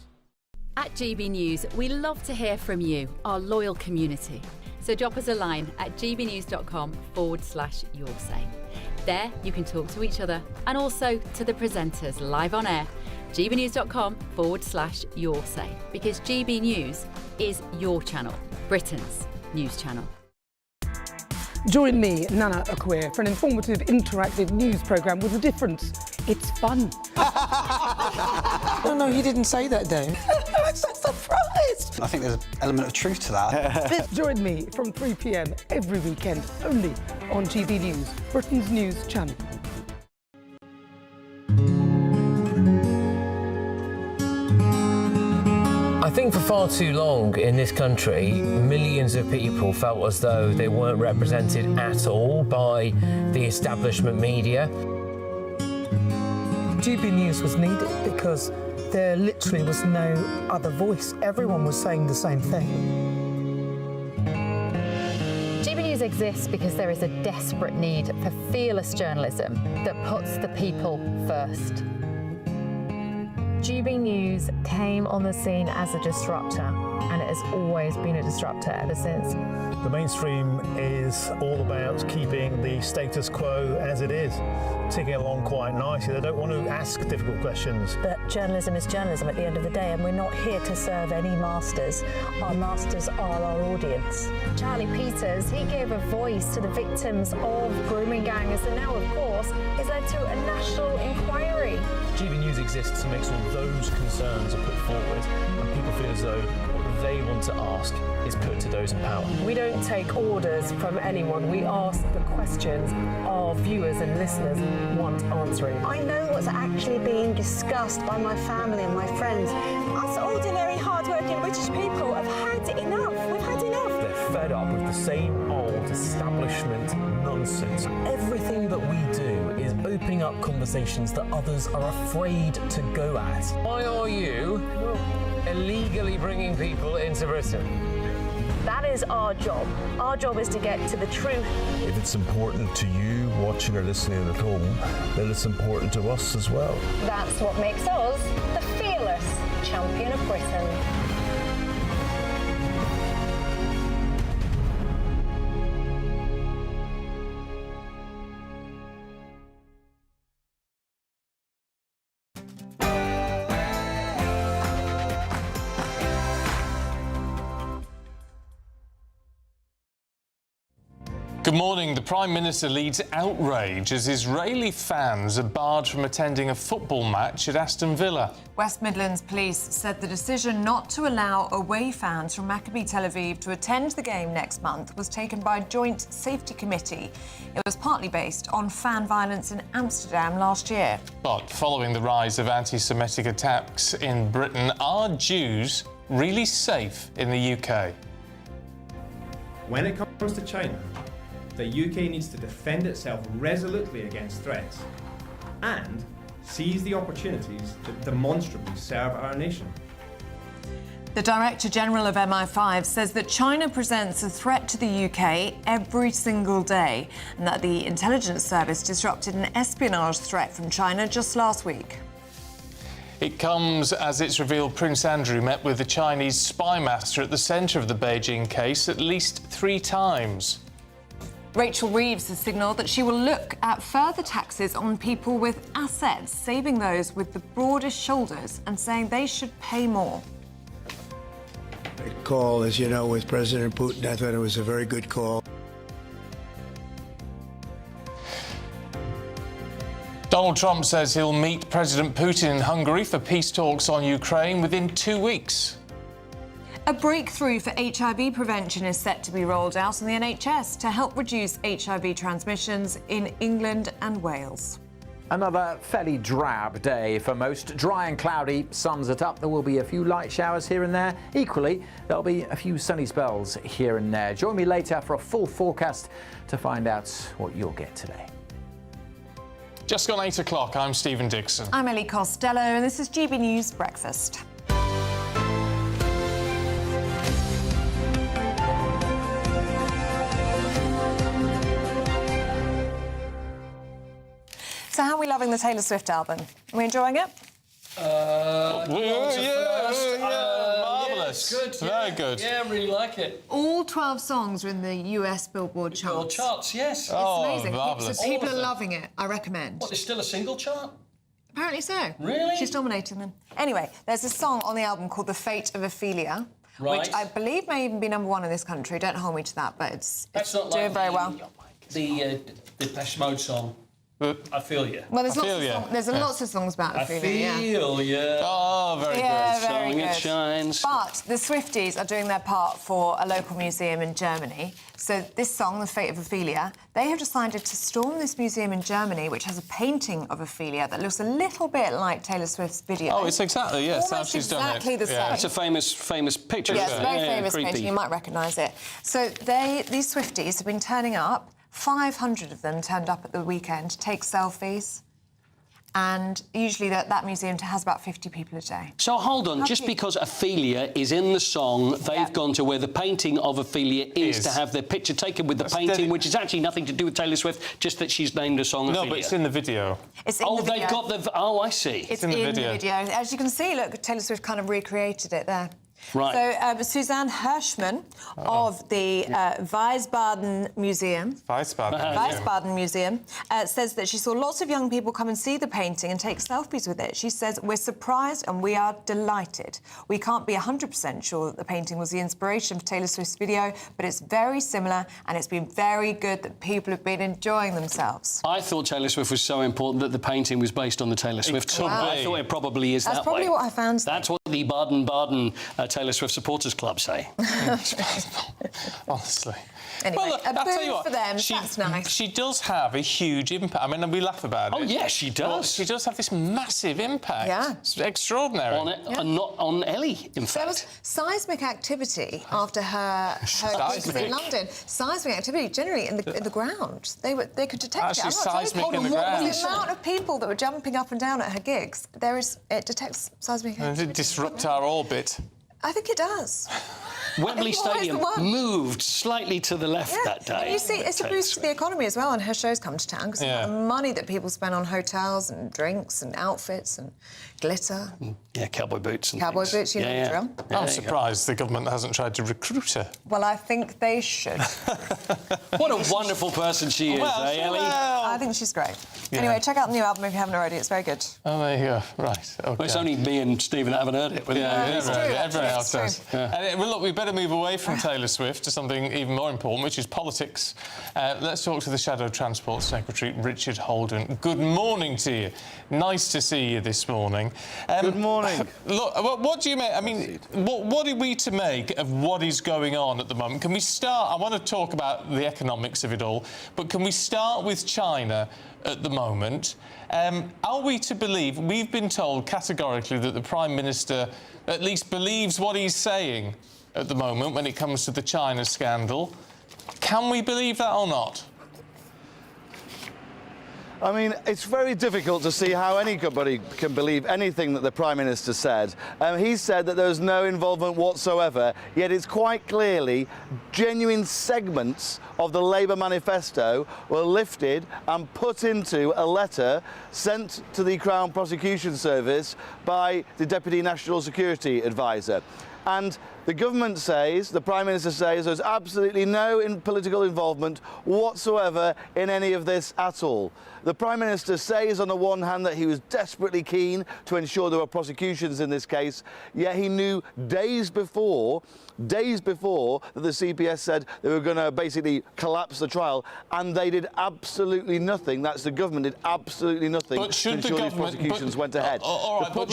At GB News, we love to hear from you, our loyal community. So drop us a line at gbnews.com/yoursay. There, you can talk to each other and also to the presenters live on air. gbnews.com/yoursay, because GB News is your channel, Britain's news channel. Join me, Nana Akweer, for an informative, interactive news programme with a difference. It's fun. No, he didn't say that, though. I'm so surprised. I think there's an element of truth to that. Join me from 3 p.m. every weekend, only on GB News, Britain's news channel. I think for far too long in this country, millions of people felt as though they weren't represented at all by the establishment media. GB News was needed because there literally was no other voice. Everyone was saying the same thing. GB News exists because there is a desperate need for fearless journalism that puts the people first. GB News came on the scene as a disruptor, and it has always been a disruptor ever since. The mainstream is all about keeping the status quo as it is, ticking along quite nicely. They don't want to ask difficult questions. But journalism is journalism at the end of the day, and we're not here to serve any masters. Our masters are our audience. Charlie Peters, he gave a voice to the victims of grooming gangs, and now, of course, it's led to a national inquiry. GB News exists to make sure those concerns are put forward, and people feel as though they want to ask is put to those in power. We don't take orders from anyone. We ask the questions our viewers and listeners want answering. I know what's actually being discussed by my family and my friends. Us ordinary, hard-working British people have had enough. We've had enough. They're fed up with the same old establishment nonsense. Everything that we do is opening up conversations that others are afraid to go at. Why are you illegally bringing people into Britain? That is our job. Our job is to get to the truth. If it's important to you watching or listening at home, then it's important to us as well. That's what makes us the fearless champion of Britain. Good morning. The Prime Minister leads outrage as Israeli fans are barred from attending a football match at Aston Villa. West Midlands Police said the decision not to allow away fans from Maccabi Tel Aviv to attend the game next month was taken by a joint safety committee. It was partly based on fan violence in Amsterdam last year. But following the rise of anti-Semitic attacks in Britain, are Jews really safe in the UK? When it comes to China, the UK needs to defend itself resolutely against threats and seize the opportunities that demonstrably serve our nation. The Director General of MI5 says that China presents a threat to the UK every single day and that the intelligence service disrupted an espionage threat from China just last week. It comes as it's revealed Prince Andrew met with the Chinese spy master at the centre of the Beijing case at least 3 times. Rachel Reeves has signalled that she will look at further taxes on people with assets, saving those with the broadest shoulders and saying they should pay more. Call, as you know, with President Putin, I thought it was a very good call. Donald Trump says he'll meet President Putin in Hungary for peace talks on Ukraine within 2 weeks. A breakthrough for HIV prevention is set to be rolled out on the NHS to help reduce HIV transmissions in England and Wales. Another fairly drab day for most. Dry and cloudy sums it up. There will be a few light showers here and there. Equally, there'll be a few sunny spells here and there. Join me later for a full forecast to find out what you'll get today. Just gone 8 o'clock, I'm Stephen Dixon. I'm Ellie Costello and this is GB News Breakfast. So how are we loving the Taylor Swift album? Are we enjoying it? Marvellous. Good. Very good. Yeah, I really like it. All 12 songs are in the US Billboard charts. Billboard charts, yes. It's amazing. marvellous. So people are loving it. I recommend. What, there's still a single chart? Apparently so. Really? She's dominating them. Anyway, there's a song on the album called The Fate of Ophelia, which I believe may even be #1 in this country. Don't hold me to that, but it's not doing like very well. The Depeche Mode song. I feel you. Well, there's lots of songs about Ophelia. I feel you. Oh, very good. Very good. It shines. But the Swifties are doing their part for a local museum in Germany. So this song, The Fate of Ophelia, they have decided to storm this museum in Germany, which has a painting of Ophelia that looks a little bit like Taylor Swift's video. Oh, it's exactly, yes, how Almost she's done it. exactly the same. That's a famous picture. Yes, a very famous creepy. painting. You might recognise it. So these Swifties have been turning up. 500 of them turned up at the weekend to take selfies. And usually that museum has about 50 people a day. So hold on, just because Ophelia is in the song, they've gone to where the painting of Ophelia is to have their picture taken with the painting, which is actually nothing to do with Taylor Swift, just that she's named a song Ophelia. No, but it's in the video. It's in the video. They've got the... Oh, I see. It's in the video. As you can see, look, Taylor Swift kind of recreated it there. Right. So Suzanne Hirschman of the Wiesbaden Museum, Wiesbaden Museum, says that she saw lots of young people come and see the painting and take selfies with it. She says, "We're surprised and we are delighted. We can't be 100% sure that the painting was the inspiration for Taylor Swift's video, but it's very similar and it's been very good that people have been enjoying themselves." I thought Taylor Swift was so important that the painting was based on the Taylor Swift song. I thought it probably is that way. That's probably what I found. That's what the Baden-Baden Taylor Swift Supporters Club say? Honestly. Anyway, well, look, a I'll tell boo you what, for them, that's nice. She does have a huge impact. I mean, we laugh about it. Oh, yes, she does. But she does have this massive impact. Yeah. It's extraordinary. On it, and not on Ellie, in fact. There was seismic activity after her gigs in London. Seismic activity generally in the ground. They could detect Actually, it. seismic in the What ground. was the amount of people that were jumping up and down at her gigs? It detects seismic activity. Does it disrupt our orbit? I think it does. Wembley Stadium moved slightly to the left that day. And you see, it's a boost to the economy as well, and her shows come to town because the money that people spend on hotels and drinks and outfits and glitter. Yeah, cowboy boots and Cowboy things. boots, you know the drill. I'm surprised the government hasn't tried to recruit her. Well, I think they should. What a wonderful person she is, Ellie? I think she's great. Anyway, check out the new album if you haven't already. It's very good. Oh, there you go. Right. Okay. Well, it's only me and Stephen that haven't heard it. Everyone else does. And, well, look, we better move away from Taylor Swift to something even more important, which is politics. Let's talk to the Shadow Transport Secretary, Richard Holden. Good morning to you. Nice to see you this morning. Good morning. Look, what do you make? I mean, what are we to make of what is going on at the moment? Can we start? I want to talk about the economics of it all, but can we start with China at the moment? Are we to believe? We've been told categorically that the Prime Minister at least believes what he's saying at the moment when it comes to the China scandal. Can we believe that or not? I mean, it's very difficult to see how anybody can believe anything that the Prime Minister said. He said that there was no involvement whatsoever, yet it's quite clearly genuine segments of the Labour manifesto were lifted and put into a letter sent to the Crown Prosecution Service by the Deputy National Security Advisor. And the government says, the Prime Minister says, there's absolutely no political involvement whatsoever in any of this at all. The Prime Minister says, on the one hand, that he was desperately keen to ensure there were prosecutions in this case, yet he knew days before that the CPS said they were going to basically collapse the trial, and they did absolutely nothing. That's the government did absolutely nothing to ensure these prosecutions went ahead. All right, but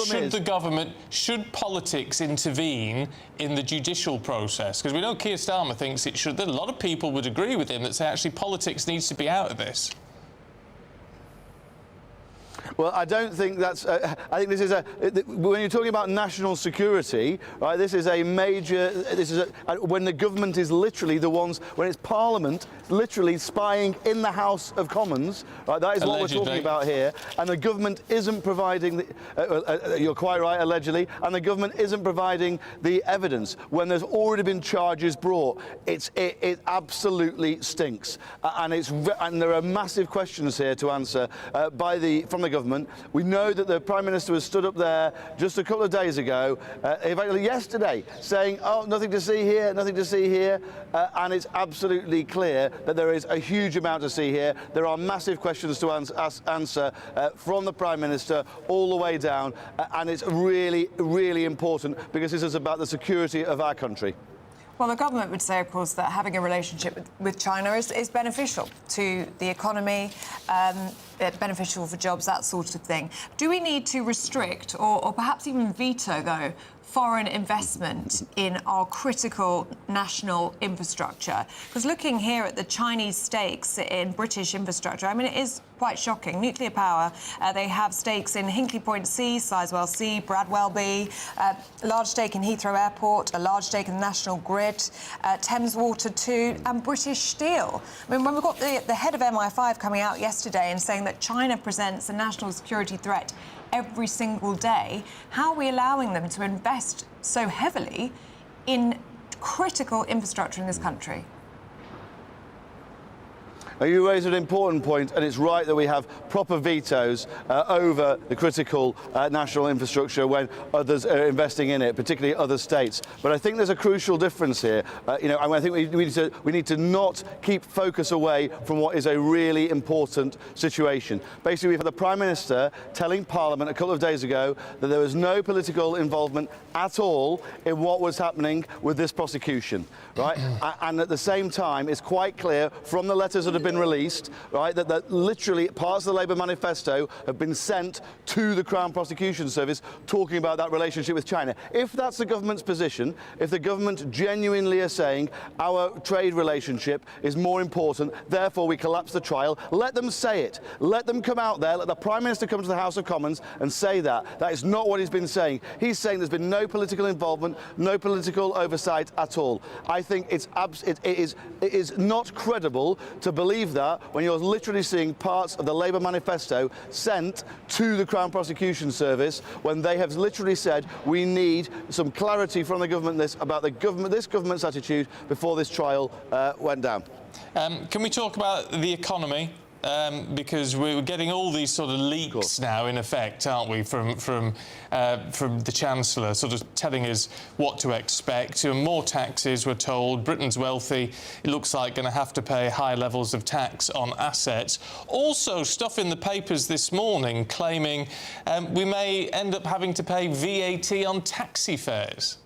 should politics intervene in the judicial process? Because we know Keir Starmer thinks it should. A lot of people would agree with him that say actually politics needs to be out of this. Well, I don't think that's... I think this is when you're talking about national security, right, this is a major... when the government is literally the ones... When it's Parliament literally spying in the House of Commons, right, that is what we're talking about here, and the government isn't providing... you're quite right, allegedly, and the government isn't providing the evidence when there's already been charges brought. It absolutely stinks. And there are massive questions here to answer from the government. We know that the Prime Minister was stood up there just a couple of days ago, in fact yesterday, saying, oh, nothing to see here, nothing to see here, and it's absolutely clear that there is a huge amount to see here. There are massive questions to answer from the Prime Minister all the way down, and it's really, really important because this is about the security of our country. Well, the government would say, of course, that having a relationship with China is beneficial to the economy, beneficial for jobs, that sort of thing. Do we need to restrict or perhaps even veto, though, foreign investment in our critical national infrastructure? Because looking here at the Chinese stakes in British infrastructure, I mean, it is quite shocking. Nuclear power, they have stakes in Hinkley Point C, Sizewell C, Bradwell B, a large stake in Heathrow Airport, a large stake in the National Grid, Thames Water 2 and British Steel. I mean, when we've got the head of MI5 coming out yesterday and saying that China presents a national security threat every single day, how are we allowing them to invest so heavily in critical infrastructure in this country? You raise an important point, and it's right that we have proper vetoes over the critical national infrastructure when others are investing in it, particularly other states. But I think there's a crucial difference here. I think we need to not keep focus away from what is a really important situation. Basically, we've had the Prime Minister telling Parliament a couple of days ago that there was no political involvement at all in what was happening with this prosecution, right? And at the same time, it's quite clear from the letters that have been released, right, that literally parts of the Labour manifesto have been sent to the Crown Prosecution Service talking about that relationship with China. If that's the government's position, if the government genuinely are saying our trade relationship is more important, therefore we collapse the trial, let them say it. Let them come out there, let the Prime Minister come to the House of Commons and say that. That is not what he's been saying. He's saying there's been no political involvement, no political oversight at all. I think it is not credible to believe that when you're literally seeing parts of the Labour manifesto sent to the Crown Prosecution Service when they have literally said we need some clarity from the government about this government's attitude before this trial went down. Can we talk about the economy? Because we're getting all these sort of leaks now, in effect, aren't we, from the Chancellor, sort of telling us what to expect. More taxes, we're told. Britain's wealthy, it looks like, going to have to pay high levels of tax on assets. Also, stuff in the papers this morning claiming we may end up having to pay VAT on taxi fares.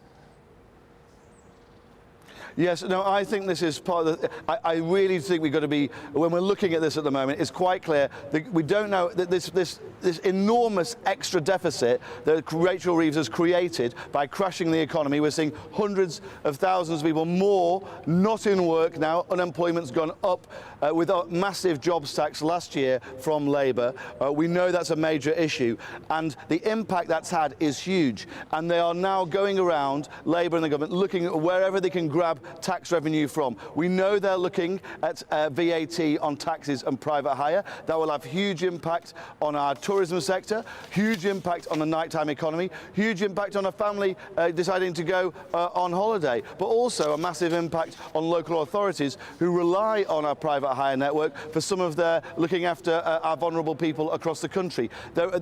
Yes, no, I think this is part of the... I really think we've got to be... When we're looking at this at the moment, it's quite clear that we don't know that this enormous extra deficit that Rachel Reeves has created by crashing the economy. We're seeing hundreds of thousands of people more not in work now. Unemployment's gone up with a massive jobs tax last year from Labour. We know that's a major issue, and the impact that's had is huge. And they are now going around, Labour and the government, looking at wherever they can grab tax revenue from. We know they're looking at VAT on taxis and private hire. That will have huge impact on our tourism sector, huge impact on the nighttime economy, huge impact on a family deciding to go on holiday, but also a massive impact on local authorities who rely on our private hire network for some of their looking after our vulnerable people across the country.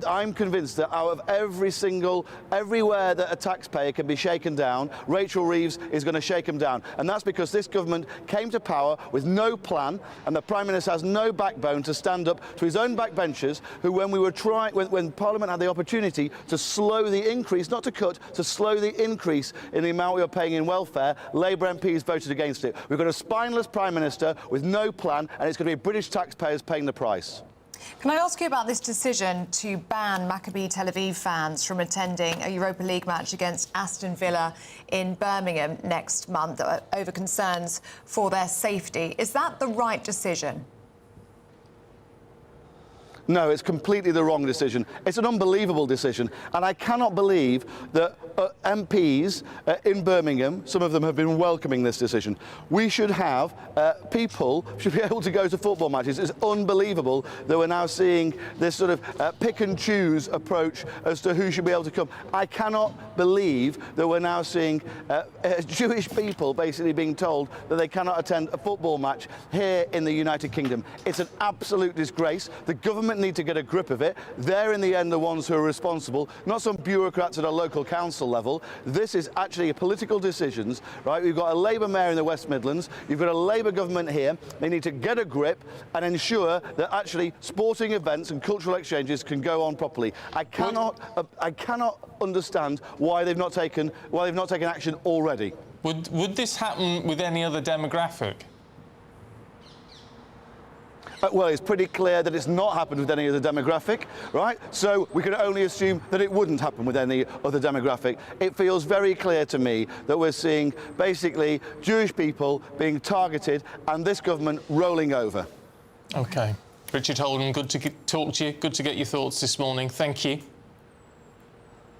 I'm convinced that out of everywhere that a taxpayer can be shaken down, Rachel Reeves is going to shake them down. And that's because this government came to power with no plan, and the Prime Minister has no backbone to stand up to his own backbenchers who, when Parliament had the opportunity to slow the increase, not to cut, to slow the increase in the amount we are paying in welfare, Labour MPs voted against it. We've got a spineless Prime Minister with no plan, and it's going to be British taxpayers paying the price. Can I ask you about this decision to ban Maccabi Tel Aviv fans from attending a Europa League match against Aston Villa in Birmingham next month over concerns for their safety? Is that the right decision? No, it's completely the wrong decision. It's an unbelievable decision. And I cannot believe that MPs in Birmingham, some of them have been welcoming this decision. We should have people should be able to go to football matches. It's unbelievable that we're now seeing this sort of pick and choose approach as to who should be able to come. I cannot believe that we're now seeing Jewish people basically being told that they cannot attend a football match here in the United Kingdom. It's an absolute disgrace. The government need to get a grip of it. They're in the end the ones who are responsible, not some bureaucrats at a local council level. This is actually political decisions, right? We've got a Labour mayor in the West Midlands, you've got a Labour government here. They need to get a grip and ensure that actually sporting events and cultural exchanges can go on properly. I cannot understand why they've not taken action already. Would this happen with any other demographic? Well, it's pretty clear that it's not happened with any other demographic, right? So we can only assume that it wouldn't happen with any other demographic. It feels very clear to me that we're seeing basically Jewish people being targeted and this government rolling over. OK. Richard Holden, good to talk to you. Good to get your thoughts this morning. Thank you.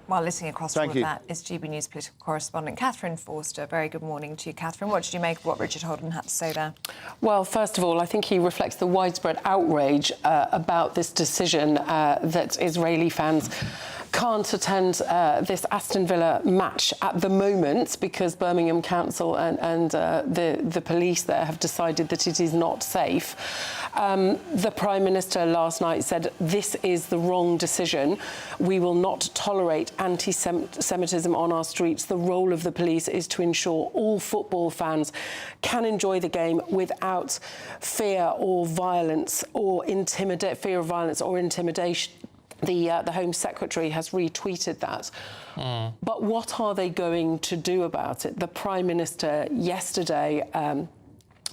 While listening across all of that is GB News political correspondent Catherine Forster. Very good morning to you, Catherine. What did you make of what Richard Holden had to say there? Well, first of all, I think he reflects the widespread outrage about this decision that Israeli fans can't attend this Aston Villa match at the moment because Birmingham Council and the police there have decided that it is not safe. The Prime Minister last night said this is the wrong decision. We will not tolerate anti-Semitism on our streets. The role of the police is to ensure all football fans can enjoy the game without fear or violence or intimidation. The Home Secretary has retweeted that. But what are they going to do about it? The Prime Minister yesterday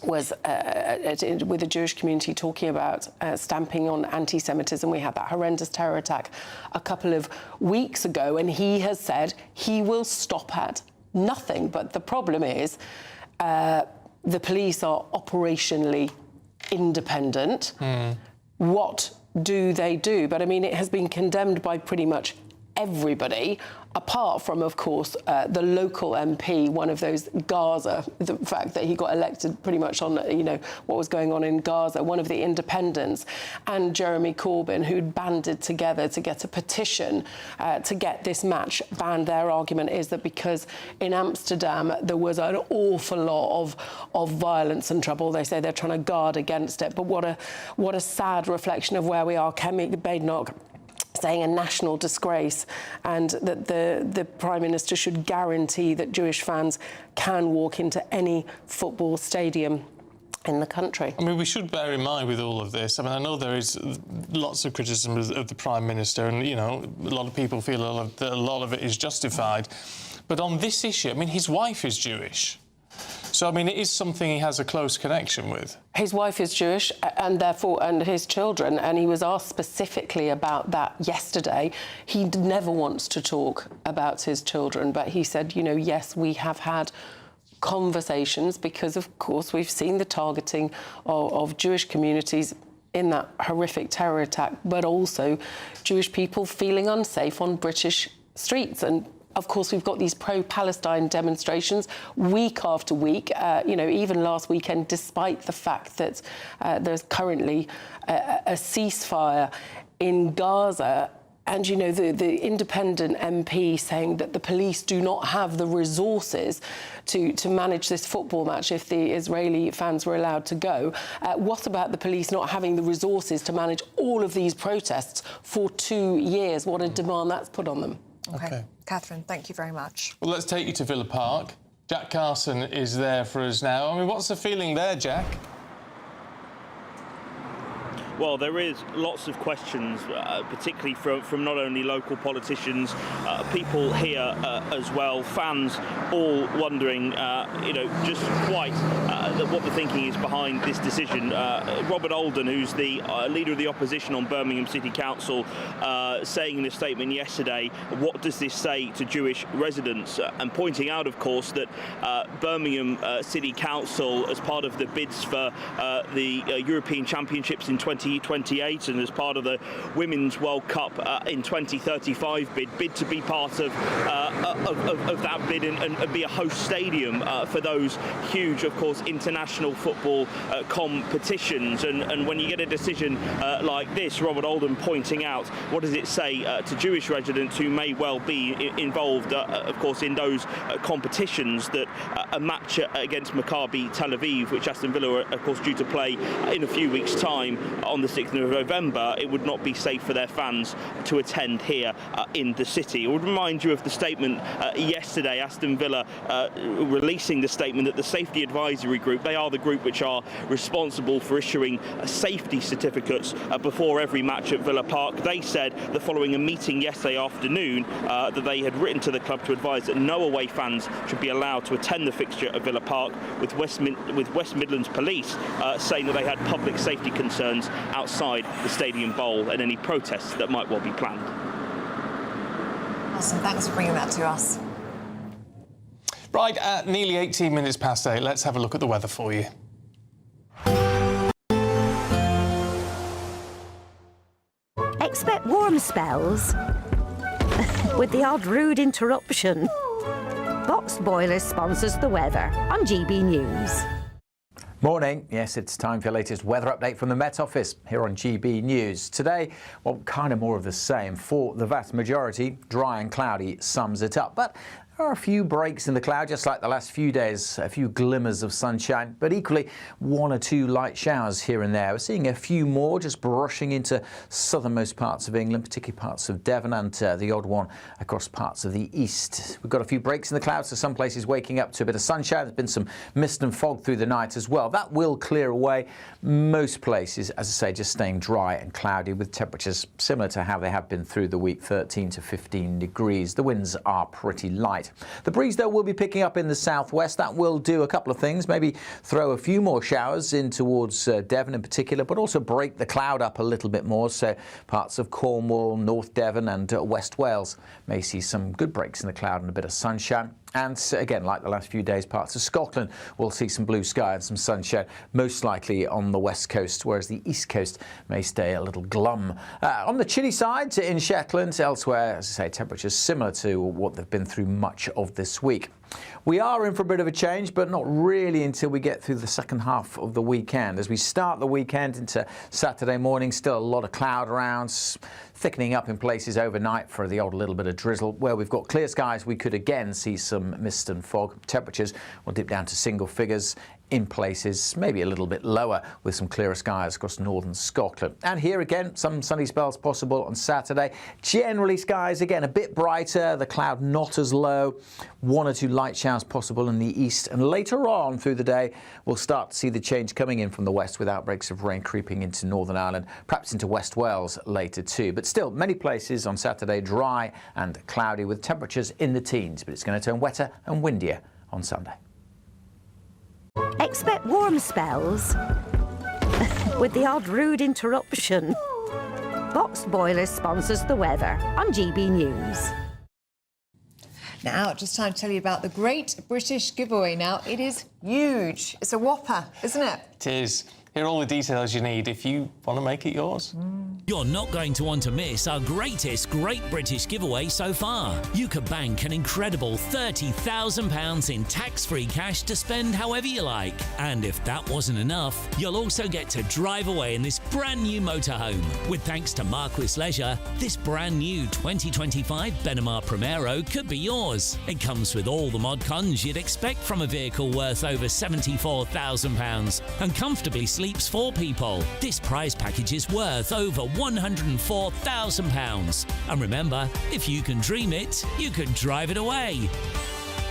was with the Jewish community talking about stamping on anti-Semitism. We had that horrendous terror attack a couple of weeks ago, and he has said he will stop at nothing. But the problem is the police are operationally independent. What do they do? But I mean, it has been condemned by pretty much everybody, apart from, of course, the local MP, one of those Gaza, the fact that he got elected pretty much on, you know, what was going on in Gaza, one of the independents, and Jeremy Corbyn, who'd banded together to get a petition to get this match banned. Their argument is that because in Amsterdam there was an awful lot of violence and trouble, they say they're trying to guard against it. But what a sad reflection of where we are. Camilla saying a national disgrace, and that the Prime Minister should guarantee that Jewish fans can walk into any football stadium in the country. I mean, we should bear in mind with all of this, I mean, I know there is lots of criticism of the Prime Minister, and, you know, a lot of people feel that a lot of it is justified. But on this issue, I mean, his wife is Jewish. So, I mean, it is something he has a close connection with. His wife is Jewish, and therefore, and his children, and he was asked specifically about that yesterday. He never wants to talk about his children, but he said, you know, yes, we have had conversations because, of course, we've seen the targeting of Jewish communities in that horrific terror attack, but also Jewish people feeling unsafe on British streets. And of course, we've got these pro-Palestine demonstrations week after week, you know, even last weekend, despite the fact that there's currently a ceasefire in Gaza. And, you know, the independent MP saying that the police do not have the resources to manage this football match if the Israeli fans were allowed to go. What about the police not having the resources to manage all of these protests for 2 years? What a demand that's put on them. OK. Catherine, thank you very much. Well, let's take you to Villa Park. Jack Carson is there for us now. I mean, what's the feeling there, Jack? Well, there is lots of questions, particularly from not only local politicians, people here as well, fans all wondering, you know, just quite what the thinking is behind this decision. Robert Oldham, who's the leader of the opposition on Birmingham City Council, saying in a statement yesterday, what does this say to Jewish residents? And pointing out, of course, that Birmingham City Council, as part of the bids for the European Championships in 2028 and as part of the Women's World Cup in 2035 bid to be part of that bid and be a host stadium for those huge, of course, international football competitions. And when you get a decision like this, Robert Oldham pointing out, what does it say to Jewish residents who may well be involved, of course, in those competitions, that a match against Maccabi Tel Aviv, which Aston Villa are, of course, due to play in a few weeks' time on the 6th of November, it would not be safe for their fans to attend here in the city. I would remind you of the statement yesterday, Aston Villa releasing the statement that the Safety Advisory Group, they are the group which are responsible for issuing safety certificates before every match at Villa Park. They said that following a meeting yesterday afternoon that they had written to the club to advise that no away fans should be allowed to attend the fixture at Villa Park, with West Midlands Police saying that they had public safety concerns outside the Stadium Bowl and any protests that might well be planned. Awesome, thanks for bringing that to us. Right, at nearly 18 minutes past 8, let's have a look at the weather for you. Expect warm spells with the odd rude interruption. Boxed Boilers sponsors the weather on GB News. Morning. Yes, it's time for your latest weather update from the Met Office here on GB News. Today, well, kind of more of the same. For the vast majority, dry and cloudy sums it up. But there are a few breaks in the cloud, just like the last few days, a few glimmers of sunshine, but equally one or two light showers here and there. We're seeing a few more just brushing into southernmost parts of England, particularly parts of Devon, and the odd one across parts of the east. We've got a few breaks in the clouds, so some places waking up to a bit of sunshine. There's been some mist and fog through the night as well. That will clear away. Most places, as I say, just staying dry and cloudy with temperatures similar to how they have been through the week, 13 to 15 degrees. The winds are pretty light. tonight. The breeze, though, will be picking up in the southwest. That will do a couple of things, maybe throw a few more showers in towards Devon in particular, but also break the cloud up a little bit more. So parts of Cornwall, North Devon and West Wales may see some good breaks in the cloud and a bit of sunshine. And again, like the last few days, parts of Scotland will see some blue sky and some sunshine, most likely on the west coast, whereas the east coast may stay a little glum. On the chilly side in Shetland, elsewhere, as I say, temperatures similar to what they've been through much of this week. We are in for a bit of a change, but not really until we get through the second half of the weekend. As we start the weekend into Saturday morning, still a lot of cloud around, thickening up in places overnight for the odd little bit of drizzle. Where we've got clear skies, we could again see some mist and fog. Temperatures will dip down to single figures in places, maybe a little bit lower, with some clearer skies across northern Scotland. And here again, some sunny spells possible on Saturday. Generally, skies again a bit brighter, the cloud not as low, 1 or 2 light showers possible in the east. And later on through the day, we'll start to see the change coming in from the west with outbreaks of rain creeping into Northern Ireland, perhaps into West Wales later too. But still, many places on Saturday dry and cloudy with temperatures in the teens, but it's going to turn wetter and windier on Sunday. Expect warm spells with the odd rude interruption. Box Boilers sponsors the weather on GB News. Now, just time to tell you about the Great British Giveaway. Now, it is huge. It's a whopper, isn't it? It is. Here are all the details you need if you want to make it yours. You're not going to want to miss our greatest Great British Giveaway so far. You could bank an incredible £30,000 in tax-free cash to spend however you like. And if that wasn't enough, you'll also get to drive away in this brand new motorhome. With thanks to Marquis Leisure, this brand new 2025 Benimar Primero could be yours. It comes with all the mod cons you'd expect from a vehicle worth over £74,000 and comfortably sleeps 4 people. This prize package is worth over £104,000. And remember, if you can dream it, you can drive it away.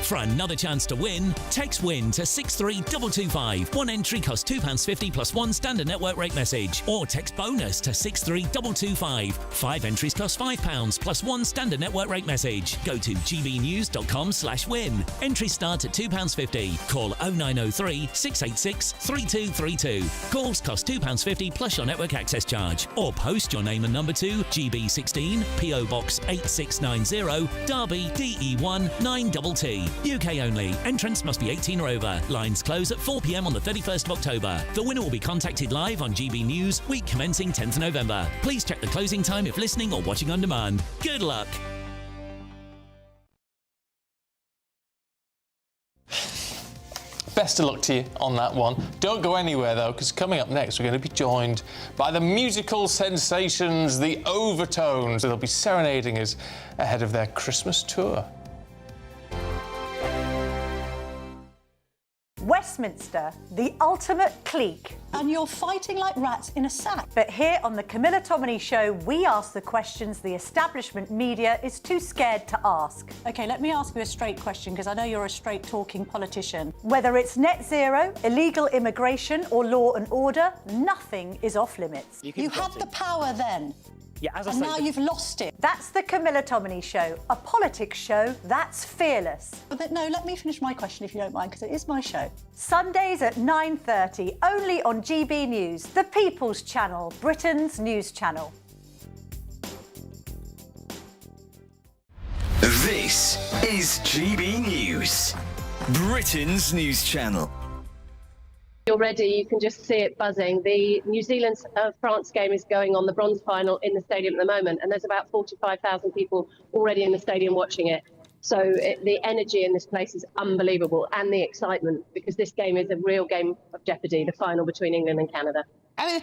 For another chance to win, text WIN to 63225. One entry costs £2.50 plus 1 standard network rate message. Or text BONUS to 63225. 5 entries cost £5 plus 1 standard network rate message. Go to gbnews.com/win. Entries start at £2.50. Call 0903 686 3232. Calls cost £2.50 plus your network access charge. Or post your name and number to GB16 PO Box 8690 Derby DE1 9TT. UK only. Entrants must be 18 or over. Lines close at 4 p.m. on the 31st of October. The winner will be contacted live on GB News, week commencing 10th November. Please check the closing time if listening or watching on demand. Good luck. Best of luck to you on that one. Don't go anywhere, though, because coming up next, we're going to be joined by the musical sensations, the Overtones. They'll be serenading us ahead of their Christmas tour. Westminster, the ultimate clique. And you're fighting like rats in a sack. But here on the Camilla Tominey Show, we ask the questions the establishment media is too scared to ask. OK, let me ask you a straight question, because I know you're a straight-talking politician. Whether it's net zero, illegal immigration or law and order, nothing is off-limits. You had the power then. Yeah, as I and say, now you've lost it. That's the Camilla Tominey Show, a politics show that's fearless. But no, let me finish my question if you don't mind, because it is my show. Sundays at 9:30, only on GB News, the People's Channel, Britain's news channel. This is GB News, Britain's news channel. Already, you can just see it buzzing. The New Zealand-France game is going on, the bronze final in the stadium at the moment, and there's about 45,000 people already in the stadium watching it. So the energy in this place is unbelievable, and the excitement, because this game is a real game of jeopardy, the final between England and Canada. I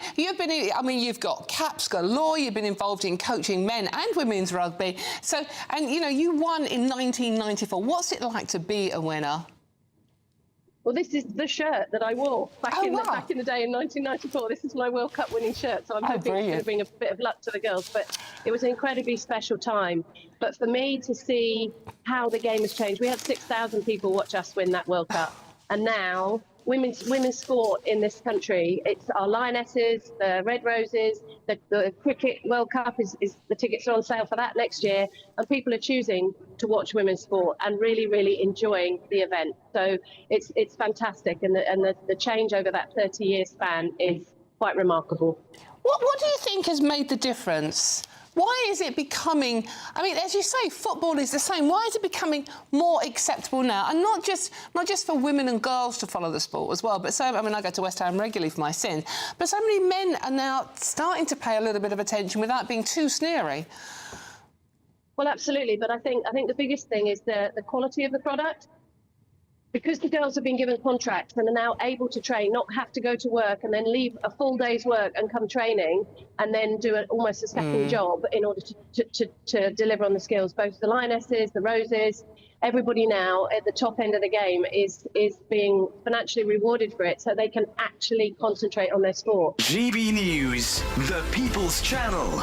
mean, you've got caps galore, you've been involved in coaching men and women's rugby. So, and, you know, you won in 1994. What's it like to be a winner? Well, this is the shirt that I wore back in the day in 1994. This is my World Cup winning shirt, so I'm hoping it's going to bring a bit of luck to the girls. But it was an incredibly special time. But for me to see how the game has changed, we had 6,000 people watch us win that World Cup. And now women's sport in this country, it's our Lionesses, the Red Roses, the Cricket World Cup is the tickets are on sale for that next year, and people are choosing to watch women's sport and really, really enjoying the event. So it's fantastic, and the change over that 30-year span is quite remarkable. What do you think has made the difference? Why is it becoming, I mean, as you say, football is the same. Why is it becoming more acceptable now? And not just for women and girls to follow the sport as well, but I go to West Ham regularly for my sins, but so many men are now starting to pay a little bit of attention without being too sneery. Well, absolutely, but I think the biggest thing is the quality of the product. Because the girls have been given contracts and are now able to train, not have to go to work and then leave a full day's work and come training and then do almost a second job in order to deliver on the skills. Both the Lionesses, the Roses, everybody now at the top end of the game is being financially rewarded for it, so they can actually concentrate on their sport. GB News, the People's Channel.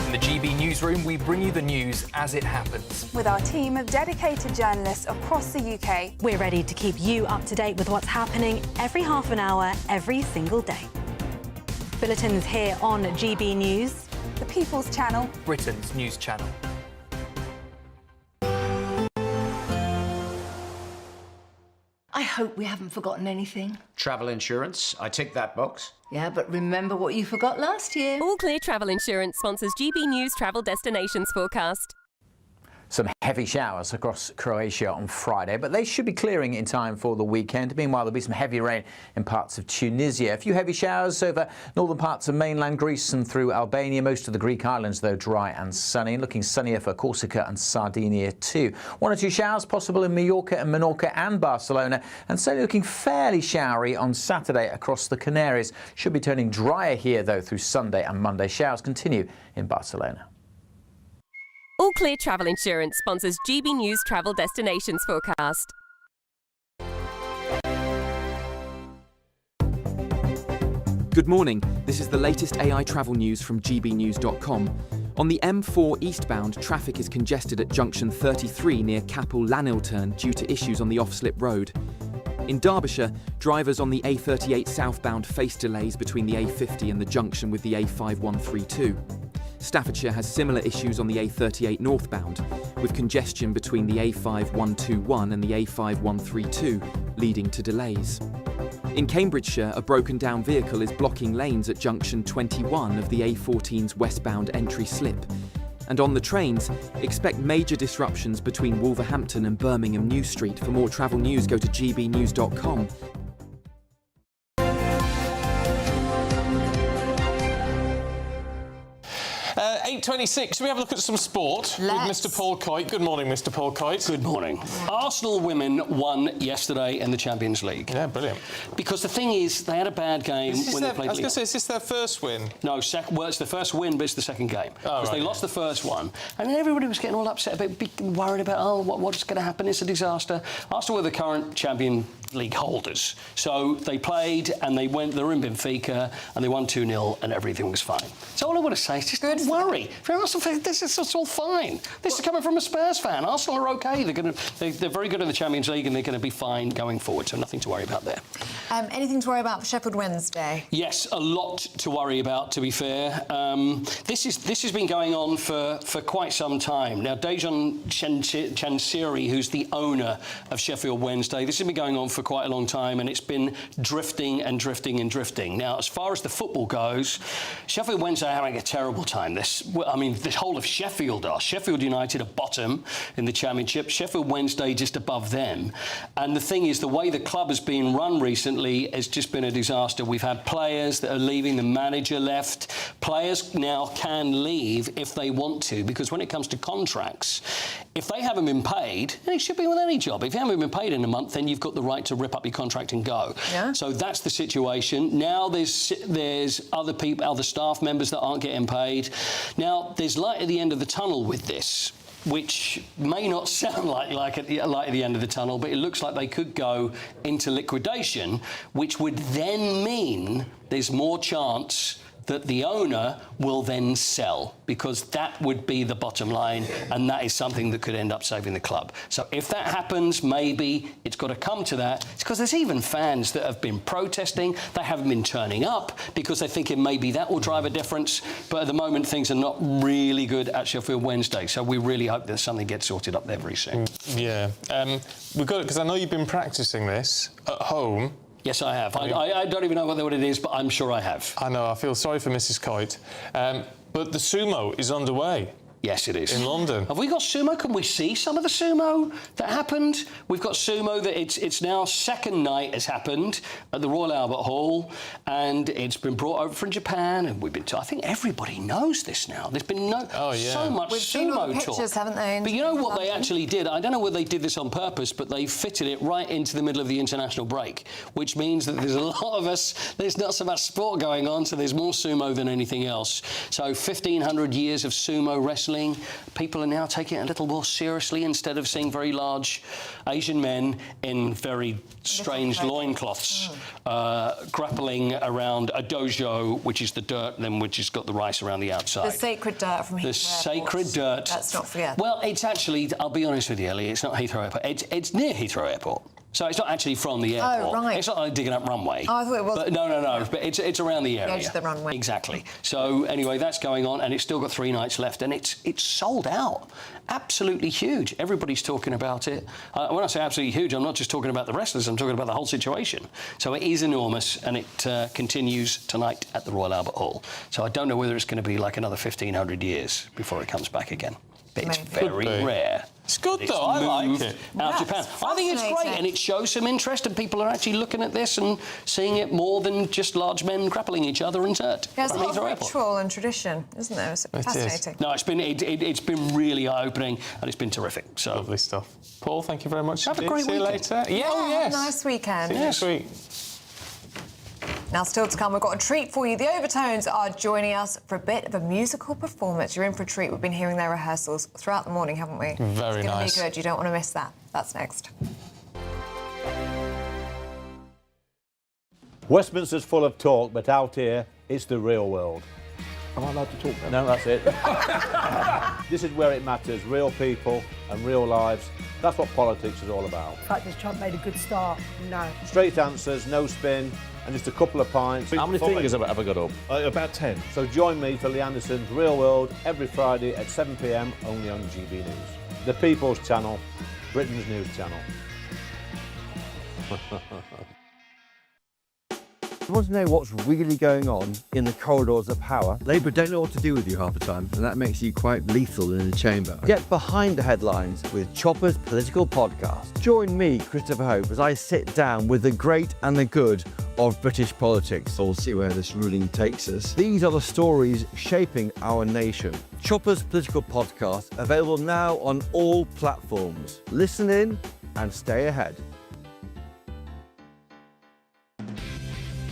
In the GB Newsroom, we bring you the news as it happens. With our team of dedicated journalists across the UK, we're ready to keep you up to date with what's happening every half an hour, every single day. Bulletins here on GB News, the People's Channel, Britain's news channel. I hope we haven't forgotten anything. Travel insurance, I tick that box. Yeah, but remember what you forgot last year. All Clear Travel Insurance sponsors GB News Travel Destinations Forecast. Some heavy showers across Croatia on Friday, but they should be clearing in time for the weekend. Meanwhile, there'll be some heavy rain in parts of Tunisia. A few heavy showers over northern parts of mainland Greece and through Albania. Most of the Greek islands, though, dry and sunny. Looking sunnier for Corsica and Sardinia too. 1 or 2 showers possible in Mallorca and Menorca and Barcelona. And so looking fairly showery on Saturday across the Canaries. Should be turning drier here, though, through Sunday and Monday. Showers continue in Barcelona. All Clear Travel Insurance sponsors GB News Travel Destinations Forecast. Good morning. This is the latest AI travel news from gbnews.com. On the M4 eastbound, traffic is congested at junction 33 near Capel Lanilturn due to issues on the off-slip road. In Derbyshire, drivers on the A38 southbound face delays between the A50 and the junction with the A5132. Staffordshire has similar issues on the A38 northbound, with congestion between the A5121 and the A5132, leading to delays. In Cambridgeshire, a broken down vehicle is blocking lanes at junction 21 of the A14's westbound entry slip. And on the trains, expect major disruptions between Wolverhampton and Birmingham New Street. For more travel news, go to gbnews.com. 8:26. Shall we have a look at some sport with Mr. Paul Coyte? Good morning, Mr. Paul Coyte. Good morning. Arsenal women won yesterday in the Champions League. Yeah, brilliant. Because the thing is, they had a bad game when they played. I was going to say, is this their first win? No, well, it's the first win, but it's the second game. Because they lost the first one. And then everybody was getting all upset, worried about, what's going to happen? It's a disaster. Arsenal were the current Champions League holders. So they played and they were in Benfica and they won 2-0 and everything was fine. So all I want to say is just don't worry. For Arsenal fans, this is all fine. This is coming from a Spurs fan. Arsenal are OK. They're very good in the Champions League and they're going to be fine going forward. So nothing to worry about there. Anything to worry about for Sheffield Wednesday? Yes, a lot to worry about, to be fair. This has been going on for quite some time. Now, Dejan Chansiri, who's the owner of Sheffield Wednesday, this has been going on for quite a long time and it's been drifting and drifting and drifting. Now, as far as the football goes, Sheffield Wednesday are having a terrible time. The whole of Sheffield are. Sheffield United are bottom in the Championship, Sheffield Wednesday just above them. And the thing is, the way the club has been run recently has just been a disaster. We've had players that are leaving, the manager left. Players now can leave if they want to, because when it comes to contracts, if they haven't been paid, and it should be with any job, if you haven't been paid in a month, then you've got the right to rip up your contract and go. Yeah. So that's the situation. Now there's other people, other staff members that aren't getting paid. Now, there's light at the end of the tunnel with this, which may not sound like at the end of the tunnel, but it looks like they could go into liquidation, which would then mean there's more chance that the owner will then sell, because that would be the bottom line, and that is something that could end up saving the club. So if that happens, maybe it's got to come to that. It's because there's even fans that have been protesting. They haven't been turning up because they're thinking maybe that will drive a difference. But at the moment, things are not really good at Sheffield Wednesday. So we really hope that something gets sorted up there very soon. Yeah. We've got it, because I know you've been practising this at home. Yes, I have. I don't even know what it is, but I'm sure I have. I know. I feel sorry for Mrs. Coit. But the sumo is underway. Yes, it is. In London. Have we got sumo? Can we see some of the sumo that happened? We've got sumo that it's now second night has happened at the Royal Albert Hall, and it's been brought over from Japan, and we've been I think everybody knows this now. There's been so much We've seen all the sumo talk. pictures, haven't they? But you know what they actually did? I don't know whether they did this on purpose, but they fitted it right into the middle of the international break, which means that there's a lot of us, there's not so much sport going on, so there's more sumo than anything else. So 1,500 years of sumo wrestling. People are now taking it a little more seriously, instead of seeing very large Asian men in very strange loincloths grappling around a dojo, which is the dirt, and then which has got the rice around the outside. The sacred dirt from Heathrow The sacred dirt. Let's not forget. Well, it's actually, I'll be honest with you, Ellie, it's not Heathrow Airport. It's near Heathrow Airport. So it's not actually from the airport. Oh, right. It's not like digging up runway. Oh, I thought it was. But no. But it's around the area. The edge of the runway. Exactly. So anyway, that's going on, and it's still got 3 nights left, and it's sold out. Absolutely huge. Everybody's talking about it. When I say absolutely huge, I'm not just talking about the wrestlers. I'm talking about the whole situation. So it is enormous, and it continues tonight at the Royal Albert Hall. So I don't know whether it's going to be like another 1,500 years before it comes back again. But it's very rare. It's good, though. I like it. Out of Japan. I think it's great, and it shows some interest, and people are actually looking at this and seeing it more than just large men grappling each other in dirt. Yeah, there's a lot of ritual and tradition, isn't there? It's fascinating. No, it's been really eye-opening, and it's been terrific. So lovely stuff. Paul, thank you very much. Have a great See you weekend. later. Yes. Nice weekend. See you next week. Now, still to come, we've got a treat for you. The Overtones are joining us for a bit of a musical performance. You're in for a treat. We've been hearing their rehearsals throughout the morning, haven't we? Very nice. It's going to be good. You don't want to miss that. That's next. Westminster's full of talk, but out here, it's the real world. Am I allowed to talk then? No, that's it. This is where it matters. Real people and real lives. That's what politics is all about. The fact has Trump made a good start? No. Straight answers, no spin, and just a couple of pints. How many fingers have I got up? About 10. So join me for Lee Anderson's Real World every Friday at 7 p.m. only on GB News. The People's Channel, Britain's news channel. You want to know what's really going on in the corridors of power? Labour don't know what to do with you half the time, and that makes you quite lethal in the chamber. Get behind the headlines with Chopper's Political Podcast. Join me, Christopher Hope, as I sit down with the great and the good of British politics. We'll see where this ruling takes us. These are the stories shaping our nation. Chopper's Political Podcast, available now on all platforms. Listen in and stay ahead.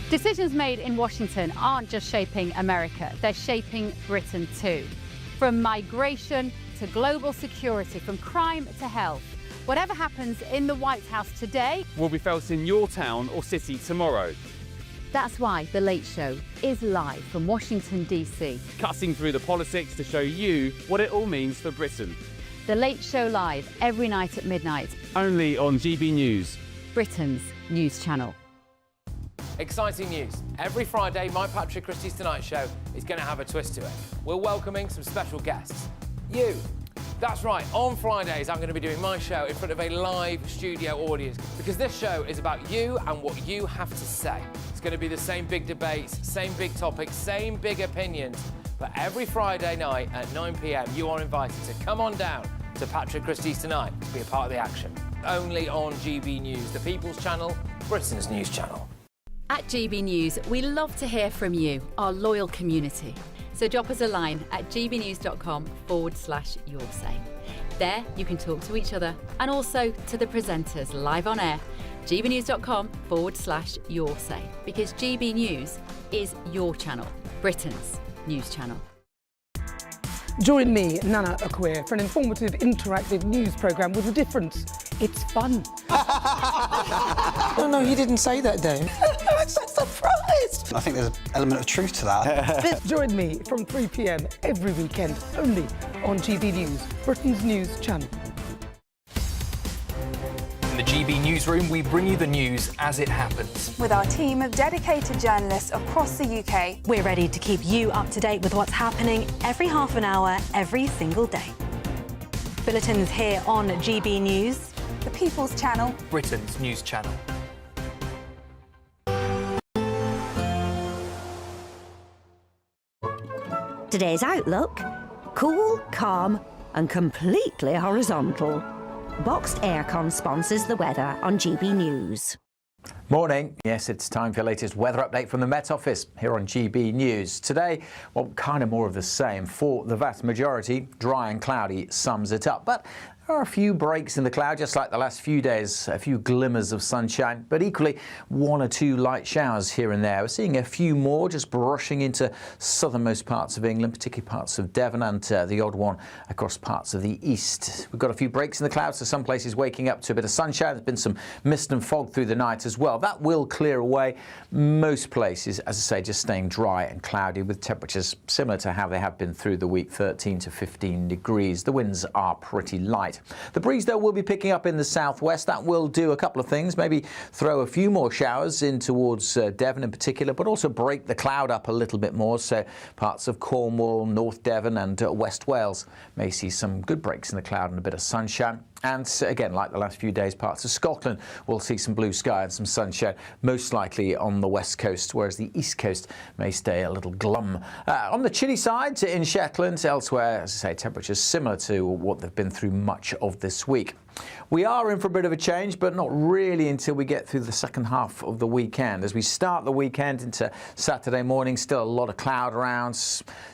Decisions made in Washington aren't just shaping America, they're shaping Britain too. From migration to global security, from crime to health. Whatever happens in the White House today will be felt in your town or city tomorrow. That's why The Late Show is live from Washington, D.C. Cutting through the politics to show you what it all means for Britain. The Late Show live every night at midnight. Only on GB News, Britain's news channel. Exciting news. Every Friday, my Patrick Christie's Tonight Show is going to have a twist to it. We're welcoming some special guests. You. That's right, on Fridays I'm going to be doing my show in front of a live studio audience, because this show is about you and what you have to say. It's going to be the same big debates, same big topics, same big opinions. But every Friday night at 9 p.m, you are invited to come on down to Patrick Christie's Tonight to be a part of the action. Only on GB News, the People's Channel, Britain's news channel. At GB News, we love to hear from you, our loyal community. So drop us a line at gbnews.com/yoursay. There you can talk to each other and also to the presenters live on air. gbnews.com/yoursay, because GB News is your channel, Britain's news channel. Join me, Nana Akwe, for an informative, interactive news programme with a difference. It's fun. No, he didn't say that, Dave. I'm so surprised. I think there's an element of truth to that. Join me from 3 p.m. every weekend, only on GB News, Britain's news channel. In the GB Newsroom, we bring you the news as it happens. With our team of dedicated journalists across the UK. We're ready to keep you up to date with what's happening every half an hour, every single day. Bulletins here on GB News, the People's Channel, Britain's news channel. Today's outlook: cool, calm and completely horizontal. Boxed aircon sponsors the weather on GB News. Morning. Yes, it's time for your latest weather update from the Met Office here on GB News. Today, well, kind of more of the same. For the vast majority, dry and cloudy sums it up. But there are a few breaks in the cloud, just like the last few days, a few glimmers of sunshine, but equally 1 or 2 light showers here and there. We're seeing a few more just brushing into southernmost parts of England, particularly parts of Devon, and the odd one across parts of the east. We've got a few breaks in the clouds, so some places waking up to a bit of sunshine. There's been some mist and fog through the night as well. That will clear away. Most places, as I say, just staying dry and cloudy with temperatures similar to how they have been through the week, 13 to 15 degrees. The winds are pretty light. The breeze, though, will be picking up in the southwest. That will do a couple of things, maybe throw a few more showers in towards Devon in particular, but also break the cloud up a little bit more. So parts of Cornwall, North Devon and West Wales may see some good breaks in the cloud and a bit of sunshine. And again, like the last few days, parts of Scotland will see some blue sky and some sunshine, most likely on the west coast, whereas the east coast may stay a little glum. On the chilly side, in Shetland, elsewhere, as I say, temperatures similar to what they've been through much of this week. We are in for a bit of a change, but not really until we get through the second half of the weekend. As we start the weekend into Saturday morning, still a lot of cloud around,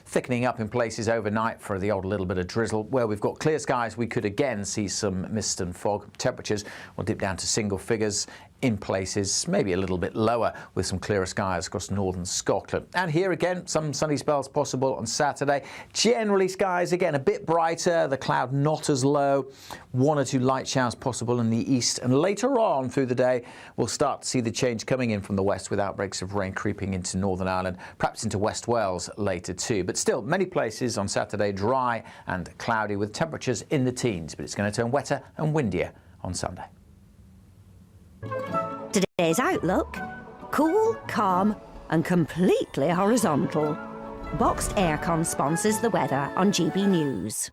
thickening up in places overnight for the odd little bit of drizzle. Where we've got clear skies, we could again see some mist and fog. Temperatures will dip down to single figures in places, maybe a little bit lower, with some clearer skies across northern Scotland. And here again, some sunny spells possible on Saturday. Generally, skies again a bit brighter, the cloud not as low. 1 or 2 light showers possible in the east, and later on through the day we'll start to see the change coming in from the west with outbreaks of rain creeping into Northern Ireland, perhaps into West Wales later too. But still, many places on Saturday dry and cloudy with temperatures in the teens, but it's going to turn wetter and windier on Sunday. Today's outlook: cool, calm and completely horizontal. Boxed aircon sponsors the weather on GB News.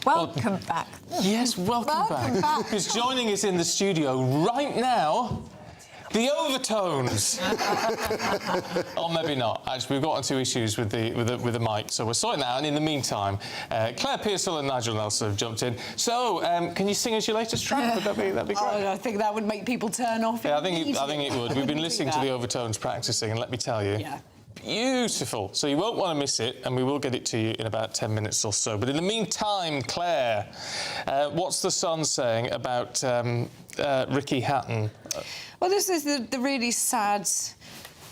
Welcome back. Yes, welcome back. Because joining us in the studio right now, the Overtones. Or maybe not. Actually, we've got onto issues with the mic, so we're sorting that out. And in the meantime, Claire Pearsall and Nigel Nelson have jumped in. So, can you sing us your latest track? Would that'd be great? Oh, I think that would make people turn off. Yeah, I think it would. We've been listening to the Overtones practicing, and let me tell you. Yeah. Beautiful. So you won't want to miss it, and we will get it to you in about 10 minutes or so. But in the meantime, Claire, what's the Sun saying about Ricky Hatton? Well, this is the really sad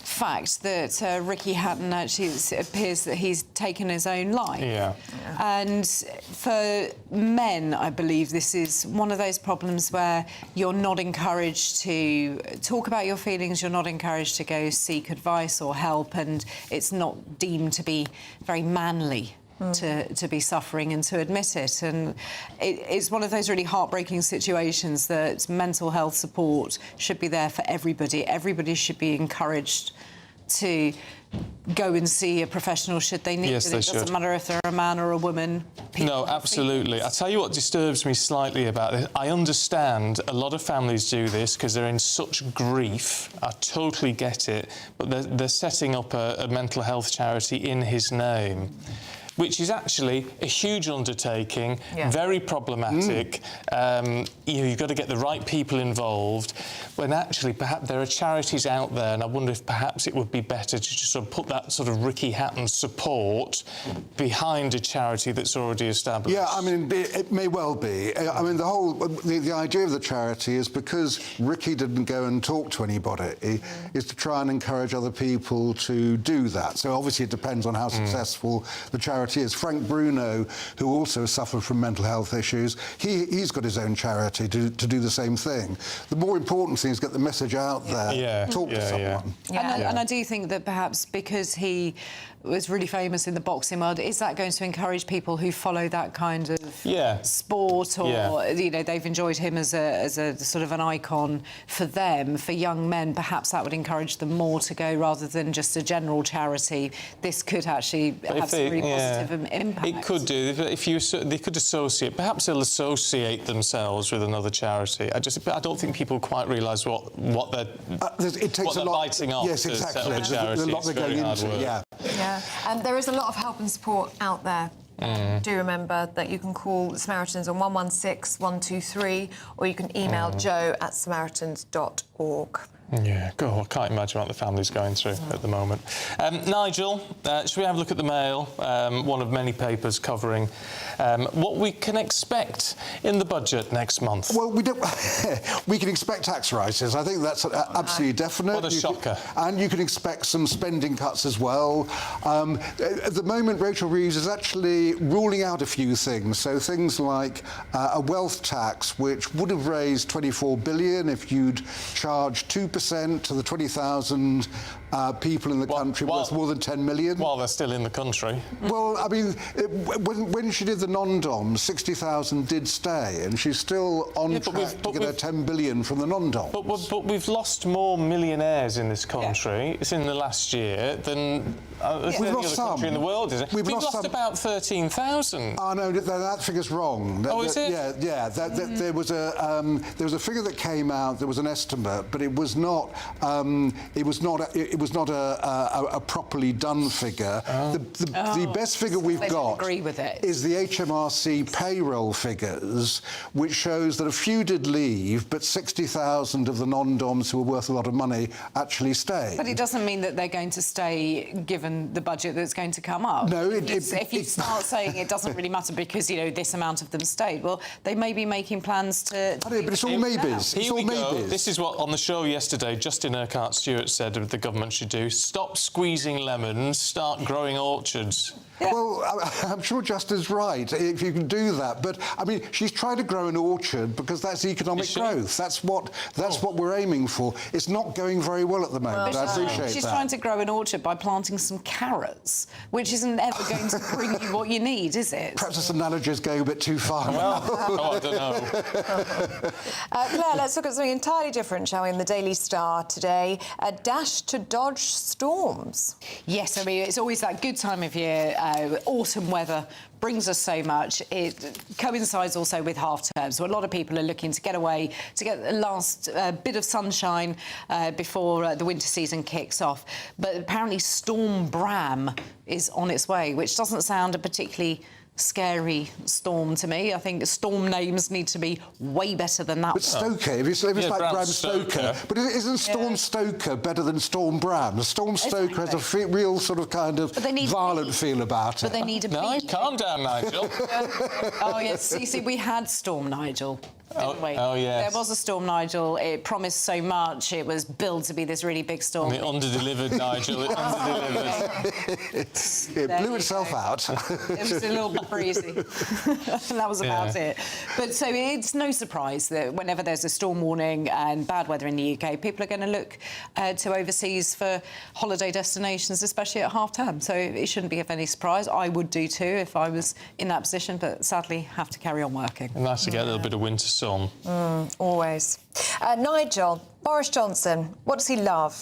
fact that Ricky Hatton actually, it appears that he's taken his own life. Yeah. And for men, I believe this is one of those problems where you're not encouraged to talk about your feelings, you're not encouraged to go seek advice or help, and it's not deemed to be very manly to be suffering and to admit it. And it's one of those really heartbreaking situations that mental health support should be there for everybody. Everybody should be encouraged to go and see a professional should they need it. It doesn't matter if they're a man or a woman. No, absolutely. I'll tell you what disturbs me slightly about this. I understand a lot of families do this because they're in such grief. I totally get it. But they're setting up a mental health charity in his name, which is actually a huge undertaking, very problematic. You've got to get the right people involved, when actually perhaps there are charities out there, and I wonder if perhaps it would be better to just sort of put that sort of Ricky Hatton support behind a charity that's already established. Yeah, I mean, it may well be. I mean, the idea of the charity is because Ricky didn't go and talk to anybody, is to try and encourage other people to do that. So obviously it depends on how successful the charity charity is. Frank Bruno, who also suffered from mental health issues, he's got his own charity to do the same thing. The more important thing is get the message out there, talk to someone. And I do think that perhaps because he was really famous in the boxing world, is that going to encourage people who follow that kind of sport, or you know, they've enjoyed him as a sort of an icon for them, for young men? Perhaps that would encourage them more to go rather than just a general charity. This could actually have some really positive impact. It could do. If they could associate, perhaps they'll associate themselves with another charity. I don't think people quite realise what they're biting off. Yes, exactly. There's a lot they're going into. There is a lot of help and support out there. Do remember that you can call Samaritans on 116 123, or you can email joe@samaritans.org. Yeah, God, I can't imagine what the family's going through at the moment. Nigel, should we have a look at the Mail, one of many papers covering what we can expect in the budget next month? Well, we can expect tax rises. I think that's absolutely definite. What a shocker. And you can expect some spending cuts as well. At the moment, Rachel Reeves is actually ruling out a few things. So things like a wealth tax, which would have raised 24 billion if you'd charged 2% to the 20,000 people in the country, worth more than 10 million. While they're still in the country. Well, I mean, when she did the non-doms, 60,000 did stay, and she's still on track to get her 10 billion from the non-doms. But we've lost more millionaires in this country in the last year than any other country in the world, isn't it? We've lost about 13,000. Oh no, that figure's wrong. Is it? Yeah. There was a figure that came out. There was an estimate, but it was not. It was not a properly done figure. The best figure we've got is the HMRC payroll figures, which shows that a few did leave, but 60,000 of the non-doms who were worth a lot of money actually stayed. But it doesn't mean that they're going to stay given the budget that's going to come up. No, if you start saying it doesn't really matter because, you know, this amount of them stayed, well, they may be making plans to... I know, but it's all maybes. Here we go. This is what, on the show yesterday, Justin Urquhart-Stewart said the government should do. Stop squeezing lemons, start growing orchards. Well, I'm sure Justin's right, if you can do that. But, I mean, she's trying to grow an orchard because that's economic growth. That's what we're aiming for. It's not going very well at the moment. I appreciate that. She's trying to grow an orchard by planting some carrots, which isn't ever going to bring you what you need, is it? Perhaps this analogy is going a bit too far now. I don't know. Claire, let's look at something entirely different, shall we, in the Daily Star today. A dash to dodge storms. Yes, I mean, it's always that good time of year. Autumn weather brings us so much. It coincides also with half-term, so a lot of people are looking to get away, to get the last bit of sunshine before the winter season kicks off. But apparently Storm Bram is on its way, which doesn't sound a particularly scary storm to me. I think storm names need to be way better than that. But Stoker, if it's like Bram Stoker. But isn't Storm Stoker better than Storm Bram? Storm Stoker has a real sort of kind of violent feel about it. But they need a calm down, Nigel. Oh, yes. You see, we had Storm Nigel. Didn't we? Oh, yes. There was a Storm Nigel. It promised so much. It was billed to be this really big storm. And it under-delivered, Nigel. It under-delivered. It blew itself out. It was a little bit breezy. That was about it. But so it's no surprise that whenever there's a storm warning and bad weather in the UK, people are going to look to overseas for holiday destinations, especially at half-term. So it shouldn't be of any surprise. I would do too if I was in that position, but sadly have to carry on working. Nice to get a little bit of winter sun. Always. Nigel, Boris Johnson, what does he love?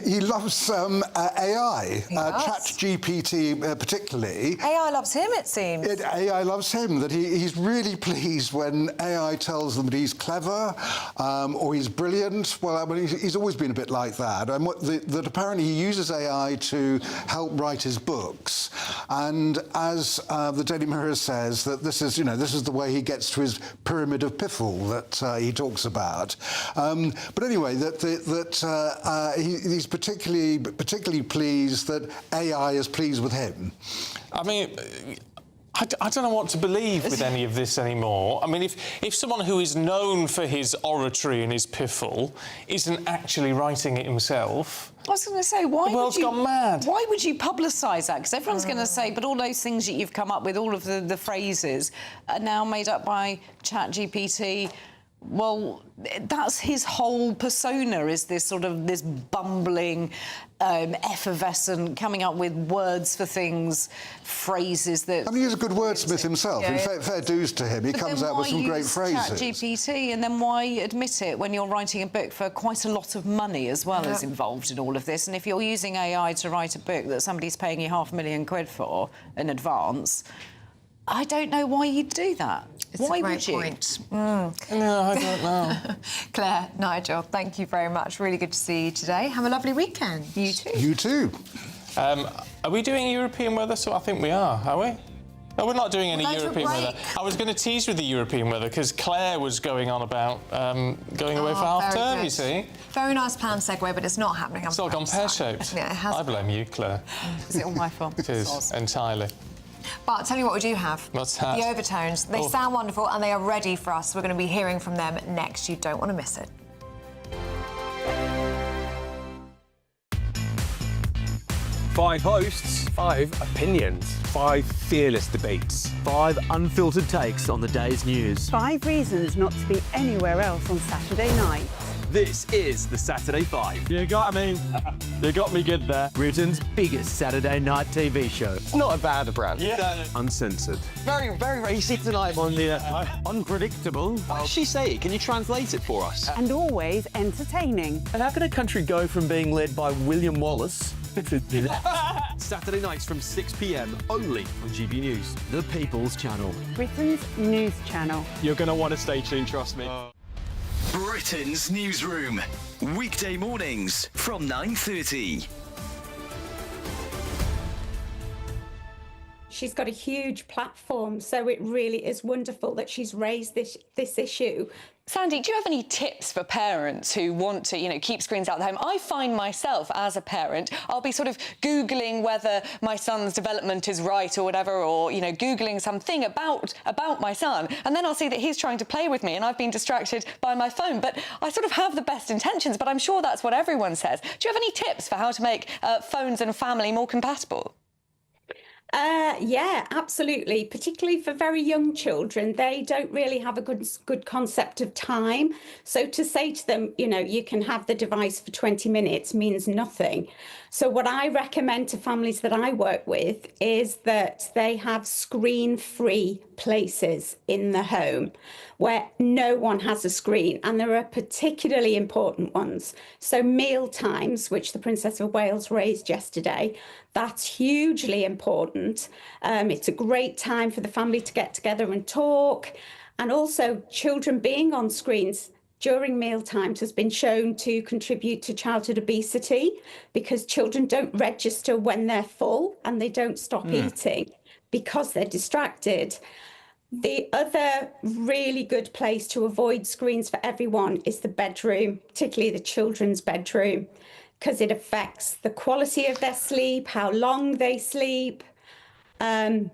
He loves AI, ChatGPT particularly. AI loves him, it seems. AI loves him, that he's really pleased when AI tells them that he's clever or he's brilliant. Well, I mean, he's always been a bit like that. And that apparently he uses AI to help write his books. And as the Daily Mirror says, that this is the way he gets to his pyramid of piffle that he talks about. But anyway, he's particularly pleased that AI is pleased with him. I mean, I don't know what to believe with any of this anymore. I mean, if someone who is known for his oratory and his piffle isn't actually writing it himself... I was going to say, why the world's gone mad. Why would you publicise that? Because everyone's going to say, but all those things that you've come up with, all of the phrases, are now made up by ChatGPT. Well, that's his whole persona, is this sort of this bumbling, effervescent, coming up with words for things, phrases that... I mean, he's a good wordsmith himself. Yeah. In fair dues to him. He comes out with some great phrases. ChatGPT, and then why admit it when you're writing a book for quite a lot of money as well as involved in all of this? And if you're using AI to write a book that somebody's paying you £500,000 for in advance, I don't know why you'd do that. Why would you? Point. No, I don't know. Claire, Nigel, thank you very much. Really good to see you today. Have a lovely weekend. You too. You too. Are we doing European weather? So I think we are we? No, we're not doing any European weather. I was going to tease with the European weather because Claire was going on about going away for half-term, you see. Very nice planned segue, but it's not happening. It's all gone pear-shaped. Yeah, it has. I blame you, Claire. Is it all my fault? It is, entirely. But I'll tell you what we do have. What's that? The Overtones. They sound wonderful and they are ready for us. We're going to be hearing from them next. You don't want to miss it. 5 hosts, 5 opinions, 5 fearless debates, 5 unfiltered takes on the day's news. 5 reasons not to be anywhere else on Saturday night. This is the Saturday 5. You got me good there. Britain's biggest Saturday night TV show. It's not a bad brand. Yeah. Uncensored. Very, very racist tonight. On the unpredictable. What does she say? Can you translate it for us? And always entertaining. And how can a country go from being led by William Wallace Saturday nights from 6 p.m. only on GB News, the People's Channel. Britain's news channel. You're going to want to stay tuned, trust me. Britain's Newsroom, weekday mornings from 9:30. She's got a huge platform, so it really is wonderful that she's raised this issue. Sandy, do you have any tips for parents who want to, keep screens out of the home? I find myself, as a parent, I'll be sort of Googling whether my son's development is right or whatever, or, Googling something about my son, and then I'll see that he's trying to play with me and I've been distracted by my phone. But I sort of have the best intentions, but I'm sure that's what everyone says. Do you have any tips for how to make phones and family more compatible? Yeah, absolutely. Particularly for very young children, they don't really have a good concept of time. So to say to them, you can have the device for 20 minutes means nothing. So what I recommend to families that I work with is that they have screen-free places in the home where no one has a screen, and there are particularly important ones. So meal times, which the Princess of Wales raised yesterday, that's hugely important. It's a great time for the family to get together and talk. And also children being on screens during meal times has been shown to contribute to childhood obesity, because children don't register when they're full and they don't stop eating because they're distracted. The other really good place to avoid screens for everyone is the bedroom, particularly the children's bedroom, because it affects the quality of their sleep, how long they sleep. And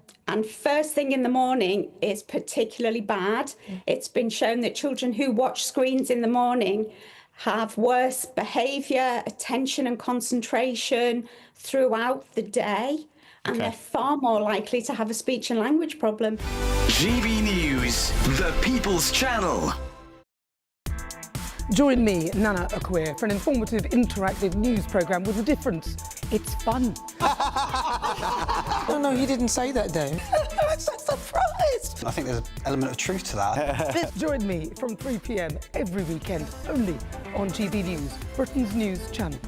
first thing in the morning is particularly bad. It's been shown that children who watch screens in the morning have worse behaviour, attention and concentration throughout the day. And they're far more likely to have a speech and language problem. GB News, the People's Channel. Join me, Nana Akweer, for an informative, interactive news programme with a difference. It's fun. No, you didn't say that, Dave. I'm so surprised. I think there's an element of truth to that. Join me from 3 p.m. every weekend, only on GB News, Britain's news channel.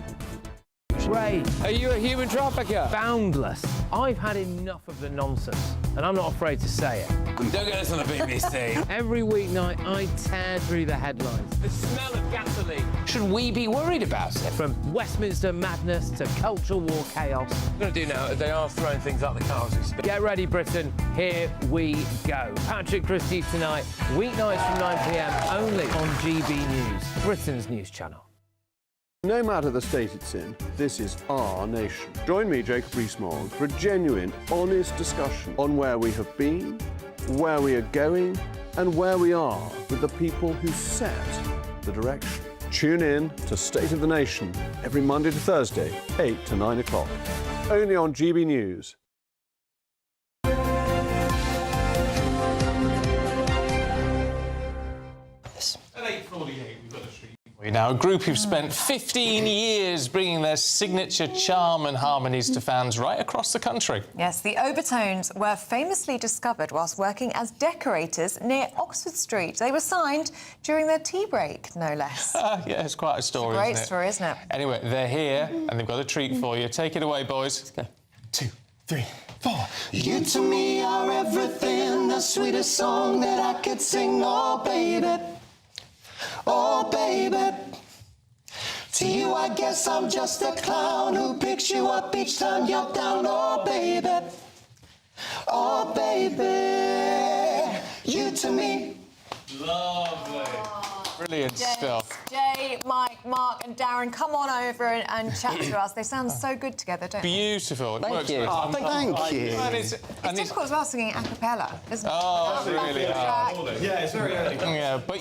Ray, are you a human trafficker? Boundless. I've had enough of the nonsense, and I'm not afraid to say it. Don't get this on the BBC. Every weeknight, I tear through the headlines. The smell of gasoline. Should we be worried about it? From Westminster madness to cultural war chaos. What I'm going to do now is they are throwing things out the car as we speak. Get ready, Britain. Here we go. Patrick Christie's tonight, weeknights from 9 p.m. only on GB News, Britain's news channel. No matter the state it's in, this is our nation. Join me, Jacob Rees-Mogg, for a genuine, honest discussion on where we have been, where we are going, and where we are with the people who set the direction. Tune in to State of the Nation every Monday to Thursday, 8 to 9 o'clock. Only on GB News. At 8:48, we've got a treat for you now. A group who've spent 15 years bringing their signature charm and harmonies to fans right across the country. Yes, the Overtones were famously discovered whilst working as decorators near Oxford Street. They were signed during their tea break, no less. Yeah, it's quite a story, Great isn't it? story, isn't it? Anyway, they're here and they've got a treat for you. Take it away, boys. Let's go. 2, 3, 4. You to me are everything, the sweetest song that I could sing, oh baby. Oh, baby, to you I guess I'm just a clown who picks you up each time you're down. Oh, baby, you to me. Lovely. Brilliant stuff. Jay, Mike, Mark and Darren, come on over and chat to us. They sound so good together, don't they? Beautiful. It works you. well. Thank you. And It's difficult as well singing a cappella, isn't it? Oh, it's really hard. Yeah, it's very early. Yeah, but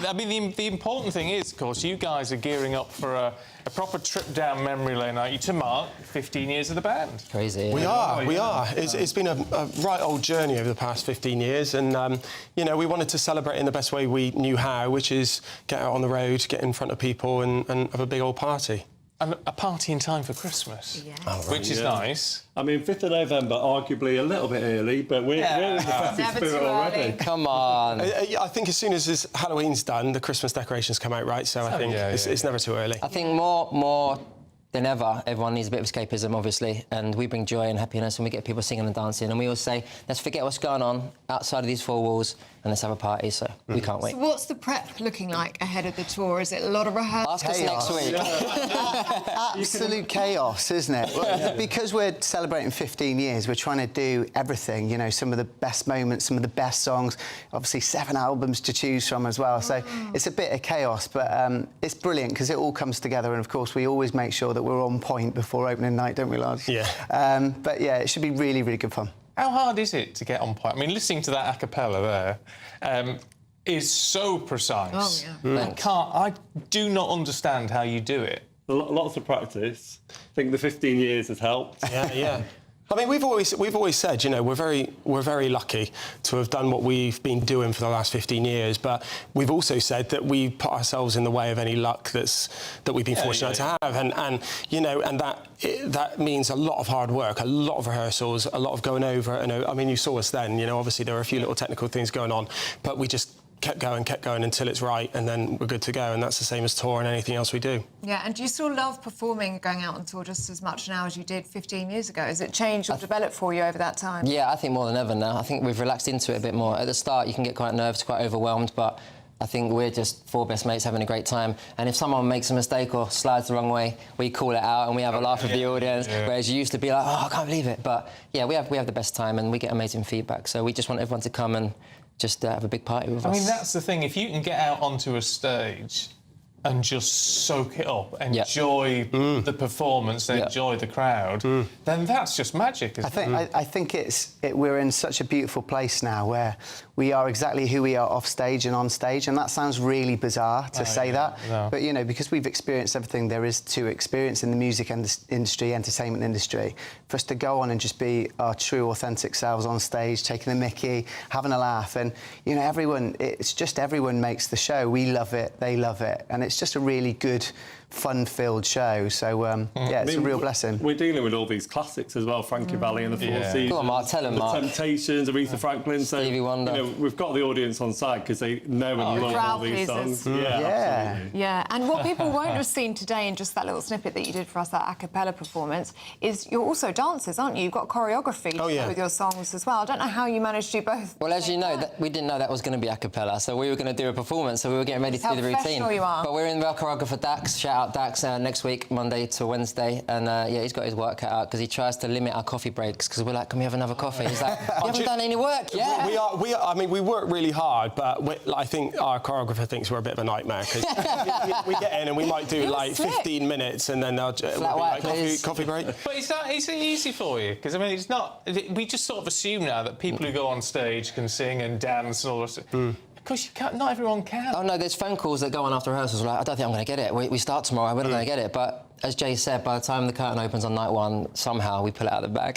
I mean, the important thing is, of course, you guys are gearing up for a proper trip down memory lane, aren't you, to mark 15 years of the band? Crazy. We are. It's been a right old journey over the past 15 years, and, you know, we wanted to celebrate in the best way we knew how, which is get out on the road, get in front of people and have a big old party. And a party in time for Christmas, which is nice. I mean, 5th of November, arguably a little bit early, but we're in the festive spirit already. Come on. I think as soon as Halloween's done, the Christmas decorations come out, right? So I think it's never too early. I think more than ever, everyone needs a bit of escapism, obviously, and we bring joy and happiness and we get people singing and dancing, and we always say, let's forget what's going on outside of these four walls and let's have a party, so we can't wait. So what's the prep looking like ahead of the tour? Is it a lot of rehearsal? Ask us next week. Absolute chaos, isn't it? Well, because we're celebrating 15 years, we're trying to do everything, you know, some of the best moments, some of the best songs, obviously 7 albums to choose from as well, so it's a bit of chaos, but it's brilliant because it all comes together, and of course we always make sure that we're on point before opening night, don't we, lads? Yeah. But yeah, it should be really, really good fun. How hard is it to get on point? I mean, listening to that a cappella there is so precise. Oh, yeah. I do not understand how you do it. Lots of practice. I think the 15 years has helped. Yeah. I mean, we've always said, you know, we're very lucky to have done what we've been doing for the last 15 years, but we've also said that we put ourselves in the way of any luck that we've been fortunate to have, and you know, and that means a lot of hard work, a lot of rehearsals, a lot of going over. And I mean, you saw us then. You know, obviously there were a few little technical things going on, but we just kept going until it's right, and then we're good to go. And that's the same as tour and anything else we do. Yeah, and do you still love performing, going out on tour just as much now as you did 15 years ago? Has it changed or developed for you over that time? Yeah, I think more than ever now. I think we've relaxed into it a bit more. At the start, you can get quite nervous, quite overwhelmed, but I think we're just four best mates having a great time. And if someone makes a mistake or slides the wrong way, we call it out and we have a laugh with the audience, whereas you used to be like, oh, I can't believe it. But yeah, we have the best time and we get amazing feedback. So we just want everyone to come and just have a big party with us. I mean, that's the thing. If you can get out onto a stage and just soak it up, enjoy the performance, enjoy the crowd, then that's just magic, isn't it? I think we're in such a beautiful place now where we are exactly who we are off stage and on stage, and that sounds really bizarre to say that, but you know, because we've experienced everything there is to experience in the music industry, entertainment industry, for us to go on and just be our true, authentic selves on stage, taking the mickey, having a laugh, and you know, everyone makes the show. We love it, they love it, and it's just a really good, fun-filled show. So yeah, it's a real blessing. We're dealing with all these classics as well, Frankie Valli and the Four Seasons. Come on, Mark, tell them, The Mark. Temptations, Aretha Franklin, Stevie Wonder. You know, we've got the audience on side because they know and love all these songs. Yeah, and what people won't have seen today in just that little snippet that you did for us, that a cappella performance, is you're also dancers, aren't you? You've got choreography with your songs as well. I don't know how you managed to do both. Well, as you know, we didn't know that was going to be a cappella, so we were going to do a performance, so we were getting ready to do the routine. You are. But we're in with our choreographer Dax, shout out, Dax, next week, Monday to Wednesday, and yeah, he's got his work cut out because he tries to limit our coffee breaks because we're like, can we have another coffee? He's like, you haven't done any work yet. We are. I mean, we work really hard, but I think our choreographer thinks we're a bit of a nightmare because we get in and we might do like 15 minutes and then they'll we'll be like, coffee break. But is it easy for you? Because I mean, it's not. We just sort of assume now that people who go on stage can sing and dance and all this. Because you can't, not everyone can. Oh, no, there's phone calls that go on after rehearsals like, I don't think I'm going to get it. We start tomorrow, we're not going to get it. But as Jay said, by the time the curtain opens on night one, somehow we pull it out of the bag.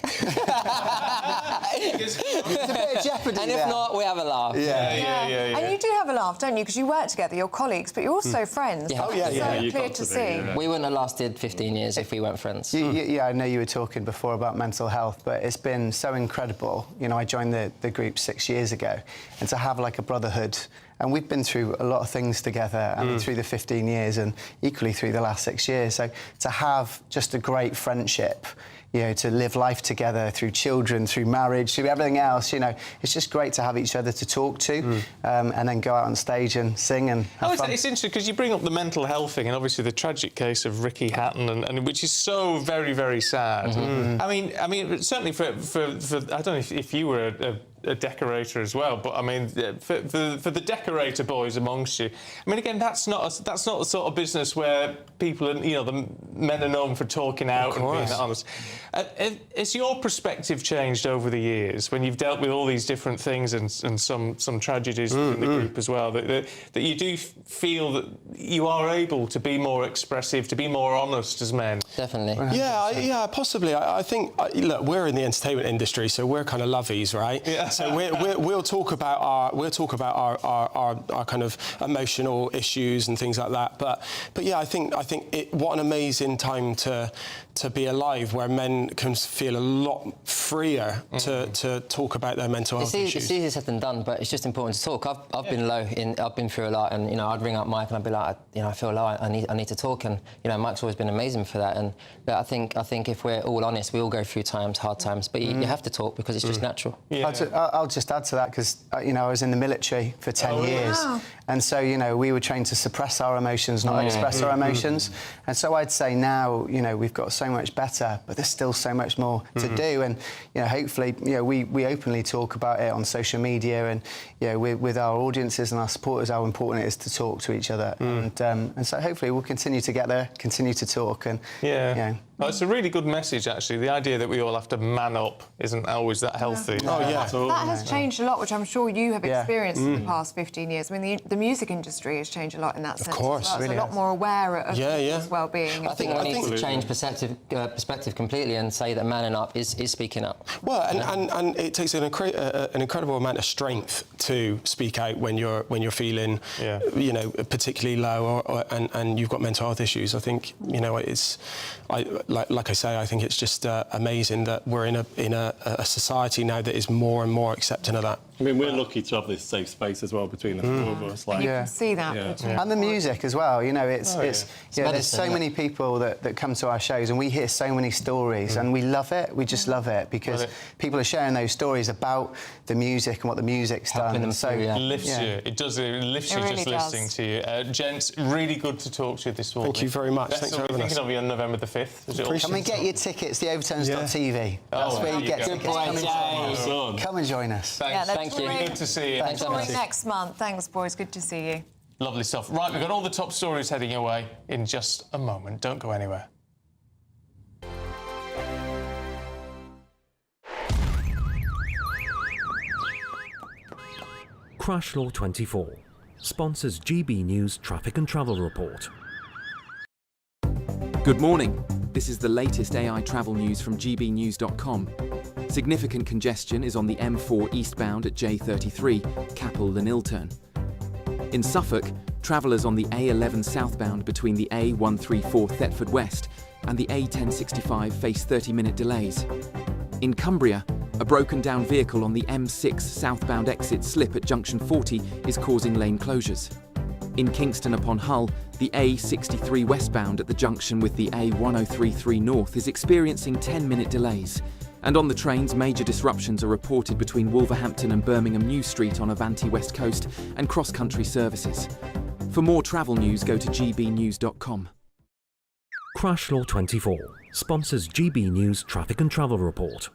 It's a bit of jeopardy. And if not, we have a laugh. Yeah. And you do have a laugh, don't you? Because you work together, you're colleagues, but you're also friends. Yeah. Oh, yeah. So clear to see. We wouldn't have lasted 15 years if we weren't friends. Yeah, I know you were talking before about mental health, but it's been so incredible. You know, I joined the group 6 years ago, and to have like a brotherhood. And we've been through a lot of things together through the 15 years and equally through the last 6 years. So to have just a great friendship, you know, to live life together through children, through marriage, through everything else, you know, it's just great to have each other to talk to and then go out on stage and sing and have fun. It's interesting because you bring up the mental health thing and obviously the tragic case of Ricky Hatton, and which is so very, very sad. I mean, certainly for I don't know if you were a decorator as well, but I mean, for the decorator boys amongst you, I mean, again, that's not the sort of business where people, you know, the men are known for talking out and being honest. Has your perspective changed over the years when you've dealt with all these different things and some tragedies in the group as well, that you do feel that you are able to be more expressive, to be more honest as men? Definitely. Yeah, possibly. I think, look, we're in the entertainment industry, so we're kind of lovies, right? Yeah. So we'll talk about our kind of emotional issues and things like that. But yeah, I think what an amazing time to be alive, where men can feel a lot freer to talk about their mental health issues. It's easier said than done, but it's just important to talk. I've been low, I've been through a lot, and you know, I'd ring up Mike and I'd be like, you know, I feel low, I need to talk, and you know, Mike's always been amazing for that. But I think if we're all honest, we all go through hard times, but you have to talk because it's just natural. I'll just add to that because you know, I was in the military for 10 years, and so you know, we were trained to suppress our emotions, not express our emotions. And so I'd say now, you know, we've got so much better, but there's still so much more to do. And you know, hopefully, you know, we openly talk about it on social media, and you know, with our audiences and our supporters, how important it is to talk to each other. And so hopefully we'll continue to get there, continue to talk, and you know. Well, it's a really good message, actually. The idea that we all have to man up isn't always that healthy. That has changed a lot, which I'm sure you have experienced in the past 15 years. I mean, the music industry has changed a lot in that sense. Of course, as well. It's a lot more aware of people's well-being. I think we need to change perspective completely and say that manning up is speaking up. Well, and it takes an incredible amount of strength to speak out when you're feeling, you know, particularly low, and you've got mental health issues. I think, you know, like I say, I think it's just amazing that we're in a society now that is more and more accepting of that. I mean, we're lucky to have this safe space as well between the four of us. Like, you can see that. And the music as well. You know, there's so many people that come to our shows, and we hear so many stories, and we love it. We just love it because people are sharing those stories about the music and what the music's done. Them so it lifts you. It does. It lifts you really just listening to you. Gents, really good to talk to you this morning. Thank you very much. Thanks for having us. Thinking of you on November the 5th. Come and get your tickets. The Overtones.tv. That's where you get tickets. Come and join us. Thank you. Good to see you. Thanks next month. Thanks, boys. Good to see you. Lovely stuff. Right, we've got all the top stories heading your way in just a moment. Don't go anywhere. Crash Law 24 sponsors GB News Traffic and Travel Report. Good morning. This is the latest AI travel news from gbnews.com. Significant congestion is on the M4 eastbound at J33, Capel and Iltern. In Suffolk, travellers on the A11 southbound between the A134 Thetford West and the A1065 face 30-minute delays. In Cumbria, a broken-down vehicle on the M6 southbound exit slip at junction 40 is causing lane closures. In Kingston upon Hull, the A63 westbound at the junction with the A1033 north is experiencing 10-minute delays. And on the trains, major disruptions are reported between Wolverhampton and Birmingham New Street on Avanti West Coast and cross-country services. For more travel news, go to gbnews.com. Crash Law 24 sponsors GB News Traffic and Travel Report.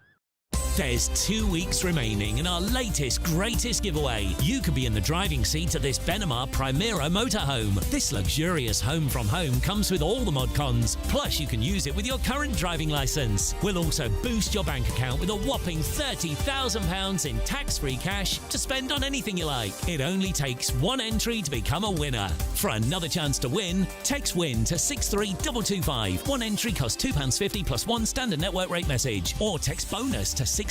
There's 2 weeks remaining in our latest, greatest giveaway. You could be in the driving seat of this Benamar Primera motorhome. This luxurious home from home comes with all the mod cons. Plus, you can use it with your current driving licence. We'll also boost your bank account with a whopping £30,000 in tax-free cash to spend on anything you like. It only takes one entry to become a winner. For another chance to win, text WIN to 63225. One entry costs £2.50 plus one standard network rate message. Or text BONUS to 63225.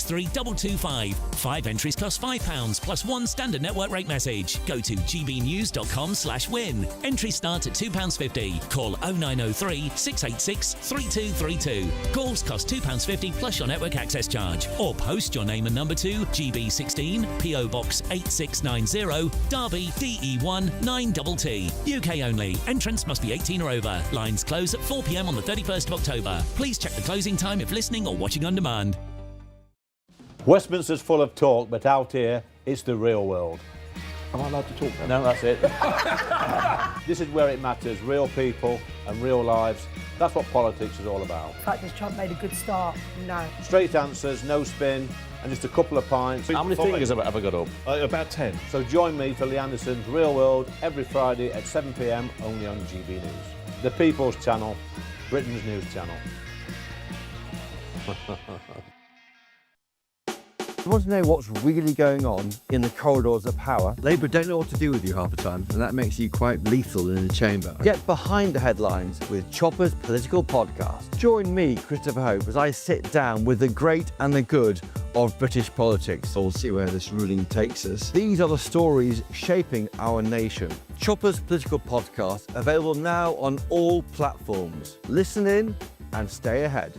5 entries cost £5 plus one standard network rate message. Go to gbnews.com/win. Entries start at £2.50. Call 0903 686 3232. Calls cost £2.50 plus your network access charge. Or post your name and number to GB16 PO Box 8690 Derby DE1 9TT. UK only. Entrance must be 18 or over. Lines close at 4 p.m. on the 31st of October. Please check the closing time if listening or watching on demand. Westminster's full of talk, but out here, it's the real world. Am I allowed to talk then? No, that's it. This is where it matters, real people and real lives. That's what politics is all about. In fact, has Trump made a good start? No. Straight answers, no spin, and just a couple of pints. How many fingers have I got up? About 10. So join me for Lee Anderson's Real World every Friday at 7 p.m. only on GB News. The People's Channel, Britain's news channel. You want to know what's really going on in the corridors of power? Labour don't know what to do with you half the time, and that makes you quite lethal in the chamber. Get behind the headlines with Chopper's Political Podcast. Join me, Christopher Hope, as I sit down with the great and the good of British politics. We'll see where this ruling takes us. These are the stories shaping our nation. Chopper's Political Podcast, available now on all platforms. Listen in and stay ahead.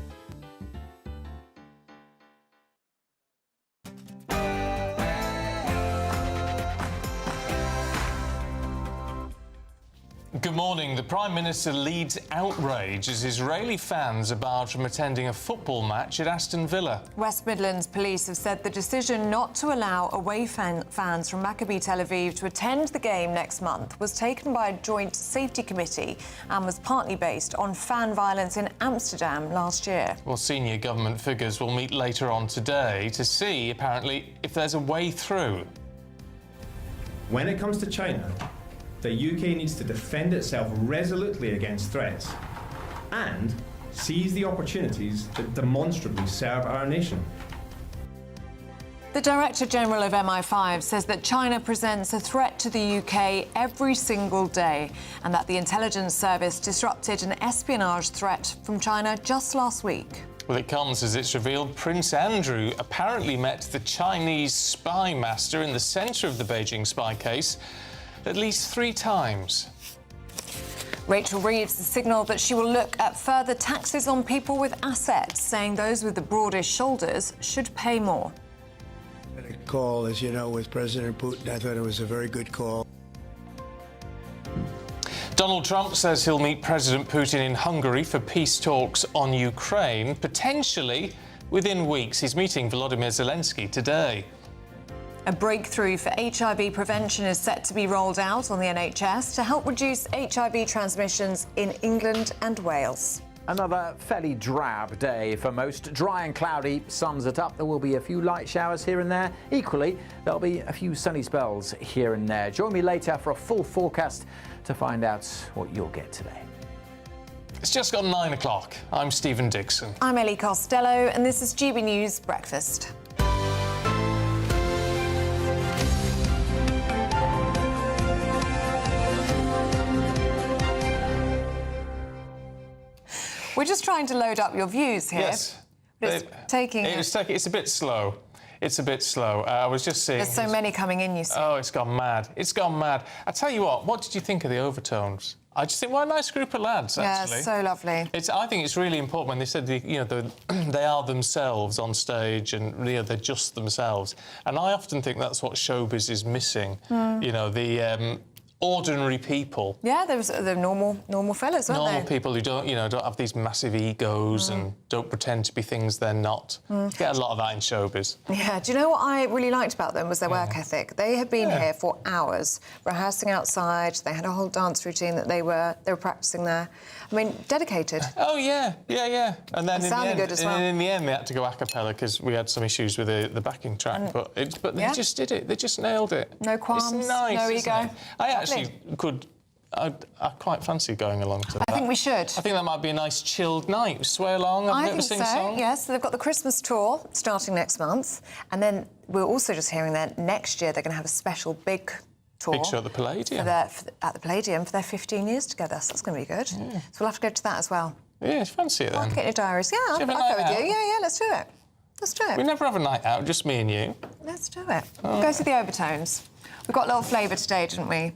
Good morning. The Prime Minister leads outrage as Israeli fans are barred from attending a football match at Aston Villa. West Midlands police have said the decision not to allow away fans from Maccabi Tel Aviv to attend the game next month was taken by a joint safety committee and was partly based on fan violence in Amsterdam last year. Well, senior government figures will meet later on today to see, apparently, if there's a way through. When it comes to China, the UK needs to defend itself resolutely against threats and seize the opportunities that demonstrably serve our nation. The Director General of MI5 says that China presents a threat to the UK every single day and that the intelligence service disrupted an espionage threat from China just last week. Well, it comes as it's revealed Prince Andrew apparently met the Chinese spy master in the centre of the Beijing spy case at least 3 times. Rachel Reeves has signalled that she will look at further taxes on people with assets, saying those with the broadest shoulders should pay more. The call, as you know, with President Putin, I thought it was a very good call. Donald Trump says he'll meet President Putin in Hungary for peace talks on Ukraine, potentially within weeks. He's meeting Volodymyr Zelensky today. A breakthrough for HIV prevention is set to be rolled out on the NHS to help reduce HIV transmissions in England and Wales. Another fairly drab day for most. Dry and cloudy sums it up. There will be a few light showers here and there. Equally, there'll be a few sunny spells here and there. Join me later for a full forecast to find out what you'll get today. It's just gone 9 o'clock. I'm Stephen Dixon. I'm Ellie Costello, and this is GB News Breakfast. We're just trying to load up your views here. Yes. It's It's a bit slow. It's a bit slow. I was just seeing... There's so many coming in, you see. Oh, it's gone mad. It's gone mad. I tell you what did you think of the Overtones? I just think, what a nice group of lads, actually. Yeah, so lovely. I think it's really important when they said, they are themselves on stage and, they're just themselves. And I often think that's what showbiz is missing. ordinary people. Yeah, they're normal fellas, aren't Normal they? people who don't have these massive egos and don't pretend to be things they're not. You get a lot of that in showbiz. Yeah, do you know what I really liked about them was their work ethic. They had been here for hours, rehearsing outside. They had a whole dance routine that they were practising there. I mean, dedicated. Oh, yeah. And then sounded good as well. And in the end, they had to go a cappella because we had some issues with the backing track. But they just did it. They just nailed it. No qualms, it's nice, no isn't ego. it? I actually I quite fancy going along to that. I think we should. I think that might be a nice chilled night. Sway along, have a bit of a sing-song. Yes. So they've got the Christmas tour starting next month, and then we're also just hearing that next year they're going to have a special big tour. Big show at the Palladium. At the Palladium for their 15 years together, so that's going to be good. Yeah. So we'll have to go to that as well. Yeah, fancy it then. I'll get your diaries. Yeah, I'll go with you. Yeah, let's do it. Let's do it. We never have a night out, just me and you. Let's do it. We'll go to the Overtones. We've got a little flavour today, didn't we?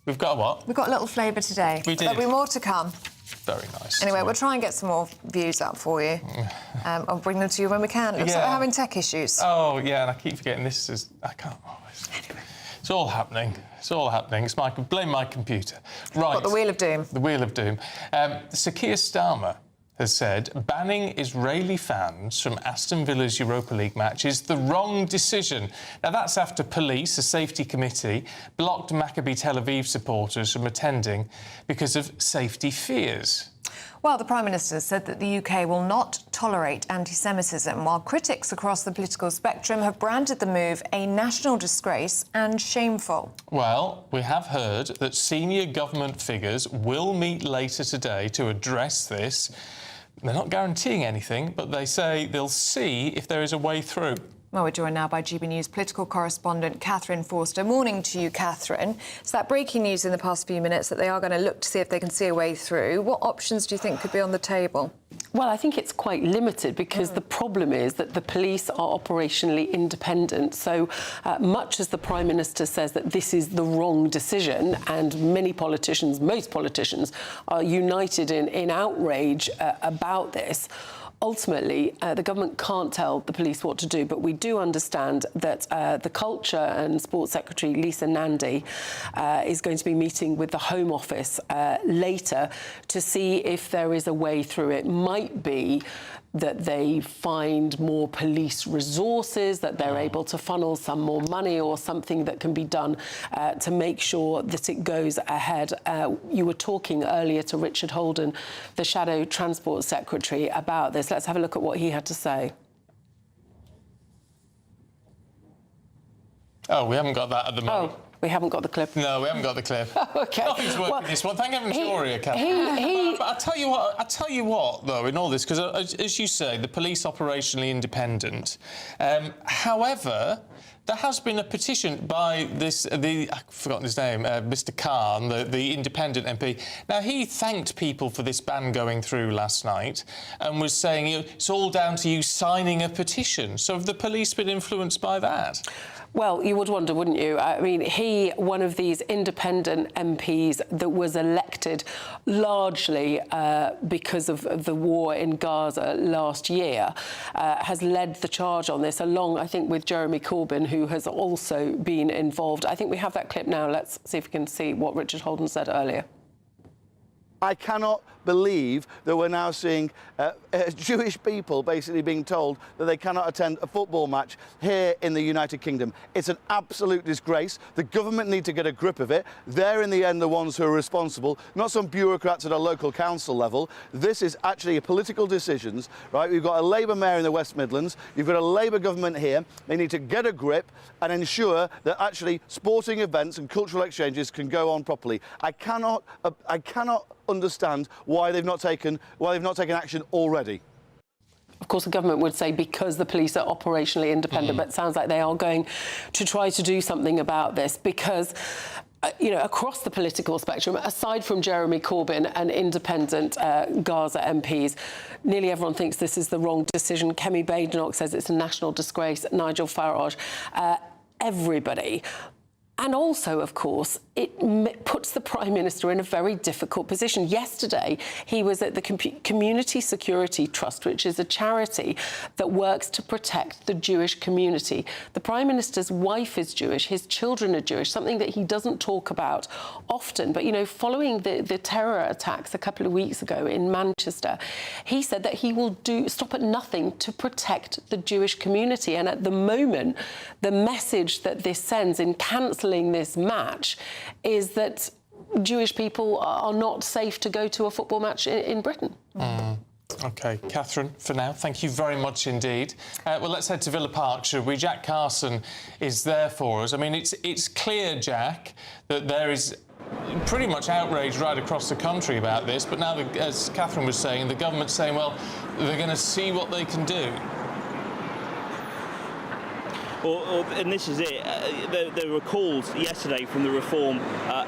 We've got a what? We've got a little flavour today. We did. There'll be more to come. Very nice. Anyway, we'll try and get some more views up for you. I'll bring them to you when we can. Looks like we're having tech issues. Oh, yeah, and I keep forgetting this is... I can't always... Anyway. It's all happening. It's all happening. It's blame my computer. Right. Got the Wheel of Doom. The Wheel of Doom. Sir Keir Starmer has said banning Israeli fans from Aston Villa's Europa League match is the wrong decision. Now, that's after police, a safety committee, blocked Maccabi Tel Aviv supporters from attending because of safety fears. Well, the Prime Minister said that the UK will not tolerate anti-Semitism, while critics across the political spectrum have branded the move a national disgrace and shameful. Well, we have heard that senior government figures will meet later today to address this. They're not guaranteeing anything, but they say they'll see if there is a way through. Well, we're joined now by GB News political correspondent Catherine Forster. Morning to you, Catherine. It's that breaking news in the past few minutes that they are going to look to see if they can see a way through. What options do you think could be on the table? Well, I think it's quite limited because the problem is that the police are operationally independent. So much as the Prime Minister says that this is the wrong decision, and many politicians, most politicians, are united in outrage about this, ultimately, the government can't tell the police what to do, but we do understand that the Culture and Sports Secretary, Lisa Nandy, is going to be meeting with the Home Office later to see if there is a way through. It might be that they find more police resources, that they're able to funnel some more money or something that can be done to make sure that it goes ahead. You were talking earlier to Richard Holden, the Shadow Transport Secretary, about this. Let's have a look at what he had to say. Oh, we haven't got that at the moment. Oh. We haven't got the clip. No, we haven't got the clip. OK. Nothing's working this one. Thank heavens you're here, Catherine. But I tell you what, though, in all this, because as you say, the police operationally independent. However, there has been a petition by I've forgotten his name, Mr. Khan, the independent MP. Now, he thanked people for this ban going through last night and was saying it's all down to you signing a petition. So have the police been influenced by that? Well, you would wonder, wouldn't you? I mean, one of these independent MPs that was elected largely because of the war in Gaza last year, has led the charge on this, along, I think, with Jeremy Corbyn, who has also been involved. I think we have that clip now. Let's see if we can see what Richard Holden said earlier. I cannot believe that we're now seeing Jewish people basically being told that they cannot attend a football match here in the United Kingdom. It's an absolute disgrace. The government need to get a grip of it. They're in the end the ones who are responsible, not some bureaucrats at a local council level. This is actually a political decisions, right? We've got a Labour mayor in the West Midlands. You've got a Labour government here. They need to get a grip and ensure that actually sporting events and cultural exchanges can go on properly. I cannot understand why they've not taken action already. Of course, the government would say because the police are operationally independent, but it sounds like they are going to try to do something about this because, across the political spectrum, aside from Jeremy Corbyn and independent Gaza MPs, nearly everyone thinks this is the wrong decision. Kemi Badenoch says it's a national disgrace. Nigel Farage, everybody. And also, of course, it puts the Prime Minister in a very difficult position. Yesterday, he was at the Community Security Trust, which is a charity that works to protect the Jewish community. The Prime Minister's wife is Jewish, his children are Jewish, something that he doesn't talk about often. But, you know, following the terror attacks a couple of weeks ago in Manchester, he said that he will stop at nothing to protect the Jewish community. And at the moment, the message that this sends in cancelling this match is that Jewish people are not safe to go to a football match in Britain. OK, Catherine, for now, thank you very much indeed. Well, let's head to Villa Park, should we? Jack Carson is there for us. I mean, it's clear, Jack, that there is pretty much outrage right across the country about this, but now, as Catherine was saying, the government's saying, well, they're going to see what they can do. And this is it. There were calls yesterday from the Reform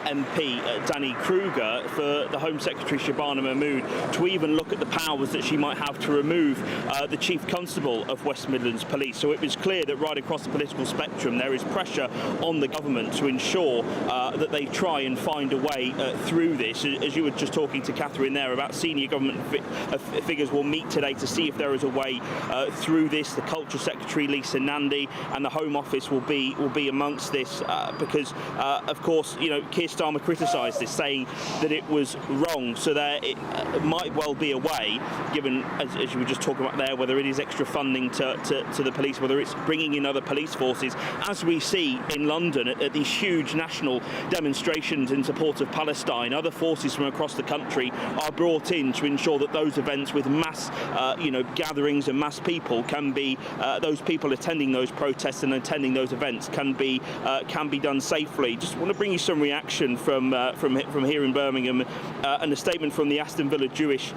MP, Danny Kruger, for the Home Secretary, Shabana Mahmood, to even look at the powers that she might have to remove the Chief Constable of West Midlands Police. So it was clear that right across the political spectrum there is pressure on the government to ensure that they try and find a way through this. As you were just talking to Catherine there about senior government figures will meet today to see if there is a way through this. The Culture Secretary, Lisa Nandy, and the Home Office will be amongst this because, of course, you know, Keir Starmer criticised this, saying that it was wrong. So there it might well be a way, given as you were just talking about there, whether it is extra funding to the police, whether it's bringing in other police forces, as we see in London at these huge national demonstrations in support of Palestine. Other forces from across the country are brought in to ensure that those events with mass, gatherings and mass people can be those people attending those protests and attending those events can be done safely. Just want to bring you some reaction from here in Birmingham and a statement from the Aston Villa Jewish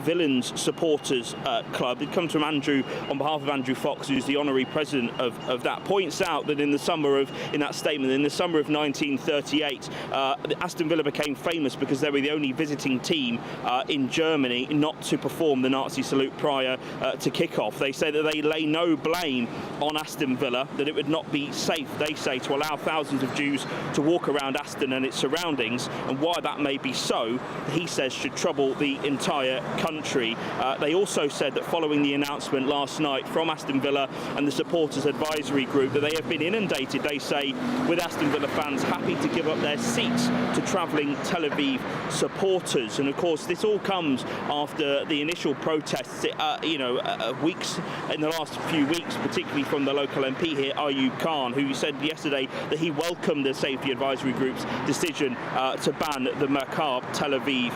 Villains Supporters Club. It comes from Andrew on behalf of Andrew Fox, who's the honorary president of that. Points out that in that statement, in the summer of 1938, Aston Villa became famous because they were the only visiting team in Germany not to perform the Nazi salute prior to kick-off. They say that they lay no blame on Aston Villa, that it would not be safe, they say, to allow thousands of Jews to walk around Aston and its surroundings, and why that may be so, he says, should trouble the entire country. They also said that following the announcement last night from Aston Villa and the Supporters Advisory Group that they have been inundated, they say, with Aston Villa fans happy to give up their seats to travelling Tel Aviv supporters. And of course, this all comes after the initial protests, weeks in the last few weeks, particularly from the local MP here, Ayub Khan, who said yesterday that he welcomed the Safety Advisory Group's decision to ban the Maccabi Tel Aviv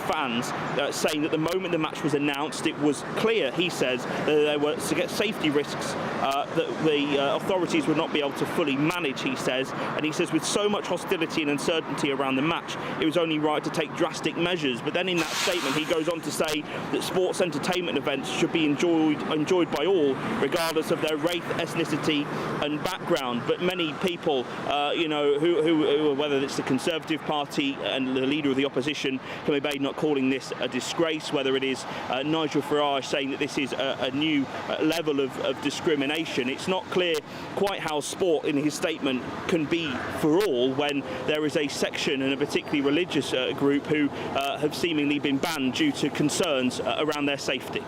fans, saying that the moment the match was announced, it was clear, he says, that there were safety risks that the authorities would not be able to fully manage, he says. And he says with so much hostility and uncertainty around the match, it was only right to take drastic measures. But then in that statement, he goes on to say that sports entertainment events should be enjoyed by all, regardless of their race, ethnicity and background. But many people, who whether it's the Conservative Party and the leader of the opposition, Camilla, not calling this a disgrace, whether it is Nigel Farage saying that this is a new level of discrimination. It's not clear quite how sport, in his statement, can be for all when there is a section, and a particularly religious group, who have seemingly been banned due to concerns around their safety.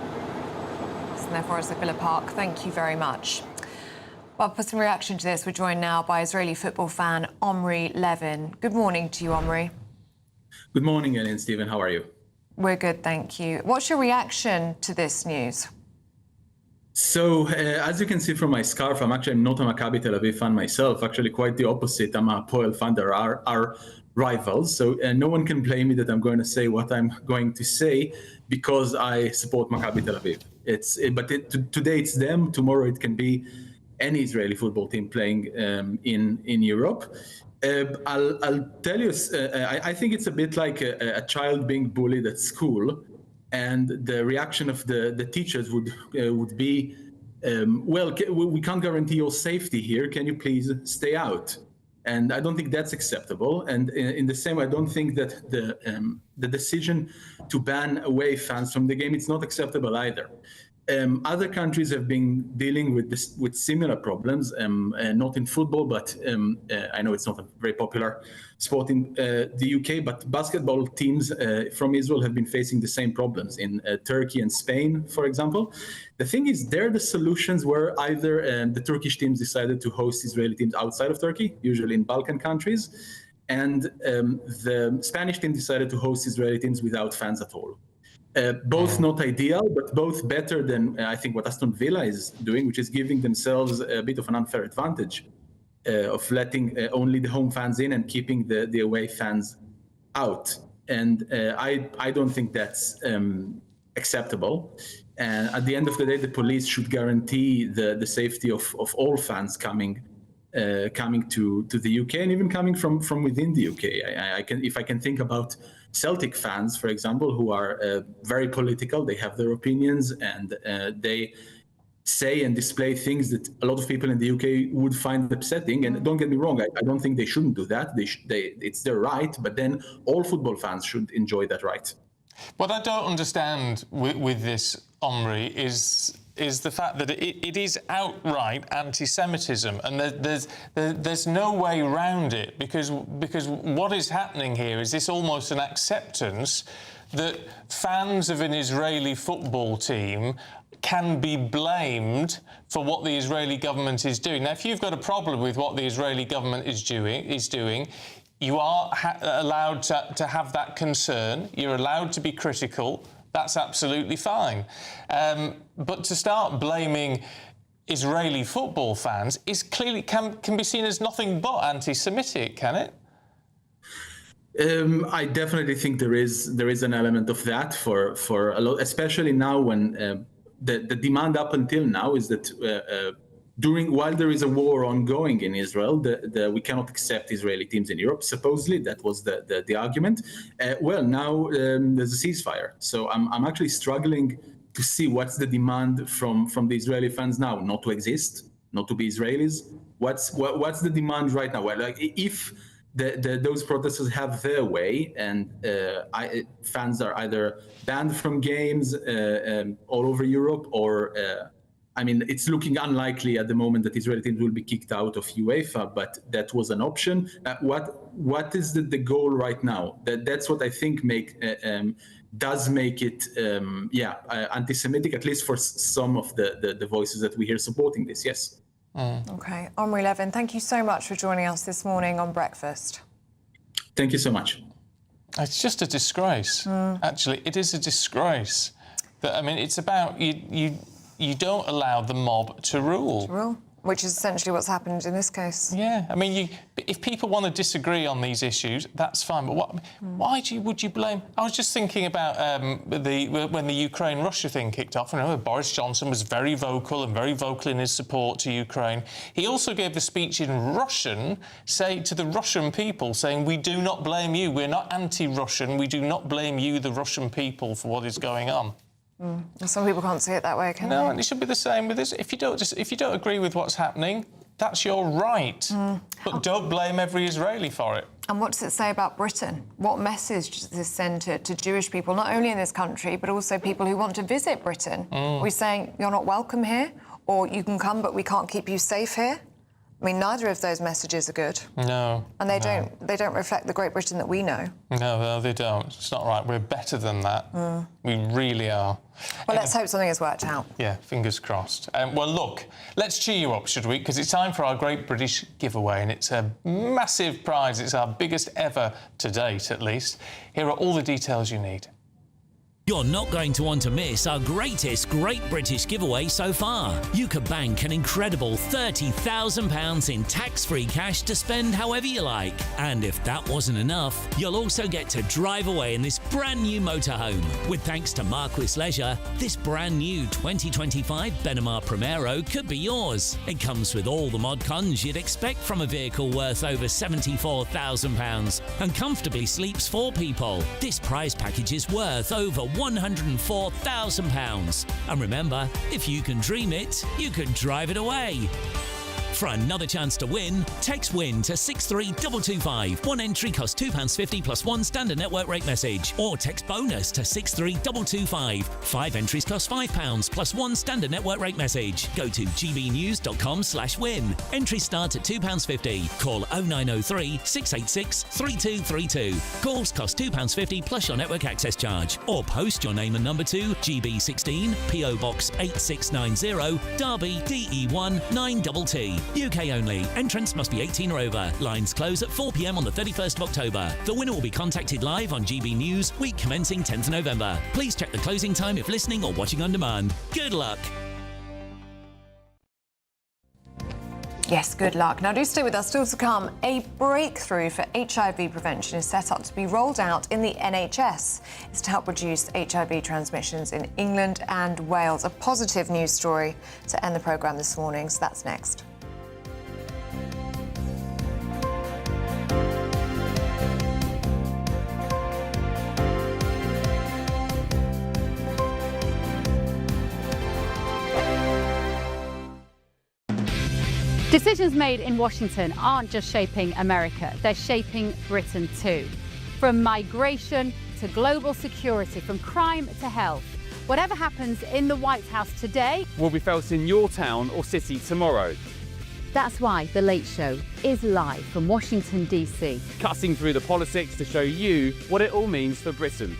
And therefore, it's at Villa Park. Thank you very much. Well, for some reaction to this, we're joined now by Israeli football fan Omri Levin. Good morning to you, Omri. Good morning, Ellie and Stephen. How are you? We're good, thank you. What's your reaction to this news? So, as you can see from my scarf, I'm not a Maccabi Tel Aviv fan myself. Actually, quite the opposite. I'm a Poel fan. There are rivals. So no one can blame me that I'm going to say what I'm going to say because I support Maccabi Tel Aviv. Today it's them. Tomorrow it can be any Israeli football team playing in Europe. I'll tell you, I think it's a bit like a child being bullied at school, and the reaction of the teachers would be, well, we can't guarantee your safety here. Can you please stay out? And I don't think that's acceptable. And in the same way, I don't think that the decision to ban away fans from the game, it's not acceptable either. Other countries have been dealing with similar problems, not in football, but I know it's not a very popular sport in the UK, but basketball teams from Israel have been facing the same problems in Turkey and Spain, for example. The thing is, there the solutions were either the Turkish teams decided to host Israeli teams outside of Turkey, usually in Balkan countries, and the Spanish team decided to host Israeli teams without fans at all. Both not ideal, but both better than I think what Aston Villa is doing, which is giving themselves a bit of an unfair advantage of letting only the home fans in and keeping the away fans out. And I don't think that's acceptable. And at the end of the day, the police should guarantee the safety of all fans coming to the UK and even coming from within the UK. If I can think about Celtic fans, for example, who are very political, they have their opinions, and they say and display things that a lot of people in the UK would find upsetting. And don't get me wrong, I don't think they shouldn't do that. It's their right, but then all football fans should enjoy that right. What I don't understand with this, Omri, is the fact that it is outright anti-Semitism, and there's no way around it, because what is happening here is this almost an acceptance that fans of an Israeli football team can be blamed for what the Israeli government is doing. Now, if you've got a problem with what the Israeli government is doing, you are allowed to have that concern. You're allowed to be critical. That's absolutely fine. But to start blaming Israeli football fans is clearly can be seen as nothing but anti-Semitic, can it? I definitely think there is an element of that for a lot, especially now when the demand up until now is that while there is a war ongoing in Israel, we cannot accept Israeli teams in Europe. Supposedly, that was the argument. Well, now there's a ceasefire, so I'm actually struggling to see what's the demand from the Israeli fans now, not to exist, not to be Israelis. What's the demand right now? Well, like if those protesters have their way, and fans are either banned from games all over Europe, or I mean, it's looking unlikely at the moment that Israeli teams will be kicked out of UEFA, but that was an option. What is the goal right now? That's what I think does make it, anti-Semitic, at least for some of the voices that we hear supporting this. Yes. OK. Omri Levin, thank you so much for joining us this morning on Breakfast. Thank you so much. It's just a disgrace. Actually, it is a disgrace. I mean, it's about you don't allow the mob to rule. Which is essentially what's happened in this case. Yeah, I mean, if people want to disagree on these issues, that's fine. But why would you blame? I was just thinking about when the Ukraine-Russia thing kicked off. I know Boris Johnson was very vocal in his support to Ukraine. He also gave the speech in Russian, to the Russian people, saying, "We do not blame you. We're not anti-Russian. We do not blame you, the Russian people, for what is going on." Some people can't see it that way, can they? No, and it should be the same with this. If you don't agree with what's happening, that's your right. But don't blame every Israeli for it. And what does it say about Britain? What message does this send to Jewish people, not only in this country, but also people who want to visit Britain? Are we saying you're not welcome here, or you can come, but we can't keep you safe here? I mean, neither of those messages are good. No. And they don't reflect the Great Britain that we know. No, they don't. It's not right. We're better than that. We really are. Well, let's hope something has worked out. Yeah, fingers crossed. Well, look, let's cheer you up, should we? Because it's time for our Great British giveaway, and it's a massive prize. It's our biggest ever to date, at least. Here are all the details you need. You're not going to want to miss our greatest Great British giveaway so far. You could bank an incredible £30,000 in tax-free cash to spend however you like. And if that wasn't enough, you'll also get to drive away in this brand new motorhome. With thanks to Marquis Leisure, this brand new 2025 Benimar Primero could be yours. It comes with all the mod cons you'd expect from a vehicle worth over £74,000 and comfortably sleeps 4 people. This prize package is worth over £104,000. And remember, if you can dream it, you can drive it away. For another chance to win, text WIN to 63225. One entry costs £2.50 plus one standard network rate message. Or text BONUS to 63225. 5 entries cost £5 plus one standard network rate message. Go to gbnews.com/win. Entries start at £2.50. Call 0903 686 3232. Calls cost £2.50 plus your network access charge. Or post your name and number to GB16 PO Box 8690 Derby DE1 9TT. UK only. Entrants must be 18 or over. Lines close at 4 p.m. on the 31st of October. The winner will be contacted live on GB News, week commencing 10th November. Please check the closing time if listening or watching on demand. Good luck. Yes, good luck. Now do stay with us. Still to come, a breakthrough for HIV prevention is set up to be rolled out in the NHS. It's to help reduce HIV transmissions in England and Wales. A positive news story to end the programme this morning, so that's next. Decisions made in Washington aren't just shaping America, they're shaping Britain too. From migration to global security, from crime to health. Whatever happens in the White House today will be felt in your town or city tomorrow. That's why The Late Show is live from Washington, D.C. Cutting through the politics to show you what it all means for Britain.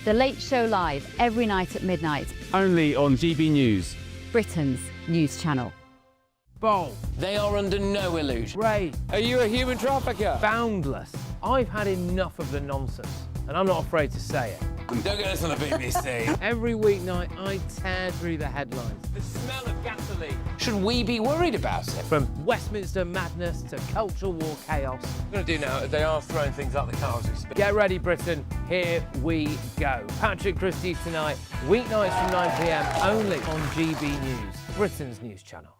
The Late Show live every night at midnight. Only on GB News, Britain's news channel. Bold. They are under no illusion. Ray, are you a human trafficker? Boundless. I've had enough of the nonsense, and I'm not afraid to say it. Don't get us on the BBC. Every weeknight, I tear through the headlines. The smell of gasoline. Should we be worried about it? From Westminster madness to cultural war chaos. What I'm going to do now is they are throwing things out the car as we speak. Get ready, Britain. Here we go. Patrick Christie's tonight, weeknights from 9 p.m, only on GB News, Britain's news channel.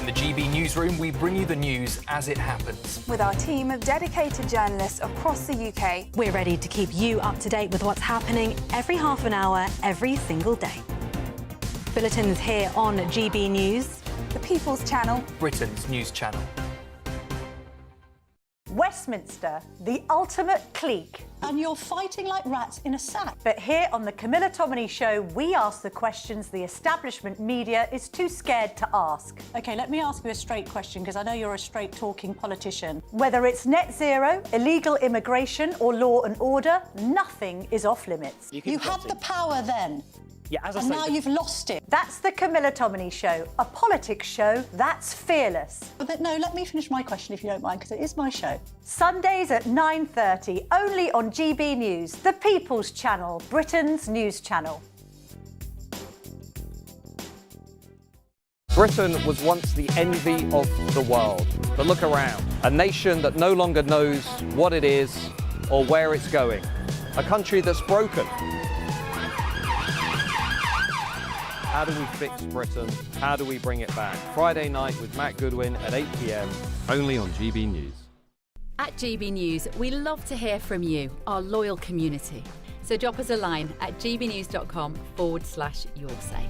In the GB Newsroom, we bring you the news as it happens. With our team of dedicated journalists across the UK, we're ready to keep you up to date with what's happening every half an hour, every single day. Bulletins here on GB News, the People's Channel, Britain's news channel. Westminster, the ultimate clique. And you're fighting like rats in a sack. But here on the Camilla Tominey Show, we ask the questions the establishment media is too scared to ask. OK, let me ask you a straight question, because I know you're a straight-talking politician. Whether it's net zero, illegal immigration or law and order, nothing is off limits. You had the power then. Yeah, as I and say, now you've lost it. That's the Camilla Tominey Show, a politics show that's fearless. But no, let me finish my question if you don't mind, because it is my show. Sundays at 9:30, only on GB News, the People's Channel, Britain's news channel. Britain was once the envy of the world. But look around, a nation that no longer knows what it is or where it's going. A country that's broken. How do we fix Britain? How do we bring it back? Friday night with Matt Goodwin at 8 p.m, only on GB News. At GB News, we love to hear from you, our loyal community. So drop us a line at gbnews.com/yoursay.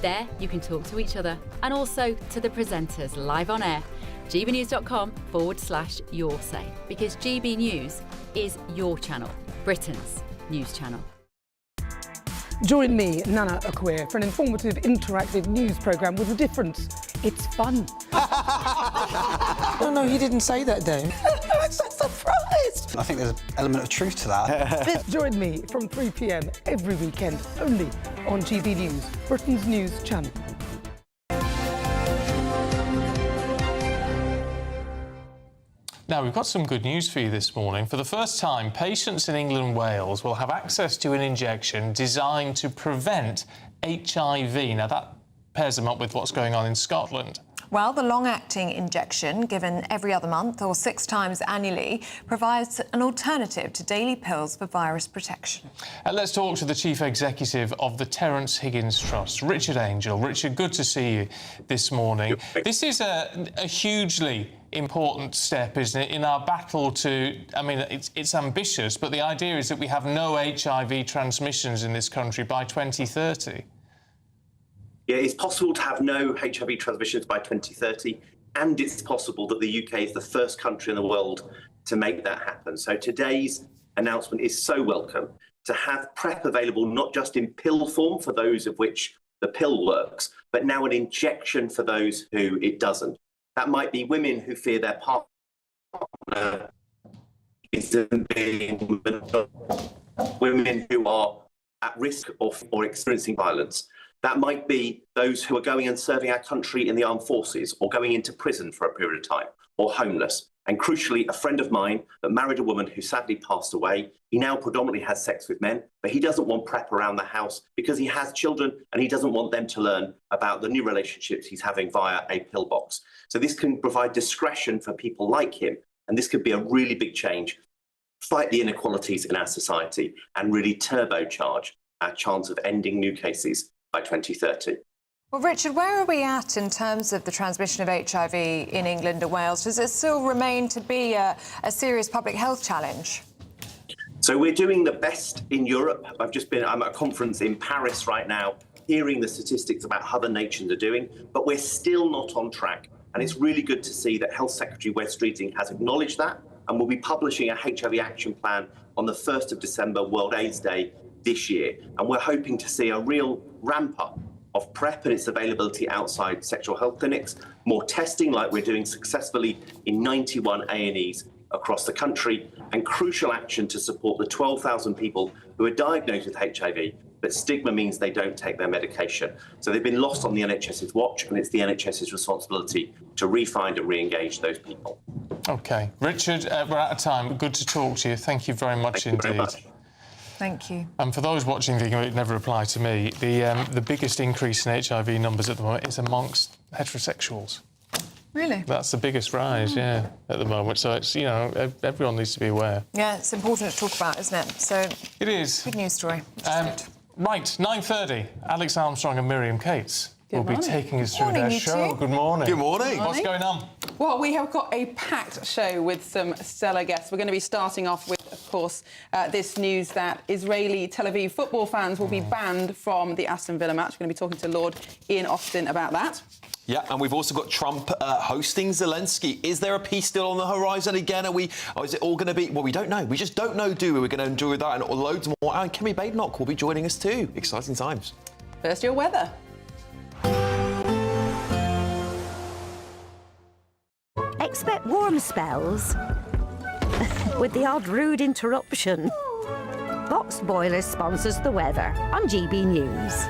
There, you can talk to each other and also to the presenters live on air. gbnews.com/yoursay. Because GB News is your channel, Britain's news channel. Join me, Nana Akweer, for an informative, interactive news programme with a difference. It's fun. No, he didn't say that, Dave. I'm so surprised. I think there's an element of truth to that. Join me from 3 p.m. every weekend, only on GB News, Britain's news channel. Now, we've got some good news for you this morning. For the first time, patients in England and Wales will have access to an injection designed to prevent HIV. Now, that pairs them up with what's going on in Scotland. Well, the long-acting injection, given every other month or 6 times annually, provides an alternative to daily pills for virus protection. Let's talk to the Chief Executive of the Terence Higgins Trust, Richard Angel. Richard, good to see you this morning. This is a hugely important step, isn't it, in our battle to... I mean, it's ambitious, but the idea is that we have no HIV transmissions in this country by 2030. Yeah, it's possible to have no HIV transmissions by 2030, and it's possible that the UK is the first country in the world to make that happen. So today's announcement is so welcome, to have PrEP available not just in pill form for those of which the pill works, but now an injection for those who it doesn't. That might be women who fear their partner isn't being women who are at risk of or experiencing violence. That might be those who are going and serving our country in the armed forces or going into prison for a period of time, or homeless. And crucially, a friend of mine that married a woman who sadly passed away, he now predominantly has sex with men, but he doesn't want PrEP around the house because he has children and he doesn't want them to learn about the new relationships he's having via a pill box. So this can provide discretion for people like him, and this could be a really big change, fight the inequalities in our society, and really turbocharge our chance of ending new cases by 2030. Well, Richard, where are we at in terms of the transmission of HIV in England and Wales? Does it still remain to be a serious public health challenge? So we're doing the best in Europe. I'm at a conference in Paris right now, hearing the statistics about how other nations are doing, but we're still not on track. And it's really good to see that Health Secretary Wes Streeting has acknowledged that, and will be publishing a HIV action plan on the 1st of December, World AIDS Day this year. And we're hoping to see a real ramp up of PrEP and its availability outside sexual health clinics, more testing like we're doing successfully in 91 A&Es across the country, and crucial action to support the 12,000 people who are diagnosed with HIV, but stigma means they don't take their medication. So they've been lost on the NHS's watch, and it's the NHS's responsibility to re-find and re-engage those people. OK. Richard, we're out of time. Good to talk to you. Thank you very much indeed. Thank you. And for those watching thinking it never applied to me, the biggest increase in HIV numbers at the moment is amongst heterosexuals. Really? That's the biggest rise, yeah, at the moment. So it's, you know, everyone needs to be aware. Yeah, it's important to talk about, isn't it? So it is. Good news story. Right, 9:30. Alex Armstrong and Miriam Cates will be taking us through Morning, their you show. two. Good morning. Good morning. What's going on? Well, we have got a packed show with some stellar guests. We're going to be starting off with, of course, this news that Israeli Tel Aviv football fans will be banned from the Aston Villa match. We're going to be talking to Lord Ian Austin about that. Yeah, and we've also got Trump hosting Zelensky. Is there a peace still on the horizon again? Or is it all going to be... Well, we don't know. We just don't know, do we? We're going to enjoy that and loads more. And Kemi Badenoch will be joining us too. Exciting times. First, your weather. Expect warm spells with the odd rude interruption. Boxed Boilers sponsors the weather on GB News.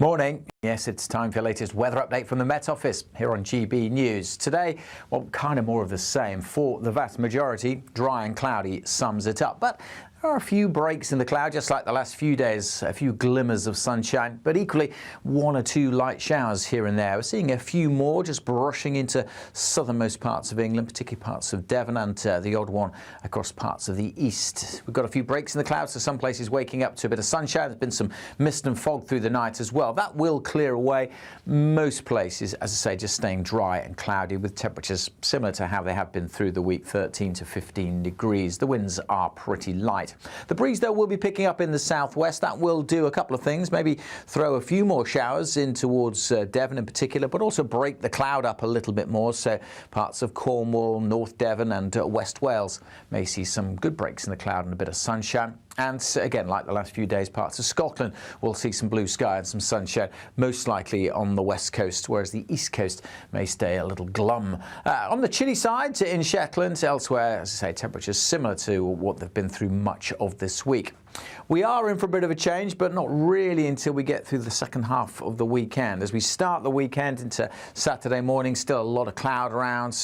Morning. Yes, it's time for your latest weather update from the Met Office here on GB News. Today, well, kind of more of the same. For the vast majority, dry and cloudy sums it up. But there are a few breaks in the cloud, just like the last few days, a few glimmers of sunshine, but equally one or two light showers here and there. We're seeing a few more just brushing into southernmost parts of England, particularly parts of Devon, and the odd one across parts of the east. We've got a few breaks in the clouds, so some places waking up to a bit of sunshine. There's been some mist and fog through the night as well. That will clear away. Most places, as I say, just staying dry and cloudy with temperatures similar to how they have been through the week, 13 to 15 degrees. The winds are pretty light. The breeze, though, will be picking up in the southwest. That will do a couple of things, maybe throw a few more showers in towards Devon in particular, but also break the cloud up a little bit more. So parts of Cornwall, North Devon and West Wales may see some good breaks in the cloud and a bit of sunshine. And again, like the last few days, parts of Scotland will see some blue sky and some sunshine, most likely on the west coast, whereas the east coast may stay a little glum. On the chilly side, in Shetland, elsewhere, as I say, temperatures similar to what they've been through much of this week. We are in for a bit of a change, but not really until we get through the second half of the weekend. As we start the weekend into Saturday morning, still a lot of cloud around,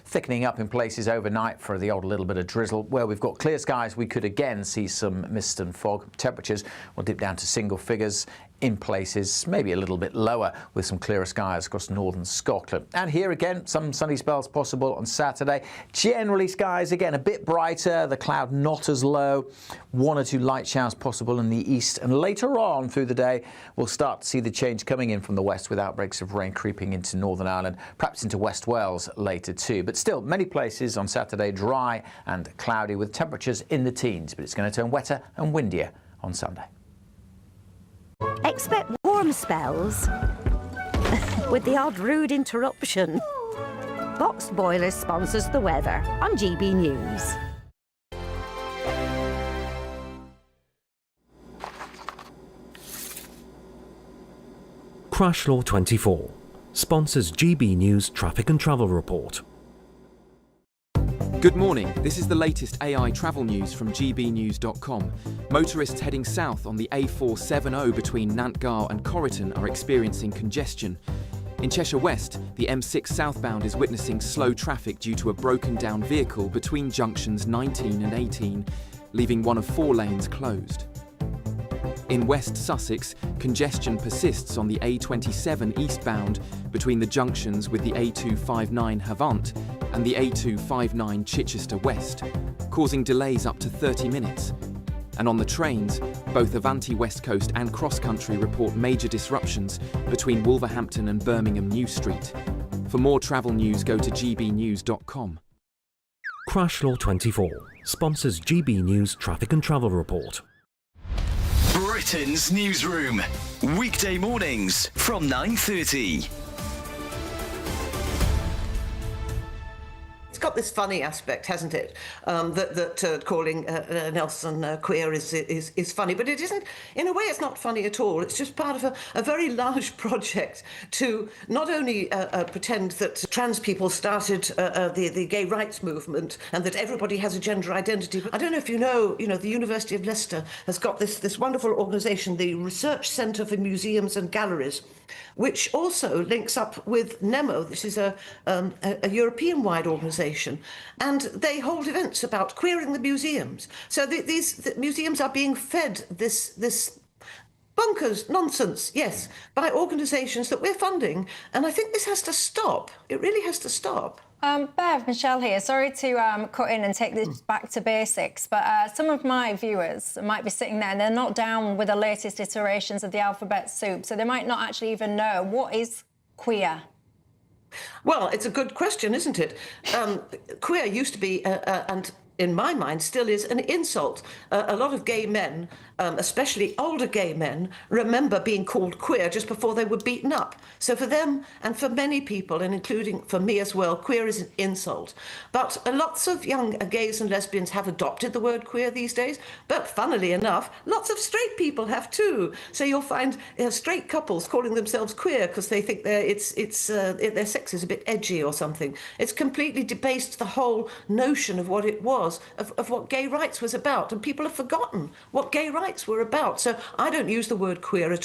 thickening up in places overnight for the odd little bit of drizzle. Where we've got clear skies, we could again see some mist and fog. Temperatures will dip down to single figures in places, maybe a little bit lower, with some clearer skies across northern Scotland. And here again, some sunny spells possible on Saturday. Generally, skies again a bit brighter, the cloud not as low. One or two light showers possible in the east. And later on through the day, we'll start to see the change coming in from the west with outbreaks of rain creeping into Northern Ireland, perhaps into West Wales later too. But still, many places on Saturday dry and cloudy with temperatures in the teens. But it's going to turn wetter and windier on Sunday. Expect warm warm spells with the odd rude interruption. Box Boilers sponsors the weather on GB News. Crash Law 24 sponsors GB News Traffic and Travel Report. Good morning, this is the latest AI travel news from gbnews.com. Motorists heading south on the A470 between Nantgar and Corriton are experiencing congestion. In Cheshire West, the M6 southbound is witnessing slow traffic due to a broken down vehicle between junctions 19 and 18, leaving one of 4 lanes closed. In West Sussex, congestion persists on the A27 eastbound between the junctions with the A259 Havant and the A259 Chichester West, causing delays up to 30 minutes. And on the trains, both Avanti West Coast and Cross Country report major disruptions between Wolverhampton and Birmingham New Street. For more travel news, go to gbnews.com. Crash Law 24 sponsors GB News Traffic and Travel Report. Britain's newsroom, weekday mornings from 9:30. It's got this funny aspect, hasn't it? That calling Nelson queer is funny, but it isn't. In a way, it's not funny at all. It's just part of a very large project to not only pretend that trans people started the gay rights movement and that everybody has a gender identity. But I don't know if you know, the University of Leicester has got this wonderful organisation, the Research Centre for Museums and Galleries, which also links up with NEMO. This is a European-wide organisation, and they hold events about queering the museums. So the museums are being fed this bonkers nonsense, yes, by organisations that we're funding, and I think this has to stop. It really has to stop. Bev, Michelle here. Sorry to cut in and take this back to basics, but some of my viewers might be sitting there and they're not down with the latest iterations of the alphabet soup, so they might not actually even know what is queer. Well, it's a good question, isn't it? Queer used to be, and in my mind still is, an insult. A lot of gay men, especially older gay men, remember being called queer just before they were beaten up. So for them, and for many people, and including for me as well, queer is an insult. But lots of young gays and lesbians have adopted the word queer these days, but funnily enough, lots of straight people have too. So you'll find straight couples calling themselves queer because they think their sex is a bit edgy or something. It's completely debased the whole notion of what it was, of what gay rights was about, and people have forgotten what gay rights were about. So I don't use the word queer at